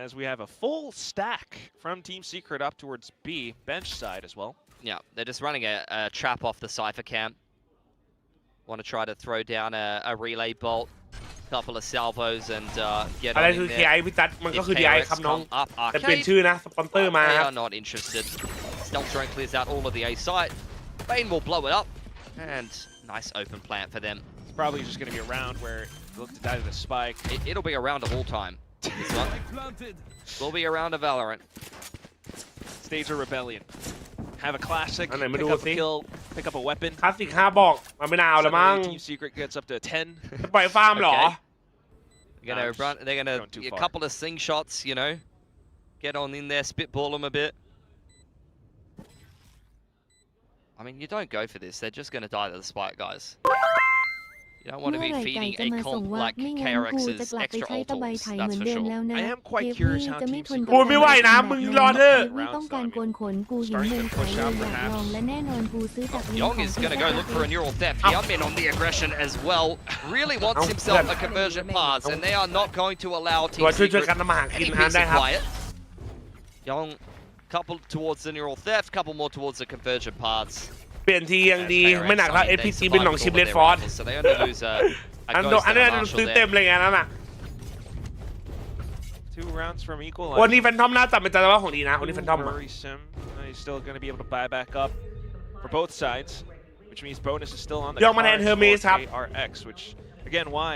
As we have a full stack from Team Secret up towards B, bench side as well.
Yeah, they're just running a trap off the Cypher camp. Want to try to throw down a relay bolt, couple of salvos, and get
อะไร
on
คือ
in
KAï
there.
พี่ตั๊ดมันก็คือ DRX ครับน้อง
Up
แต่เปลี่ยน
arcade.
ชื่อนะสปอนเซอร์มา
They
ครับ
are not interested. Stealth drone clears out all of the A site. Bane will blow it up, and nice open plant for them.
It's probably just going to be a round where you look to die to the spike.
It'll be a round of all time. This one will be a round of Valorant.
Stage of Rebellion. Have a classic,
อันไหนมา
pick
ดู
up
สิ
a kill, pick up a weapon.
คลาสสิก5บอกมันไม่น่าเอาแล้วมั้ง
Suddenly Team Secret gets up to 10.
ปล่อยฟาร์มเหรอ
They're gonna a couple of sing shots, you know, get on in there, spitball them a bit. I mean, you don't go for this. They're just gonna die to the spike, guys. You don't want to
เมื่อ
be
ไหร่ไก่
feeding
จะ
a
มาส่ง
comp
วะ
like
ไม่งั้นกูจะ
KRX's
กลับไป
extra
ใช้ตะไบ
ultimates,
ไถเหมื
that's
อน
for
เดิม
sure.
แล้วนะ
I am
เท
quite
ป
curious
นี้
how
จะไม่
Team
ทน
Secret
กับ
โอ้ยไม่ไหวนะมึงรอเถอะ
ไม่ต้องการโกนขนกูหิวมุมขายเลยอยากลองและแน่นอนกูซื้อจากลิงก์
Young
ของ
is
พี่
going to go look for a neural theft. Hyunmin on the aggression as well. Really wants himself a conversion pass, and they are not going to allow
ตัว
Team
ช่วย
Secret
กันทำมาหากิน
any
ฮะ
peace
ได้
and
ครับ
quiet. Young, couple towards the neural theft, couple more towards the conversion pass.
เปลี่ยนทียังดีไม่หนักเท่า FPC เป็นหนองชิมเลดฟอร์ด
So they only lose a
อัน
ghost
นี้
and a
ซื้อ
marshal
เต็ม
there.
เลยไงนั่นน่ะ
2 rounds from
วัน
equalizer.
นี้แฟนทอมน่าจะเป็นจังหวะของดีนะวันนี้แฟนทอม
Very sim. He's still going to be able to buy back up for both sides, which means bonus is still on the
ย่องมาแทน
cards
Hermes
for
ครับ
KRX, which again why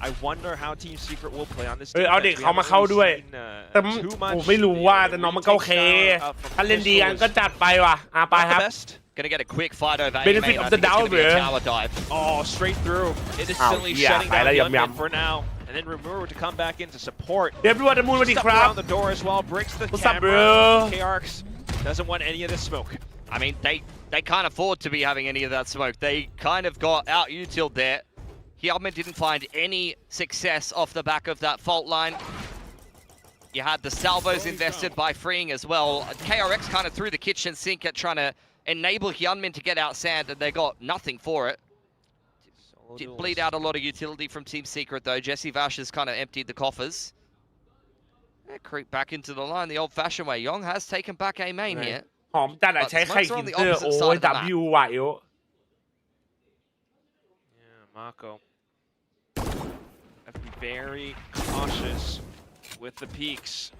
I wonder how Team Secret will play on this
เอาเด็ก
defense. We
เขามา
haven't
เข้า
really
ด้วย
seen,
แต่
too
ผม
much.
ไม่รู้ว่า
The
แต่น้องมันก็โอเค
retake style from
ถ้าเล่นดีกัน
Pistol
ก็
is
จัดไปว่ะไป
not
ค
the
รับ
best.
Gonna get a quick fight over
Benefit
A-Main.
of
I
the
think it's gonna be a
doubt,
tower dive.
Oh, straight through. Innocently
yeah,
shutting down
I like
Hyunmin
yum.
for now. And then Remur to come back in to support.
เรียบร้อยมูลสวัสดี
Step
ครับ
around the door as well, breaks the
What's up,
camera.
bro?
KRX doesn't want any of this smoke.
I mean, they can't afford to be having any of that smoke. They kind of got out utiled there. Hyunmin didn't find any success off the back of that fault line. You had the salvos invested by freeing as well. KRX kind of threw the kitchen sink at trying to enable Hyunmin to get out sand, and they got nothing for it. Did bleed out a lot of utility from Team Secret though. Jesse Vash has kind of emptied the coffers. Creep back into the line the old-fashioned way. Yong has taken back A main here.
หอมจัดอะใช้ไข่กินเตอร์โอ้ยดับยูไหวโอ
Yeah, Mako. Have to be very cautious with the peaks.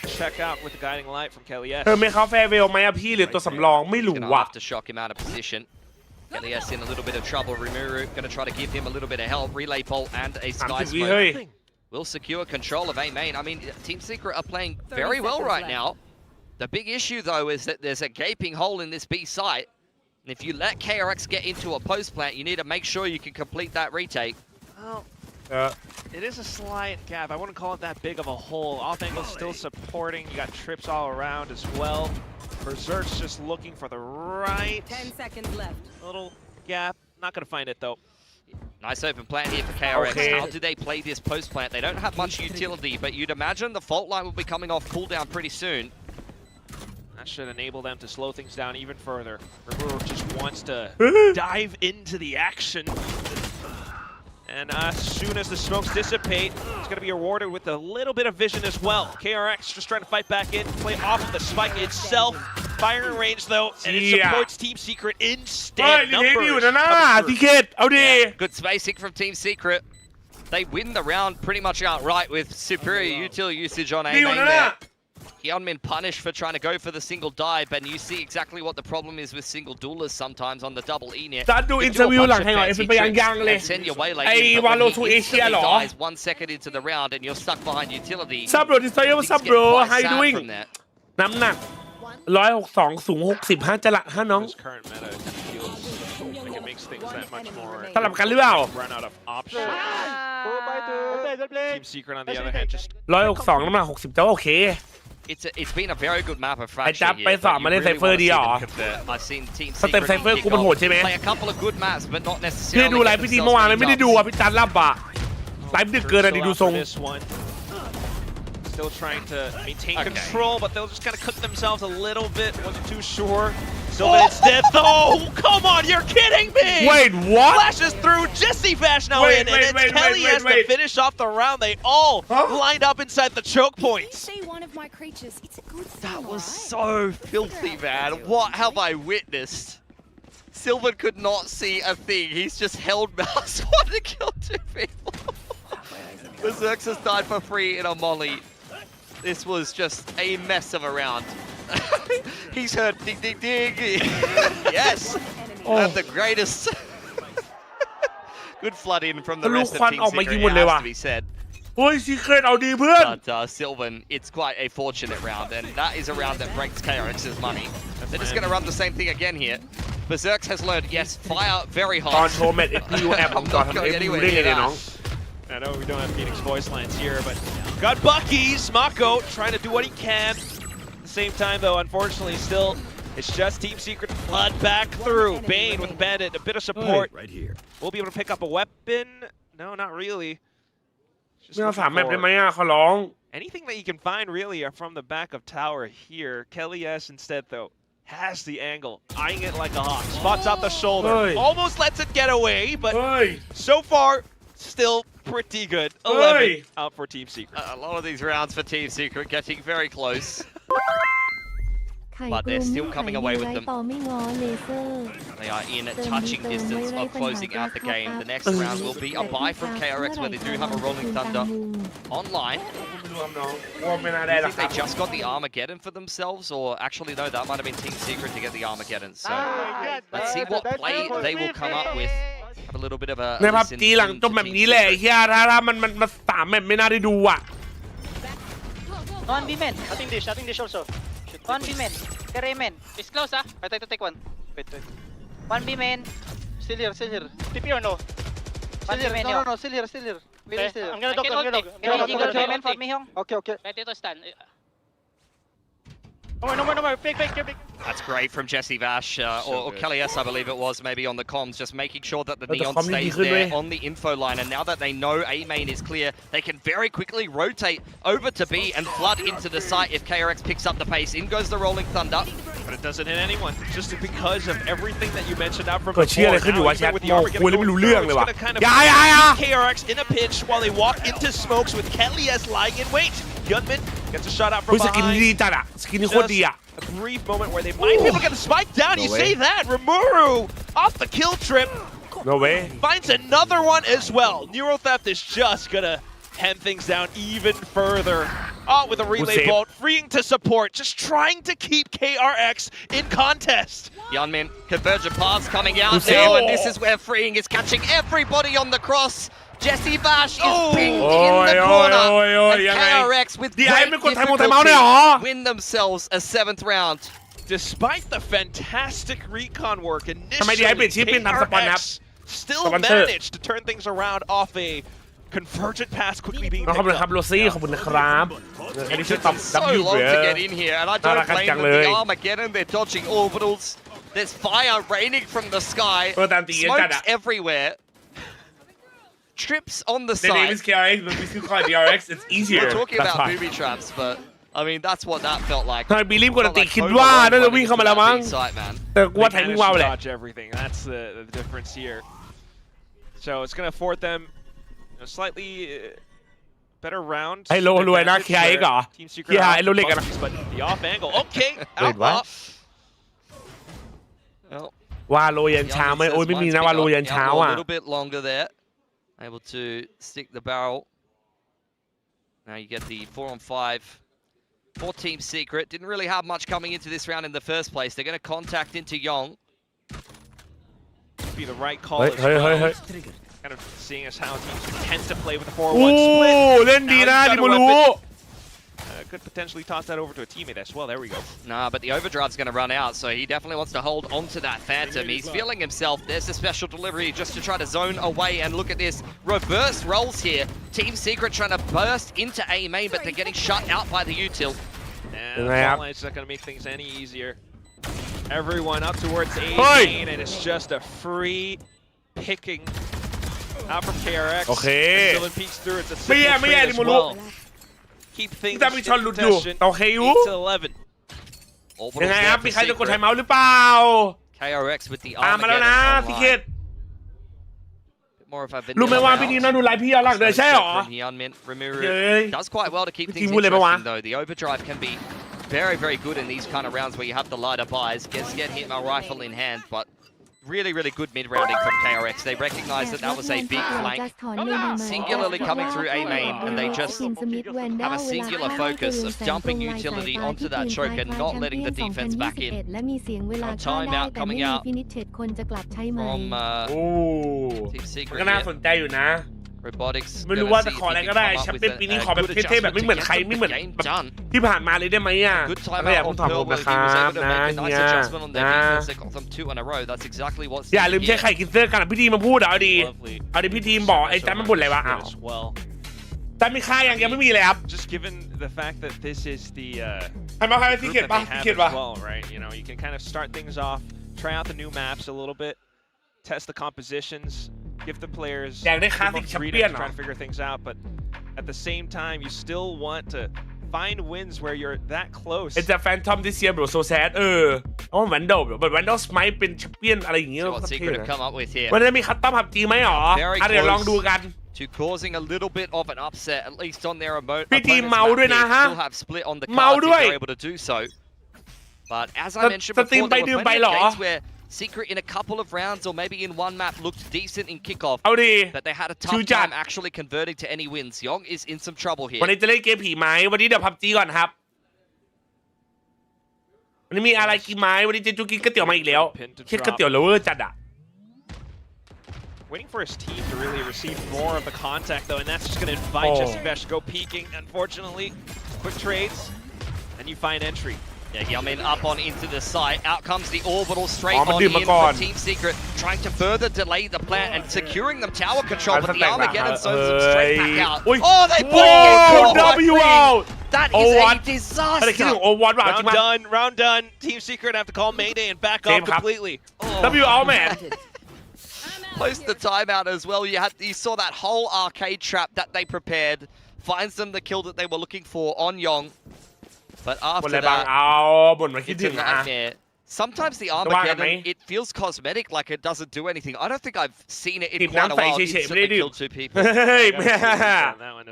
Check out with the guiding light from KAIC.
เธอไม่เข้าแฟร์เวลไหมอะพี่หรือตัวสำรองไม่รู้
Gonna
ว่ะ
have to shock him out of position. KAIC in a little bit of trouble. Rimuru gonna try to give him a little bit of help. Relay bolt and a sky
30 วิเฮ้ย
smoke will secure control of A main. I mean, Team Secret are playing very well right now. The big issue though is that there's a gaping hole in this B site. And if you let KRX get into a post plant, you need to make sure you can complete that retake.
Well, it is a slight gap. I wouldn't call it that big of a hole. Off angle still supporting. You got trips all around as well. Berserk's just looking for the right
10 seconds left.
little gap. Not going to find it though.
Nice open plant here for KRX.
Okay.
How do they play this post plant? They don't have much utility, but you'd imagine the fault line will be coming off cooldown pretty soon.
That should enable them to slow things down even further. Remur just wants to dive into the action. And as soon as the smokes dissipate, it's going to be rewarded with a little bit of vision as well. KRX just trying to fight back in, play off of the spike itself. Firing range though, and it supports Team Secret
เฮ้ย
instead.
นี่เห็นอยู่
Numbers
นะ
coming
ที
through.
เคทเอาดี
Good spacing from Team Secret. They win the round pretty much outright with superior util usage on A
ดีอยู่
main
นะ
there. Hyunmin punished for trying to go for the single dive, and you see exactly what the problem is with single duelers sometimes on the double E net.
จัดดู
They
อิน
do
เตอร์
a
วิว
bunch
หลัง
of
ให้หน่อย
fancy
เป็นไปยัง
tricks
เลย
and send your way late
ไอ้
in, but when
Valo
he
to Asia
instantly
เหรอ
dies 1 second into the round and you're stuck behind utility,
ซับโรดิสไตล์ ซับ
things
โร
get quite
ไฮ
sad
ดูวิ่ง
from that.
น้ำหนัก162สูง60ฮะจะละฮะน้อง
This current meta feels like it makes things that much more
สลับกันหรือเปล่า
run out of options. Team Secret on the other hand just
162น้ำหนัก60จะโอเค
It's been a very good map of
ไอ้
Fracture
จับ
here,
ไป
but
สอบ
you
มาเล่น
really
ไซเฟอ
want
ร์
to
ดี
see
เหรอ
them convert. I've seen Team
สเต็ป
Secret
ไซเฟอร์
kick
กูมันโหด
off,
ใช่ไหม
play a couple of good maps, but not
พี่
necessarily
ดูไลฟ์
get
พี่ที
themselves
เมื่อวาน
many
ไม่ได้ดู
jumps.
อ่ะพี่จันรับอ่ะไลฟ์ดึกเกินอ่ะดิดูทรง
for this one. Still trying to maintain
Okay.
control, but they'll just kind of cook themselves a little bit. Wasn't too sure. Still, it's dead. Oh, come on! You're kidding me!
Wait, what?
Flashes through. Jesse Vash now
Wait,
in,
wait,
and
wait,
it's Kelly
wait,
has
wait.
to finish off the round. They all lined up inside the choke points.
See one of my creatures. It's a good thing.
That was so filthy, man. What have I witnessed? Sylvan could not see a thing. He's just held mouse one to kill 2 people. Berserk has died for free in a molly. This was just a mess of a round. He's heard ding ding ding. Yes. And the greatest. Good flood in from the rest of Team Secret, it has to be said.
โอ้ยซีเครตเอาดีเพื่อน
But Sylvan, it's quite a fortunate round, and that is a round that breaks KRX's money. They're just going to run the same thing again here. Berserk has learned, yes, fire very
ตอน
hard.
โชว์แมตช์ FPU แอปผมก่อนทำ FPU ได้ไงเนี่ยน้อง
I know we don't have Phoenix voice lines here, but got Bucky's. Mako trying to do what he can. At the same time, though, unfortunately, still It's just Team Secret flood back through. Bane with Bandit, a bit of support. We'll be able to pick up a weapon. No, not really.
ไม่เอา3 แมปได้ไหมขอร้อง
Anything that you can find really are from the back of tower here. KAI's instead though has the angle, eyeing it like a hawk. Spots out the shoulder. Almost lets it get away, but so far still pretty good. 11 out for Team Secret.
A lot of these rounds for Team Secret getting very close. But they're still coming away with them. They are in touching distance of closing out the game. The next round will be a buy from KRX where they do have a Rolling Thunder online. If they just got the Armageddon for themselves, or actually no, that might have been Team Secret to get the Armageddon. So let's see what play they will come up with. Have a little bit of a
ในพับจีหลังจบแบบนี้แหละเฮียถ้ามัน3 แมปไม่น่าได้ดูอ่ะ
One B men. Nothing dish also. One B men. Carry men. It's close ah. I try to take one. Wait. One B men. Still here. TP or no? One B men. No. Still here. Wait, still. I'm gonna dog. You go to men for me, Hyung. Okay. Ready to stand. No more. Fake.
That's great from JJaz, or KAI's, I believe it was, maybe on the comms, just making sure that the Neon stays there on the info line. And now that they know A main is clear, they can very quickly rotate over to B and flood into the site if KRX picks up the pace. In goes the Rolling Thunder.
But it doesn't hit anyone, just because of everything that you mentioned out from
ก็เชี่ยอะไรขึ้นอยู่วะแชทโง่คุยแล้วไม่รู้เรื่องเลยว่ะอย่า
KRX in a pinch while they walk into smokes with KAI's lying in wait. Yunmin gets a shot out from
สกิน
behind.
ดีจัดอ่ะสกินนี่โคตรดีอ่ะ
A brief moment where they might be able to get the spike down. You say that. Rimuru off the kill trip.
No way.
Finds another one as well. Neurotheft is just gonna hem things down even further. Oh, with a relay bolt, freeing to support, just trying to keep KRX in contest.
Yunmin, convergent paths coming out now, and this is where freeing is catching everybody on the cross. JJaz is pinged in the corner, and KRX with great difficulty win themselves a 7th round.
Despite the fantastic recon work initially, KRX still managed to turn things around off a convergent pass quickly being picked up.
ขอบคุณซี่ขอบคุณนะครับ
It took them so long to get in here, and I don't blame them. The Armageddon, they're dodging orbitals. There's fire raining from the sky. Smokes everywhere. Trips on the side.
The name is KRX, but we still call it DRX. It's easier.
We're talking about booby traps, but I mean that's what that felt like.
ทำไมบีลีฟกดติคิดว่าน่าจะวิ่งเข้ามาแล้วมั้งแต่กูว่าไทมิ่งว้าวแหละ
dodge everything. That's the difference here. So it's gonna afford them a slightly better round.
ไอ้โลรวยนะ KRX เหรอที่หาไอ้โลเล็กกันนะ
But the off angle. Okay.
Wait, what? ว่าโลยันเช้าไหมโอ้ยไม่มีนะว่าโลยันเช้าอ่ะ
A little bit longer there. Able to stick the barrel. Now you get the 4-on-5 for Team Secret. Didn't really have much coming into this round in the first place. They're going to contact into Yong.
Be the right call. Kind of seeing as how teams tend to play with the 4-1 split.
Oh, เล่นดีนะดิมารู้
Could potentially toss that over to a teammate as well. There we go.
Nah, but the overdrive's going to run out, so he definitely wants to hold on to that Phantom. He's feeling himself. There's a special delivery just to try to zone away, and look at this. Reverse rolls here. Team Secret trying to burst into A main, but they're getting shut out by the util.
And the line's not going to make things any easier. Everyone up towards A main, and it's just a free picking out from KRX.
Okay.
Still in peeks through. It's a simple trade as well. Keep things in contention.
โอเคอยู่
8 to 11.
ยังไงครับมีใครจะกดไทม์เอาท์หรือเปล่า
KRX with the
ตามมาแล้วนะพี่เกต
More of a
รู้ไหมว่าพี่นี่น่าดูไลฟ์พี่เอาหลักเลยใช่หรอ
Does quite well to keep things interesting though. The overdrive can be very good in these kind of rounds where you have the lighter buys. Get hit my rifle in hand, but really good mid-rounding from KRX. They recognize that was a big flank, singularly coming through A main, and they just have a singular focus of dumping utility onto that choke and not letting the defense back in. Timeout coming out from Team Secret.
ก็น่าสนใจอยู่นะ
Robotics
ไม่รู้ว่าจะขออะไรก็ได้แชมเปี้ยนปีนี้ขอแบบเท่ๆแบบไม่เหมือนใครไม่เหมือนที่ผ่านมาเลยได้ไหมอ่ะไม่อยากต้องถอดผมนะครับนะอย่าลืมใช้ไข่กินเสื้อกันพี่ทีมมาพูดเอาดีพี่ทีมบอกไอ้จันมันบ่นอะไรวะอ้าว แต่มีค่ายังไม่มีเลยครับ
Just given the fact that this is the
ให้มาใครที่
group
เขียน
that
ป่ะ
they
ที่
have
เขียน
as
ป่ะ
well, right? You know, you can kind of start things off, try out the new maps a little bit, test the compositions, give the players
อยากได้คลาส
some
สิกแชม
freedom
เปี้ยน
to
เหรอ
try to figure things out, but at the same time, you still want to find wins where you're that close.
It's a Phantom this year bro so sad อ๋อแวนดอลแบบแวนดอลสมัยเป็นแชมเปี้ยนอะไรอย่างเงี้ย
So what Secret have come up with here?
วันนี้มีคัตตอมผับจีไหมหรอเดี๋ยวลองดูกัน
To causing a little bit of an upset, at least on their opponent's
พี่ทีม
map
เมาด้วยนะ
here,
ฮะ
still have split on the
เมา
cards if
ด้วย
they're able to do so. But as I mentioned
สตรีม
before,
ไป
there
ดื่ม
were
ไป
plenty
หร
of
อ
games where Secret in a couple of rounds or maybe in one map looked decent in kickoff,
เอาดิ
but they had a
ชู
tough
จัด
time actually converting to any wins. Yong is in some trouble here.
วันนี้จะเล่นเกมผีไหมวันนี้เดี๋ยวพับจีก่อนครับวันนี้มีอะไรกินไหมวันนี้เจจูกินก๋วยเตี๋ยวมาอีกแล้วคิดก๋วยเตี๋ยวเลเวอร์จัดอ่ะ
Waiting for his team to really receive more of the contact, though, and that's just going to invite JJaz to go peeking. Unfortunately, quick trades, and you find entry.
Yeah, Yamin up on into the site. Out comes the orbital straight
Oh,
on in
Madima
from
gone.
Team Secret, trying to further delay the plan and securing them tower control. But the Armageddon sends them straight back out. Oh, they put
W out.
That is a disaster.
Round done. Team Secret have to call Mayday and back off completely.
W out man.
Post the timeout as well. You saw that whole arcade trap that they prepared. Finds them the kill that they were looking for on Yong. But after that, it's a nightmare. Sometimes the Armageddon, it feels cosmetic, like it doesn't do anything. I don't think I've seen it in quite a while. It certainly killed 2 people.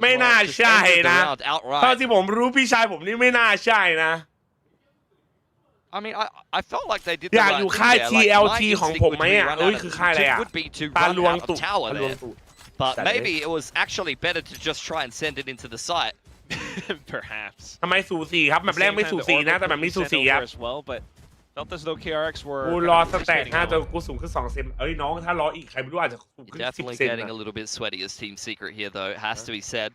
ไม่น่าใช่นะ
outright.
เท่าที่ผมรู้พี่ชายผมนี่ไม่น่าใช่นะ
I mean, I felt like they did
อยาก
the
อยู่
right
ค่าย
thing there. Like,
TLT
my
ของ
instinct
ผม
would
ไหม
be
อ่ะ
run
เอ้ย
out
คือ
of-
ค่ายอะไรอ่ะ
would be to
ตา
run
ลวง
out
ตุ
of tower
ตาลวง
there.
ตุ
But maybe it was actually better to just try and send it into the site.
Perhaps.
ทำไมสูสีครับแบบแรกไม่สูสีนะแต่แบบนี้สูสีครับ
as well, but felt as though KRX were
กูรอสแต็ก5จนกูสูงขึ้น2 เซนเอ้ยน้องถ้ารออีกใครไม่รู้อาจจะสูงขึ้น
Definitely
10 เซน
getting a
นะ
little bit sweaty as Team Secret here, though. It has to be said.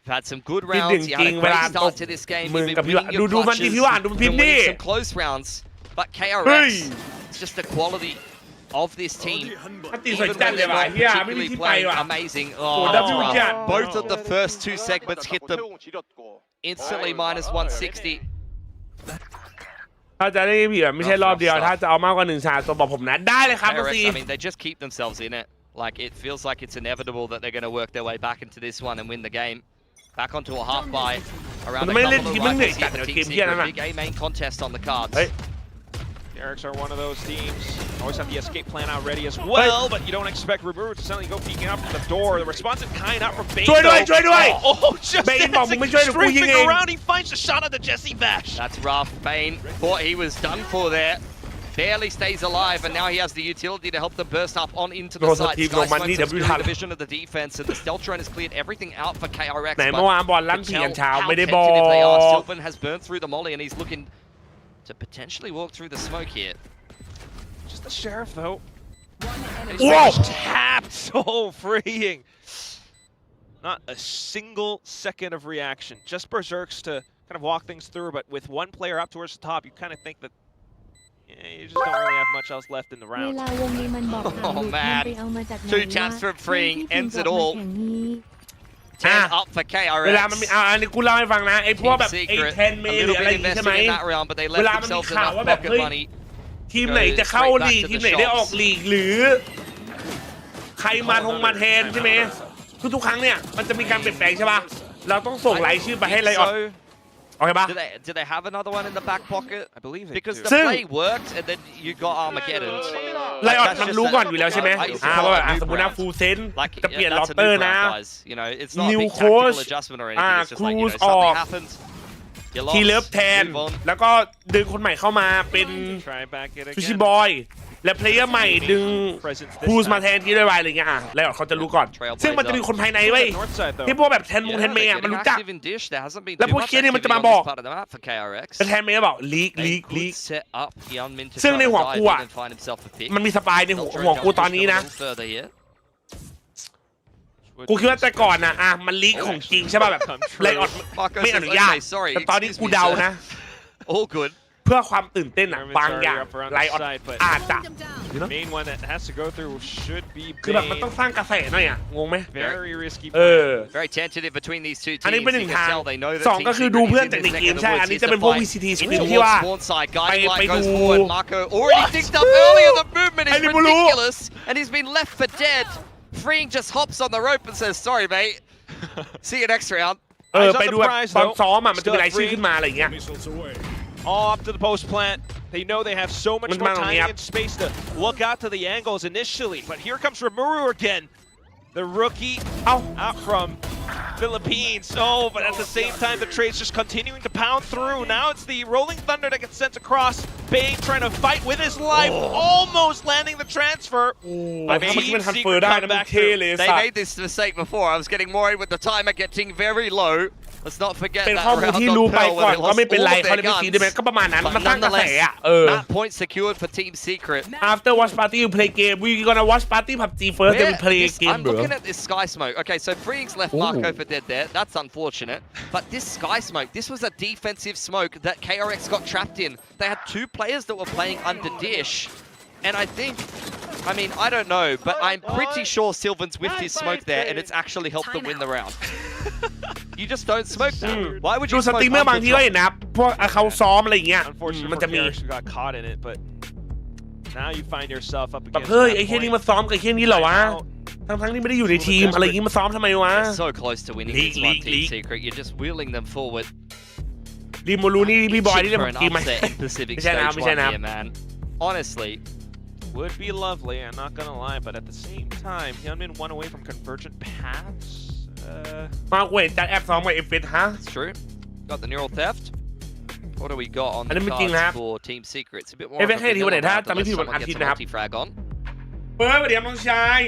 You've had some good
ที่ดึง
rounds. You
จริ
had
ง
a
เวลา
great
ต
start
ก
to this game.
มึง
You've
กับ
been
พี่ว่า
winning your
ดูมันดิ
clutches.
พี่ว่าดูมันพิม
Been
พ์ดิ
winning some close rounds. But
เฮ้ย
KRX, it's just the quality of this team.
ถ้าตีสวย
Even
จัด
when
เลย
they're
ว่ะ
not
เฮียไม่มี
particularly
ที่ไป
playing
ว่ะ
amazing.
Oh,
Oh,
that's
that's rough.
bad.
Both of the first 2 segments hit them instantly minus 160.
ถ้าจะได้ผีแบบไม่ใช่รอบเดียวถ้าจะเอามากกว่า1 ฉากตัวบอกผมนะได้เลยครับ
KRX,
ซี
I mean, they just keep themselves in it. Like, it feels like it's inevitable that they're going to work their way back into this one and win the game. Back onto a half buy around a couple of rifles here for Team Secret. Big A main contest on the cards.
KRX are one of those teams. Always have the escape plan out ready as well, but you don't expect Reburu to suddenly go peeking out from the door. The response is kind out from Bane.
ช่วยด้วย
Oh, just
เบนบอกมึงไม่ช่วยเดี๋ยวกูยิงเอง
around, he finds the shot at the Jesse Bash.
That's rough. Bane thought he was done for there. Barely stays alive, and now he has the utility to help them burst up on into the site. Sky Smoke's the vision of the defense, and the stealth drone has cleared everything out for KRX.
ไหนเมื่อวานบอลลั่น
But
เถียง
tell
เช้า
how
ไม่ได้บอก
tentative they are. Sylvan has burned through the molly, and he's looking to potentially walk through the smoke here.
Just the sheriff, though.
Whoa!
Tapped, so freeing. Not a single second of reaction. Just Berserks to kind of walk things through, but with one player up towards the top, you kind of think that you just don't really have much else left in the
เว
round.
ลาวงนี้มันบอกหา
Oh,
ลูกมัน
man.
ไปเอามาจากไหน
Two chance for freeing,
ที่
ends
ทีม
it
บอก
all.
มาแข่งนี้
10 up for
เวลามันมี
KRX.
อันนี้กูเล่าให้ฟังนะไอ้พวก
Team
แบบไอ้
Secret,
10 เม
a
หรือ
little
อะไร
bit
อย่างงี้ใช่ไหม
invested in that round, but they
เว
left
ลามันมี
themselves
ข่าว
enough
ว่าแบบ
pocket
เฮ้ย
money.
ทีมไหนจะเข้าลีกทีมไหนได้ออกลีกหรือใครมาแทนใช่ไหมทุกๆครั้งเนี่ยมันจะมีการเปลี่ยนแปลงใช่ป่ะเราต้องส่งรายชื่อไปให้ไลออน
So,
โอเคป่ะ
do they have another one in the back pocket?
I believe they
Because
do.
the
Sing.
play worked, and then you got Armageddon.
ไลออน
That's
มัน
just
รู้
a-
ก่อนอยู่แล้วใช่ไหม
I used to
ว่า
call
แบบ
it
สมมตินะฟูลเซน
Like,
จะเปลี่ยน
yeah,
ล็อ
that's
ต
a
เตอ
new
ร์นะ
round, guys. You know, it's not a
New
big tactical
coach.
adjustment or anything. It's just like, you know,
Cruise
something
off.
happened. You lost.
ทีเลิฟแทน
Move on.
แล้วก็ดึงคนใหม่เข้ามาเป็น
Try back it
ซูชิ
again.
บอยและเพลเยอร์ใหม่ดึงครูสมาแทนที่ด้วยวายอะไรเงี้ยอ่ะแล้วเขาจะรู้ก่อน ซึ่งมันจะมีคนภายในเว้ย
North side, though.
ที่พวกแบบแทน
Yeah,
เมย์
they're
อ่ะมัน
getting
รู้จัก
active in dish. There hasn't been
แล้ว
too
พวก
much
เคียนี่มันจะ
activity
มา
on
บอก
this part of the map for KRX.
แต่แทนเมย์บอกลีก
A good set up Yeonmin to
ซึ่ง
try
ใน
to
หัว
dive
กู
in
อ่ะ
and find himself a pick.
มันมีสปายในหัวกูตอนนี้นะ
A little further here.
กูคิดว่าแต่ก่อนนะอ่ะมันลีกของจริงใช่ป่ะแบบไลออน
Marco
ไม่อ
says,
นุญาต
okay, sorry,
แต่ตอนนี้
excuse
กู
me,
เดา
sir.
นะ
All good.
เพื่อความตื่นเต้นอะบางอย่างไลออนอาจจะ
Main one that has to go through should be
คือแบบมันต้องสร้างกระแสหน่อยอะงงไหม
very risky.
Very tentative between these two
อันนี้
teams.
เป็นหนึ่
You
ง
can
ทาง
tell they know that
สอง
Team
ก็คือ
Secret
ดู
is
เพื่อน
in
จาก
this
ใน
neck
เก
of
ม
the
ใช่
woods.
อันนี้
Here's
จะ
the
เป็นพวก
fight.
VCT ส
It's
ปิน
towards
ที่ว่า
spawn side. Guiding light
ไป
goes
ดู
forward. Marco already dinked up earlier. The movement is
ไอ้นี่ไม่รู้
ridiculous. And he's been left for dead. Freeing just hops on the rope and says, sorry, mate. See you next round.
ไปดูแบบตอนซ้อมอะมันจะมีรายชื่อขึ้นมาอะไรอย่างเงี้ย
All up to the post plant. They know they have so much more time and space to look out to the angles initially. But here comes Rimuru again. The rookie out from Philippines. Oh, but at the same time, the trade's just continuing to pound through. Now it's the Rolling Thunder that gets sent across. Bane trying to fight with his life, almost landing the transfer. But Team Secret come back through.
They made this mistake before. I was getting worried with the timer getting very low. Let's not forget
เป็น
that
ข้อมูล
round
ที่
on
รู้ไป
Pearl
ก่อน
where they
ก็
lost
ไม่เป็นไร
all of
เขา
their
ได้เป็นสีได้ไหม
guns.
ก็ประมาณนั้น
But
มันสร้างกระแส
nonetheless,
อะ
that point secured for Team Secret.
After watch party you play game we gonna watch party PUBG first then we play game
I'm
bro
looking at this sky smoke. Okay, so Freeing's left Marco for dead there. That's unfortunate. But this sky smoke, this was a defensive smoke that KRX got trapped in. They had two players that were playing under dish. And I think, I mean, I don't know, but I'm pretty sure Sylvan's whiffed his smoke there and it's actually helped them win the round. You just don't smoke that. Why would
ดู
you
ส
smoke
ตรีมเมอร์บางทีก็เห็นนะพวกเขาซ้อมอะไรอย่างเงี้ย
Unfortunately
มัน
for
จะมี
KRX, who got caught in it, but now you find yourself up
แบบ
against
เฮ้ย
that
ไอ้เฮีย
point.
นี่มาซ้อมกับไอ้เฮียนี่เหรอวะทั้งที่ไม่ได้อยู่ในทีมอะไรอย่างงี้มาซ้อมทำไมวะ
They're so close to winning this one, Team
League.
Secret. You're just wheeling them forward.
รีโมลูนี่พี่บอย
Shit
ที่เล่น
for
ของ
an
ทีมไหม
upset in Pacific
ไม่ใช่นะ
Stage
ไม่ใช่
1
นะ
here, man. Honestly,
Would be lovely, I'm not gonna lie, but at the same time, Hyunmin one away from convergent paths.
มาเว้ยจากแอบซ้อมกับเอฟเอสฮะ
it's true. Got the neural theft. What do we got on
อัน
the
นี้มันจริงนะครับ
cards for Team Secret? It's a bit more
เอ
of
ฟ
a
เอสที่วันไหน
vanilla
ถ้า
round
จำไม่
unless
ผิดวัน
someone
อาทิต
gets
ย์
a
นะครับ
multi-frag on.
เปิดเดี๋ยวน้องชาย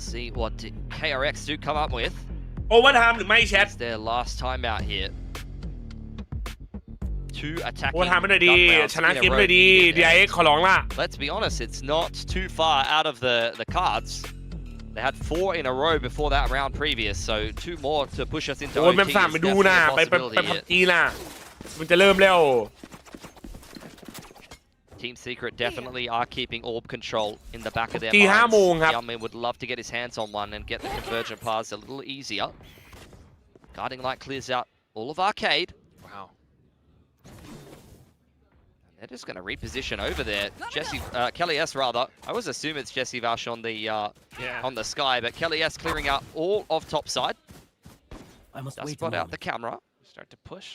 See what KRX do come up with.
โอเวอร์ไทม์หรือไม่แชท
It's their last time out here. Two
โอ
attacking
เวอร์ไทม์ไม่ได้
gun
ดี
rounds
ชนะ
in a
เกม
row
ไม่ได้ดี
needed.
DRX ขอร้องล่ะ
Let's be honest, it's not too far out of the cards. They had 4 in a row before that round previous, so 2 more to push us into
โอ้ย
OT
แม่ง
is
สามไปดู
definitely
นะ
a
ไป
possibility
พับ
here.
จีนะมันจะเริ่มแล้ว
Team Secret definitely are keeping orb control in the back of their
ตี5 โมง
minds.
ครับ
Youngmin would love to get his hands on one and get the convergent paths a little easier. Guiding Light clears out all of Arcade.
Wow.
They're just going to reposition over there. Kelly S rather. I always assume it's Jesse Vash on the sky, but Kelly S clearing out all of top side.
I must
Does
wait
spot out the camera.
Start to push.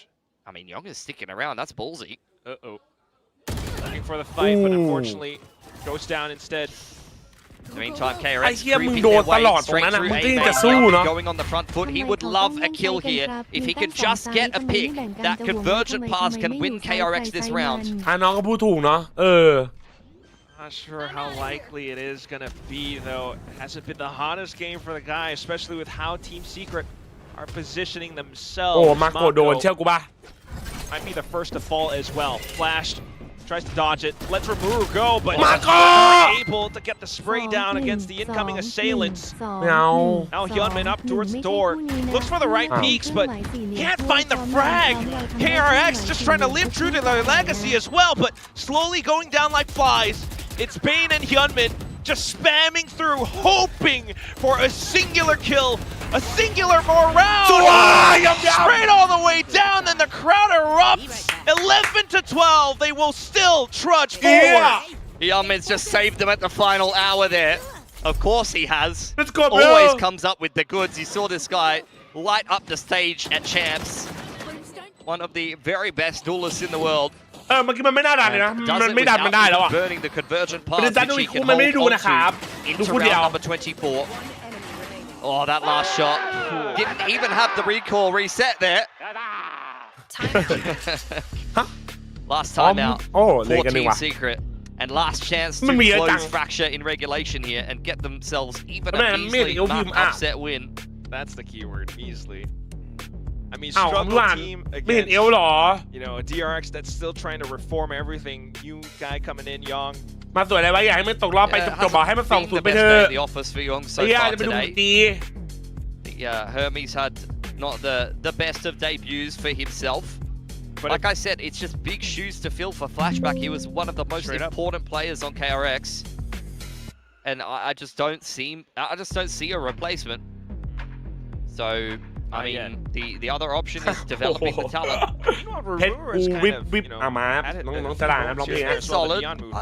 I mean, Young is sticking around. That's ballsy.
Uh-oh. Looking for the fight, but unfortunately goes down instead.
In the meantime,
ไอ้
KRX
เหี้ยมึง
creeping
โด
their
นตลอด
way
ตรงนั้น
straight
นะ
through
มึง
A
ก็จะ
main.
สู้เนาะ
Going on the front foot. He would love a kill here if he could just get a pick. That convergent pass can win KRX this round.
น้องก็พูดถูกเนาะ
Not sure how likely it is going to be, though. It hasn't been the hottest game for the guy, especially with how Team Secret are positioning themselves.
โอ้มาโกโดนเชื่อกูป่ะ
might be the first to fall as well. Flashed, tries to dodge it, lets Rimuru go, but
Marco!
not able to get the spray down against the incoming assailants.
ไม่เอา
Now Hyunmin up towards the door, looks for the right peaks, but can't find the frag. KRX just trying to live true to their legacy as well, but slowly going down like flies. It's Bane and Hyunmin just spamming through, hoping for a singular kill, a singular more round. Straight all the way down, then the crowd erupts. 11-12, they will still trudge forward.
Youngmin's just saved them at the final hour there. Of course he has.
Let's go, bro.
Always comes up with the goods. You saw this guy light up the stage at Champs. One of the very best duelists in the world.
เมื่อกี้มันไม่น่าดันเลยนะ มันไม่ดันมันได้แล้วอ่ะ
Burning the convergent
ประเด็น
path
ดัน
which
ดู
he
อีกคู่
can
มันไม่ได้ดู
hold
นะครับ
onto
ดู
into
คู่เดียว
round number 24. Oh, that last shot. Didn't even have the recall reset there. Last time out
โอ้เลยกัน
for
นึง
Team
ว่ะ
Secret. And last chance to
มันมีเยอะจัง
close fracture in regulation here and get themselves even a
แม่งไม่เดี๋ยว
measly
พิมพ์อ่ะ
upset win.
That's the key word, easily. I mean,
อ้าว
struggle
หวาน
team
ไม่เห็น
against,
เอวหรอ
you know, a DRX that's still trying to reform everything. New guy coming in, young.
มาสวยอะไรวะอยากให้มันตกรอบไป
Yeah,
จบๆบอกให้มันส่อง
been
สุด
the
ไป
best
เถ
day
อะ
at the office for Young so
ไอ้เหี้ย
far
จะไปดูมึง
today.
ตี
Hermes had not the best of debuts for himself.
But
like I said, it's just big shoes to fill for Flashback. He was one of the most important players on KRX, and I just don't see a replacement. So I mean, the other option is developing the talent.
เพชรกูวิบเอามาน้องสลาน้องเพลง
It's solid.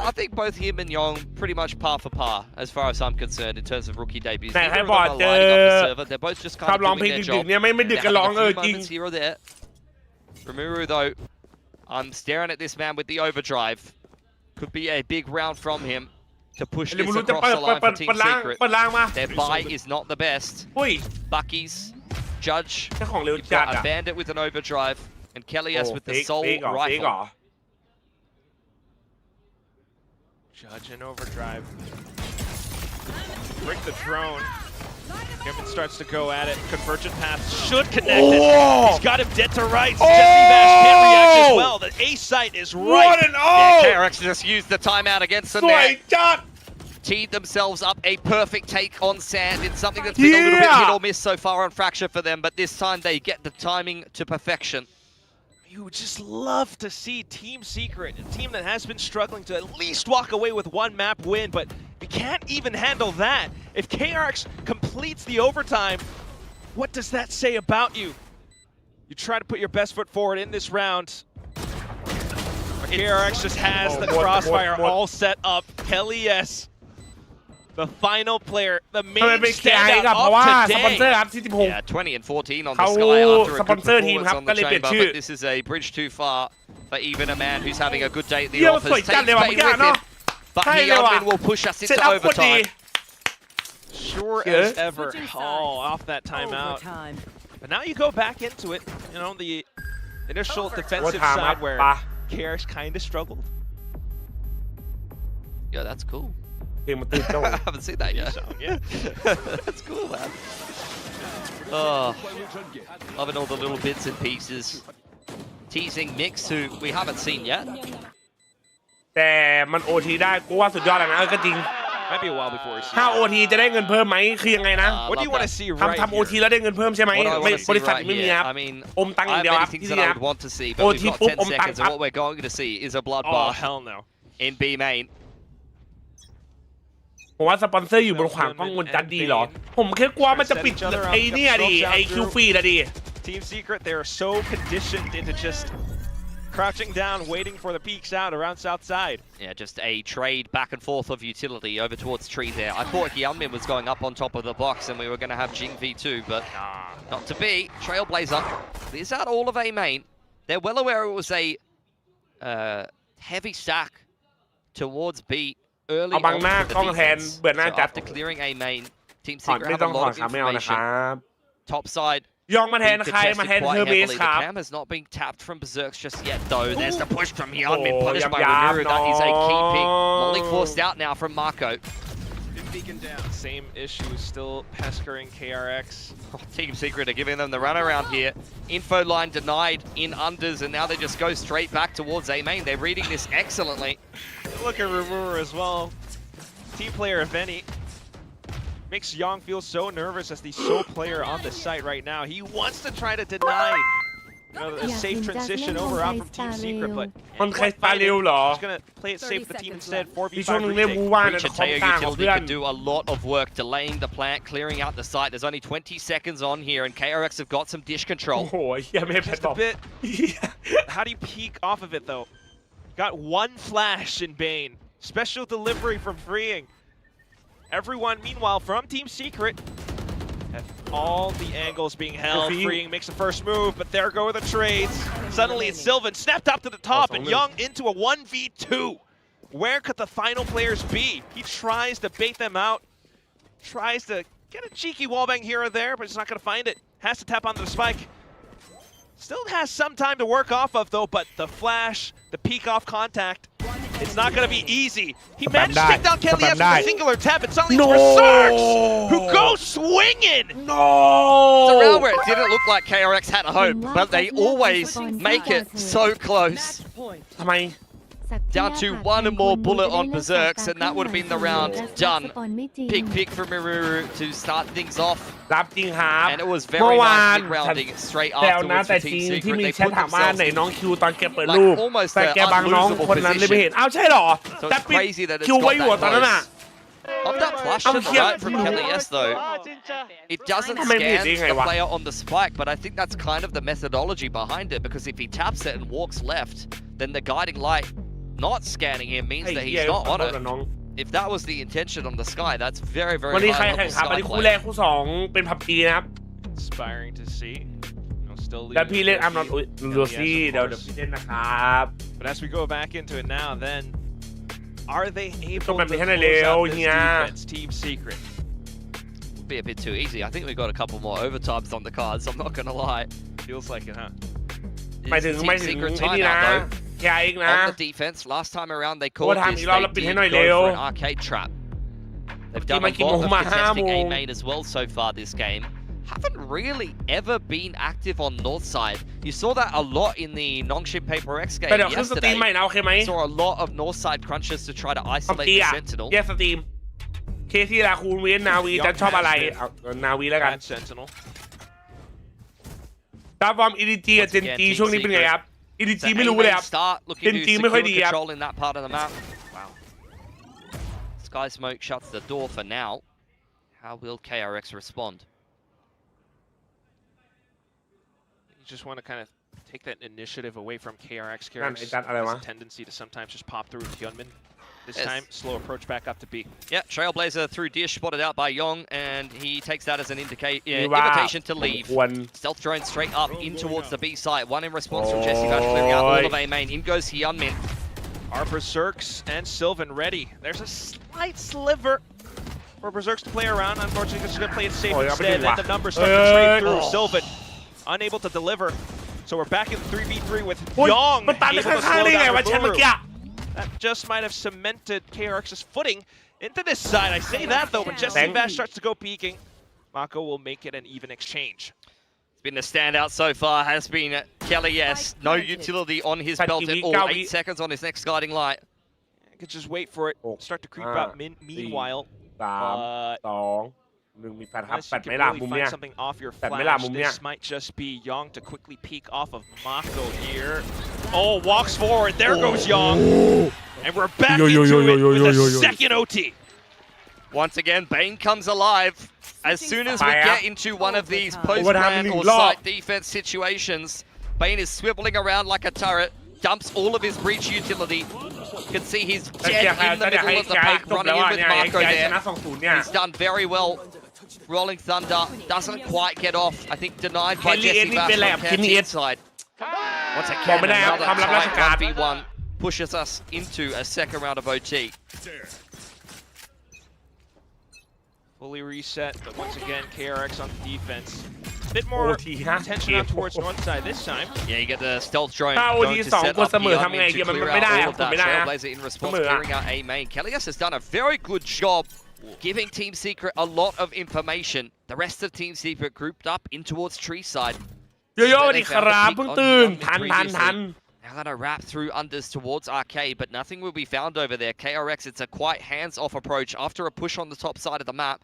I think both him and Yong pretty much par for par as far as I'm concerned in terms of rookie debuts.
แต่ให้
Neither of
บอ
them
ด
are
เจอ
lighting up the server. They're both just
ชอ
kind
บ
of
ร้อง
doing
เพลง
their
ดึก
job.
ๆเนี่ยไม่ดึก
They're
ก็ร้อง
having a few
จริง
moments here or there. Rimuru though, I'm staring at this man with the overdrive. Could be a big round from him to push
เดี๋ยว
this
มึงรู้จะ
across the line for Team
เปิดล่าง
Secret.
เปิดล่างมา
Their buy is not the best.
อุ้ย
Bucky's, Judge,
เจ้าของเร็ว
you've
จัด
got
อ่ะ
a Bandit with an overdrive, and Kelly's with the
เฟ
Soul
กเหรอ
Rifle.
Judge in overdrive. Break the drone. Kevin starts to go at it. Convergent path should connect it. He's got him dead to rights. JJaz can't react as well. The A site is right.
Yeah, KRX just used the timeout against the
สวย
net.
จัด
Teed themselves up a perfect take on Sand. It's something that's been a little bit hit or miss so far on Fracture for them, but this time they get the timing to perfection.
You would just love to see Team Secret, a team that has been struggling to at least walk away with one map win, but you can't even handle that. If KRX completes the overtime, what does that say about you? You try to put your best foot forward in this round. But KRX just has the crossfire all set up. Kelly, yes. The final player, the
ทำไม
main
เป็น KAИ กับ
standout
เพราะว่า
of
สปอนเซอ
today.
ร์ครับที่16
Yeah, 20 and 14 on the
เขา
sky after a
สปอน
good
เซอร์ทีม
performance
ครับ
on
ก็
the
เลยเปลี่ยน
chamber,
ชื่อ
but this is a bridge too far for even a man who's having a good day at the
เยี่ยม
office.
สวยจัด
Takes
เลยว่ะ
Bane
เมื่อกี้
with
เนาะ
him, but
ใช่เลยว่ะ
Hyunmin will push us
เซต
into
อัพพอดี
overtime.
Sure
Yeah.
as ever. Oh, off that timeout. But now you go back into it, you know, the initial defensive
Overtime,
side where
pa.
KRX kind of struggled.
Yeah, that's cool.
เพลงมันตื่นเจ้า
I haven't seen that yet.
Yeah.
That's cool, man. Oh, loving all the little bits and pieces. Teasing Mix, who we haven't seen yet.
แต่มันโอทีได้กูว่าสุดยอดแล้วนะก็จริง
Might be a while before we see
ถ้า
that.
โอทีจะได้เงินเพิ่มไหมคือยังไงนะ
What do you want to see right
ทำโอที
here?
แล้วได้เงินเพิ่มใช่ไหม
What I
ไม่
want to
บ
see
ริษัท
right
ไม่มีค
here,
รับ
I mean,
อมตังค์อ
I
ย่าง
have
เดียวค
many
รับ
things
ที่
that
นี่
I
ครับ
would want to see, but we've got 10
อมตังค์
seconds,
ครั
and
บ
what we're going to see is a
Oh,
bloodbath
hell no.
in B main.
ผมว่าสปอนเซอร์อยู่บนขวางกล้องบนจัดดีเหรอ ผมแค่กลัวมันจะปิดไอ้เนี่ยดิไอ้คิวฟีดอะดิ
Team Secret, they are so conditioned into just crouching down, waiting for the peaks out around south side.
Yeah, just a trade back and forth of utility over towards tree there. I thought Hyunmin was going up on top of the box and we were going to have Jing V2, but not to be. Trailblazer clears out all of A main. They're well aware it was a heavy stack towards B early
เอาบังหน้า
on
กล้อง
for
แท
the
น
defense.
เบื่อหน้า
So
จัด
after clearing A main, Team
ถอน
Secret
ไม่
have
ต้อง
a
ถอน
lot
ครับ
of
ไม่เอานะค
information.
รับ
Top side.
ยองมาแทน
Being
ใครมาแทน
contested
เทอ
quite
ร์เบส
heavily.
ค
The
รับ
cam has not been tapped from Berserks just yet, though. There's the push from Hyunmin,
Oh,
punished by
yum,
Rimuru. That is a key pick.
no.
Molly forced out now from Marco.
Beacon down. Same issue, still pestering KRX.
Oh, Team Secret are giving them the runaround here. Info line denied in unders, and now they just go straight back towards A main. They're reading this excellently.
Look at Rimuru as well. Team player, if any. Makes Yong feel so nervous as the sole player on the site right now. He wants to try to deny a safe transition over out from Team Secret, but
มันใครสตาร์เร็วเหรอ
he's gonna play it safe with the team instead.
มีช่วง
4v5
นึงเล่น
retake.
มูว่านใน
Reach
คอม
Teo
กลางของ
Utility
เพื่อน
can do a lot of work delaying the plant, clearing out the site. There's only 20 seconds on here, and KRX have got some dish
โอ้
control.
โหเฮียไม่ให้แพท
Just
ต
a
อบ
bit. How do you peek off of it though? Got one flash in Bane. Special delivery from Freeing. Everyone, meanwhile, from Team Secret, have all the angles being held. Freeing makes the first move, but there go the trades. Suddenly it's Sylvan snapped up to the top and Young into a 1v2. Where could the final players be? He tries to bait them out. Tries to get a cheeky wallbang here or there, but he's not going to find it. Has to tap onto the spike. Still has some time to work off of though, but the flash, the peek off contact, it's not going to be easy. He managed to take down Kelly with a singular tap, and suddenly it's Berserks, who goes swinging!
It's a round where it didn't look like KRX had a hope, but they always make it so close.
ทำไม
down to one more bullet on Berserks, and that would have been the round done. Pick from Miruru to start things off.
รับจริงครับ
And it was
เมื่อ
very
วาน
nice rounding straight
แซวนะ
afterwards
แต่
for
จริง
Team
ที่
Secret.
มี
They
แชท
put
ถามว่าไหน
themselves
น้องคิวตอนแกเปิด
like
รูป
almost
แต่
an
แกบังน้อง
unlosable
คนนั้นเลยไม่เห็น
position.
อ้าวใช่เหรอ
So
แต่
it's
ปิด
crazy that it's
คิวไว้อยู่
got
ตอนนั้น
that
อ่ะ
close. Of that flash
I'm
to the
here.
right from KAIC though, it doesn't
How many
scan
minutes
the
is it?
player on the spike, but I think that's kind of the methodology behind it, because if he taps it and walks left, then the guiding light not scanning him means
ไอ้
that
เหี้ย
he's not
ขอ
on
โทษกับ
it.
น้อง
If that was the intention on the sky, that's very, very
วันนี้ใคร
high
แข่
level
งขันวัน
sky
นี้คู่
play.
แรกคู่สองเป็นพับจีนะครับ
Inspiring to see. Still
แล้วพี่เล่น
leading
อัมนอต
the
ลู
field.
ซี่
Yes, of
เดี๋ยว
course.
พี่เล่นนะครับ
But as we go back into it now, then are they able to
ต้องแบบนี้
close
ให้หน่อยเร็ว
out this
เฮีย
defense, Team Secret?
Would be a bit too easy. I think we got a couple more overtimes on the cards. I'm not gonna lie.
Feels like it, huh?
หมายถึง
Team
หมายถึง
Secret
ไอ้นี่นะ
timeout though.
แกอีกนะ
On the defense, last time around they called
What
this,
time?
they did go for an arcade trap. They've done a lot of contesting A main as well so far this game. Haven't really ever been active on north side. You saw that a lot in the Nongshim Paper X game
แต่เดี๋ยวขึ้นสตรีม
yesterday.
ใหม่นะโอเคไหม
Saw a lot of north side crunches to try to
พับ
isolate
จี
the
อ่ะ
Sentinel.
แยกสตรีมเคที่ลาคูนเวนนาวีจะชอบอะไรเอานาวีแล้วกัน
Bad Sentinel.
ตาฟอร์มอีดีจีกับเจนจีช่วงนี้เป็นไงครับอีดี
It's
จี
an
ไม่รู้เลยครับ
A-main start, looking to
Genji
secure
ไม่ค่อยดีครับ
control in that part of the map. Wow. Sky Smoke shuts the door for now. How will KRX respond?
You just want to kind of take that initiative away from KRX.
นั่นไอ้
KRX
จัดอะไรวะ
has a tendency to sometimes just pop through Hyunmin. This
Yes.
time, slow approach back up to B.
Yeah, Trailblazer through Dish, spotted out by Yong, and he takes that as an
คือว่า
invitation to leave.
ควร
Stealth drone straight up in towards the B site. One in response from JJaz, clearing out all of A main. In goes Hyunmin.
Are Berserks and Sylvan ready? There's a slight sliver for Berserks to play around. Unfortunately, he's going to play it safe
Oh, yeah,
instead.
but
And the numbers start to trade through. Sylvan unable to deliver. So we're back in 3v3 with
โอ้ย
Yong
มันตัน
able to
ข้าง
slow
ๆได้ไง
down
วะแชมป์เมื่อ
Rimuru.
กี้
That just might have cemented KRX's footing into this side. I say that though, when Jesse Bash starts to go peeking, Mako will make it an even exchange.
It's been the standout so far, has been KAIC. No utility on his belt at all. 8 seconds on his next guiding light.
I could just wait for it, start to creep up. Meanwhile,
สามสองหนึ่งมีแฟนครับ
unless
แฟ
you
ด
can
ไหม่ล่ะ
really
มุม
find
เนี้ย
something off your
แฟดไหม่ล่ะ
flash,
มุมเนี้ย
this might just be Yong to quickly peek off of Mako here. Oh, walks forward. There goes Yong. And we're back into it with a second OT.
Once again, Bane comes alive. As soon as we get into one of these post-man or site defense situations, Bane is swiveling around like a turret, dumps all of his breach utility. You can see he's dead in the middle of the pack, running in with Marco there. He's done very well. Rolling Thunder doesn't quite get off. I think denied by Jesse Bash on Canteen side. Once again, another tight 1v1 pushes us into a second round of OT.
Fully reset, but once again, KRX on the defense. A bit more attention out towards north side this time.
Yeah, you get the stealth drone going to set up Hyunmin to clear out all of that. Trailblazer in response, clearing out A main. KAIC has done a very good job giving Team Secret a lot of information. The rest of Team Secret grouped up in towards tree side.
โยโย่สวัสดีครับเพิ่งตื่นทัน
Now gonna wrap through unders towards Arcade, but nothing will be found over there. KRX, it's a quite hands-off approach after a push on the top side of the map.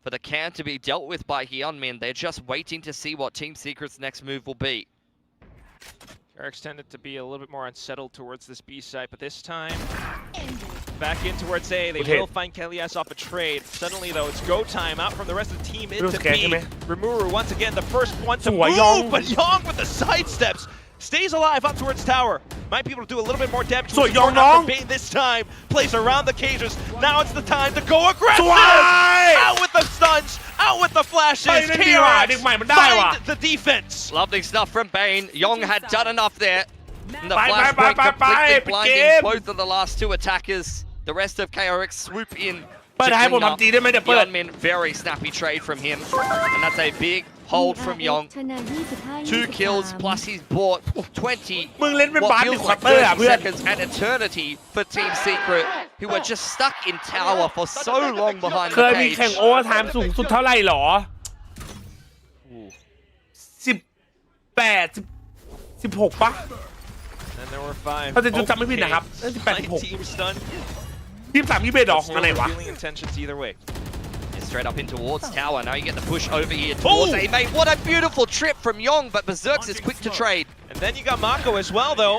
For the can to be dealt with by Hyunmin, they're just waiting to see what Team Secret's next move will be.
KRX tended to be a little bit more unsettled towards this B site, but this time, back in towards A. They will find KAIC off a trade. Suddenly, though, it's go time out from the rest of the team into B. Rimuru, once again, the first one to move, but Yong with the sidesteps. Stays alive up towards tower. Might be able to do a little bit more damage.
So Yong
Bane this time plays around the cages. Now it's the time to go aggressive. Out with the stuns, out with the flashes. KRX find the defense.
Lovely stuff from Bane. Yong had done enough there. And the flashpoint completely blinding both of the last two attackers. The rest of KRX swoop in. Hyunmin, very snappy trade from him. And that's a big hold from Yong. 2 kills plus he's bought 20 what feels like 30 seconds an eternity for Team Secret, who were just stuck in tower for so long behind
เค
the
ยมีแข่ง
cage.
โอเวอร์ไทม์สูงสุดเท่าไหร่หรอ18 16ปะ
And there were 5.
ถ้าจะจำไม่ผิดนะครับ18-16
team stun.
23-21ดอกของอันไหนวะ
Revealing intentions either way.
Straight up in towards tower. Now you get the push over here towards A mate. What a beautiful trip from Yong, but Berserks is quick to trade.
And then you got Mako as well, though,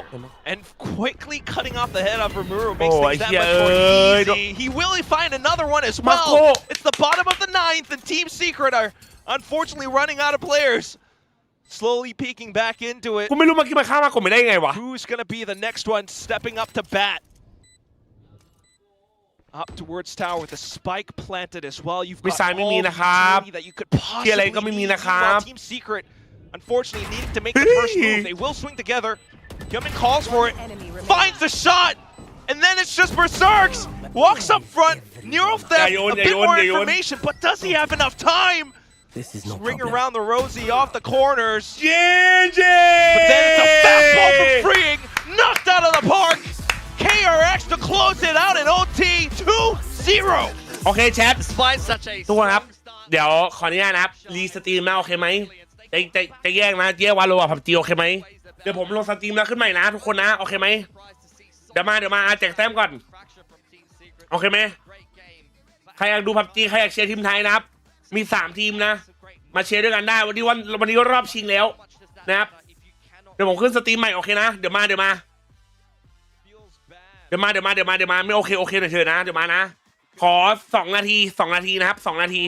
and quickly cutting off the head of Rimuru makes things that much more easy. He will find another one as well. It's the bottom of the 9th, and Team Secret are unfortunately running out of players. Slowly peeking back into it.
กูไม่รู้เมื่อกี้มันฆ่ามากูไม่ได้ไงวะ
Who's gonna be the next one stepping up to bat? Up towards tower with the spike planted as well. You've got all the utility that you could possibly need. Meanwhile, Team Secret, unfortunately, needing to make the first move. They will swing together. Gilman calls for it, finds the shot, and then it's just Berserks. Walks up front, neural theft, a bit more information, but does he have enough time? Ring around the Rosie off the corners. But then it's a fastball from Freeing, knocked out of the park. KRX to close it out in OT 2-0.
โอเคแชท
Despite such a
ทุกคนครับเดี๋ยวขออนุญาตนะครับรีสตรีมนะโอเคไหมจะแยกนะแยกวาโลกับพับจีโอเคไหมเดี๋ยวผมลงสตรีมแล้วขึ้นใหม่นะทุกคนนะโอเคไหมเดี๋ยวมาแจกแต้มก่อนโอเคไหมใครอยากดูพับจีใครอยากเชียร์ทีมไทยนะครับมี3ทีมนะมาเชียร์ด้วยกันได้วันนี้รอบชิงแล้วนะครับเดี๋ยวผมขึ้นสตรีมใหม่โอเคนะเดี๋ยวมาไม่โอเคหน่อยเถอะนะเดี๋ยวมานะขอ2 นาทีนะครับ2 นาที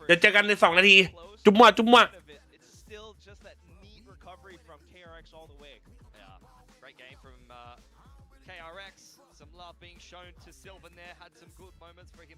เดี๋ยวเจอกันใน2 นาทีจุ๊บมั่ว
Great game from KRX. Some love being shown to Sylvan there. Had some good moments for him.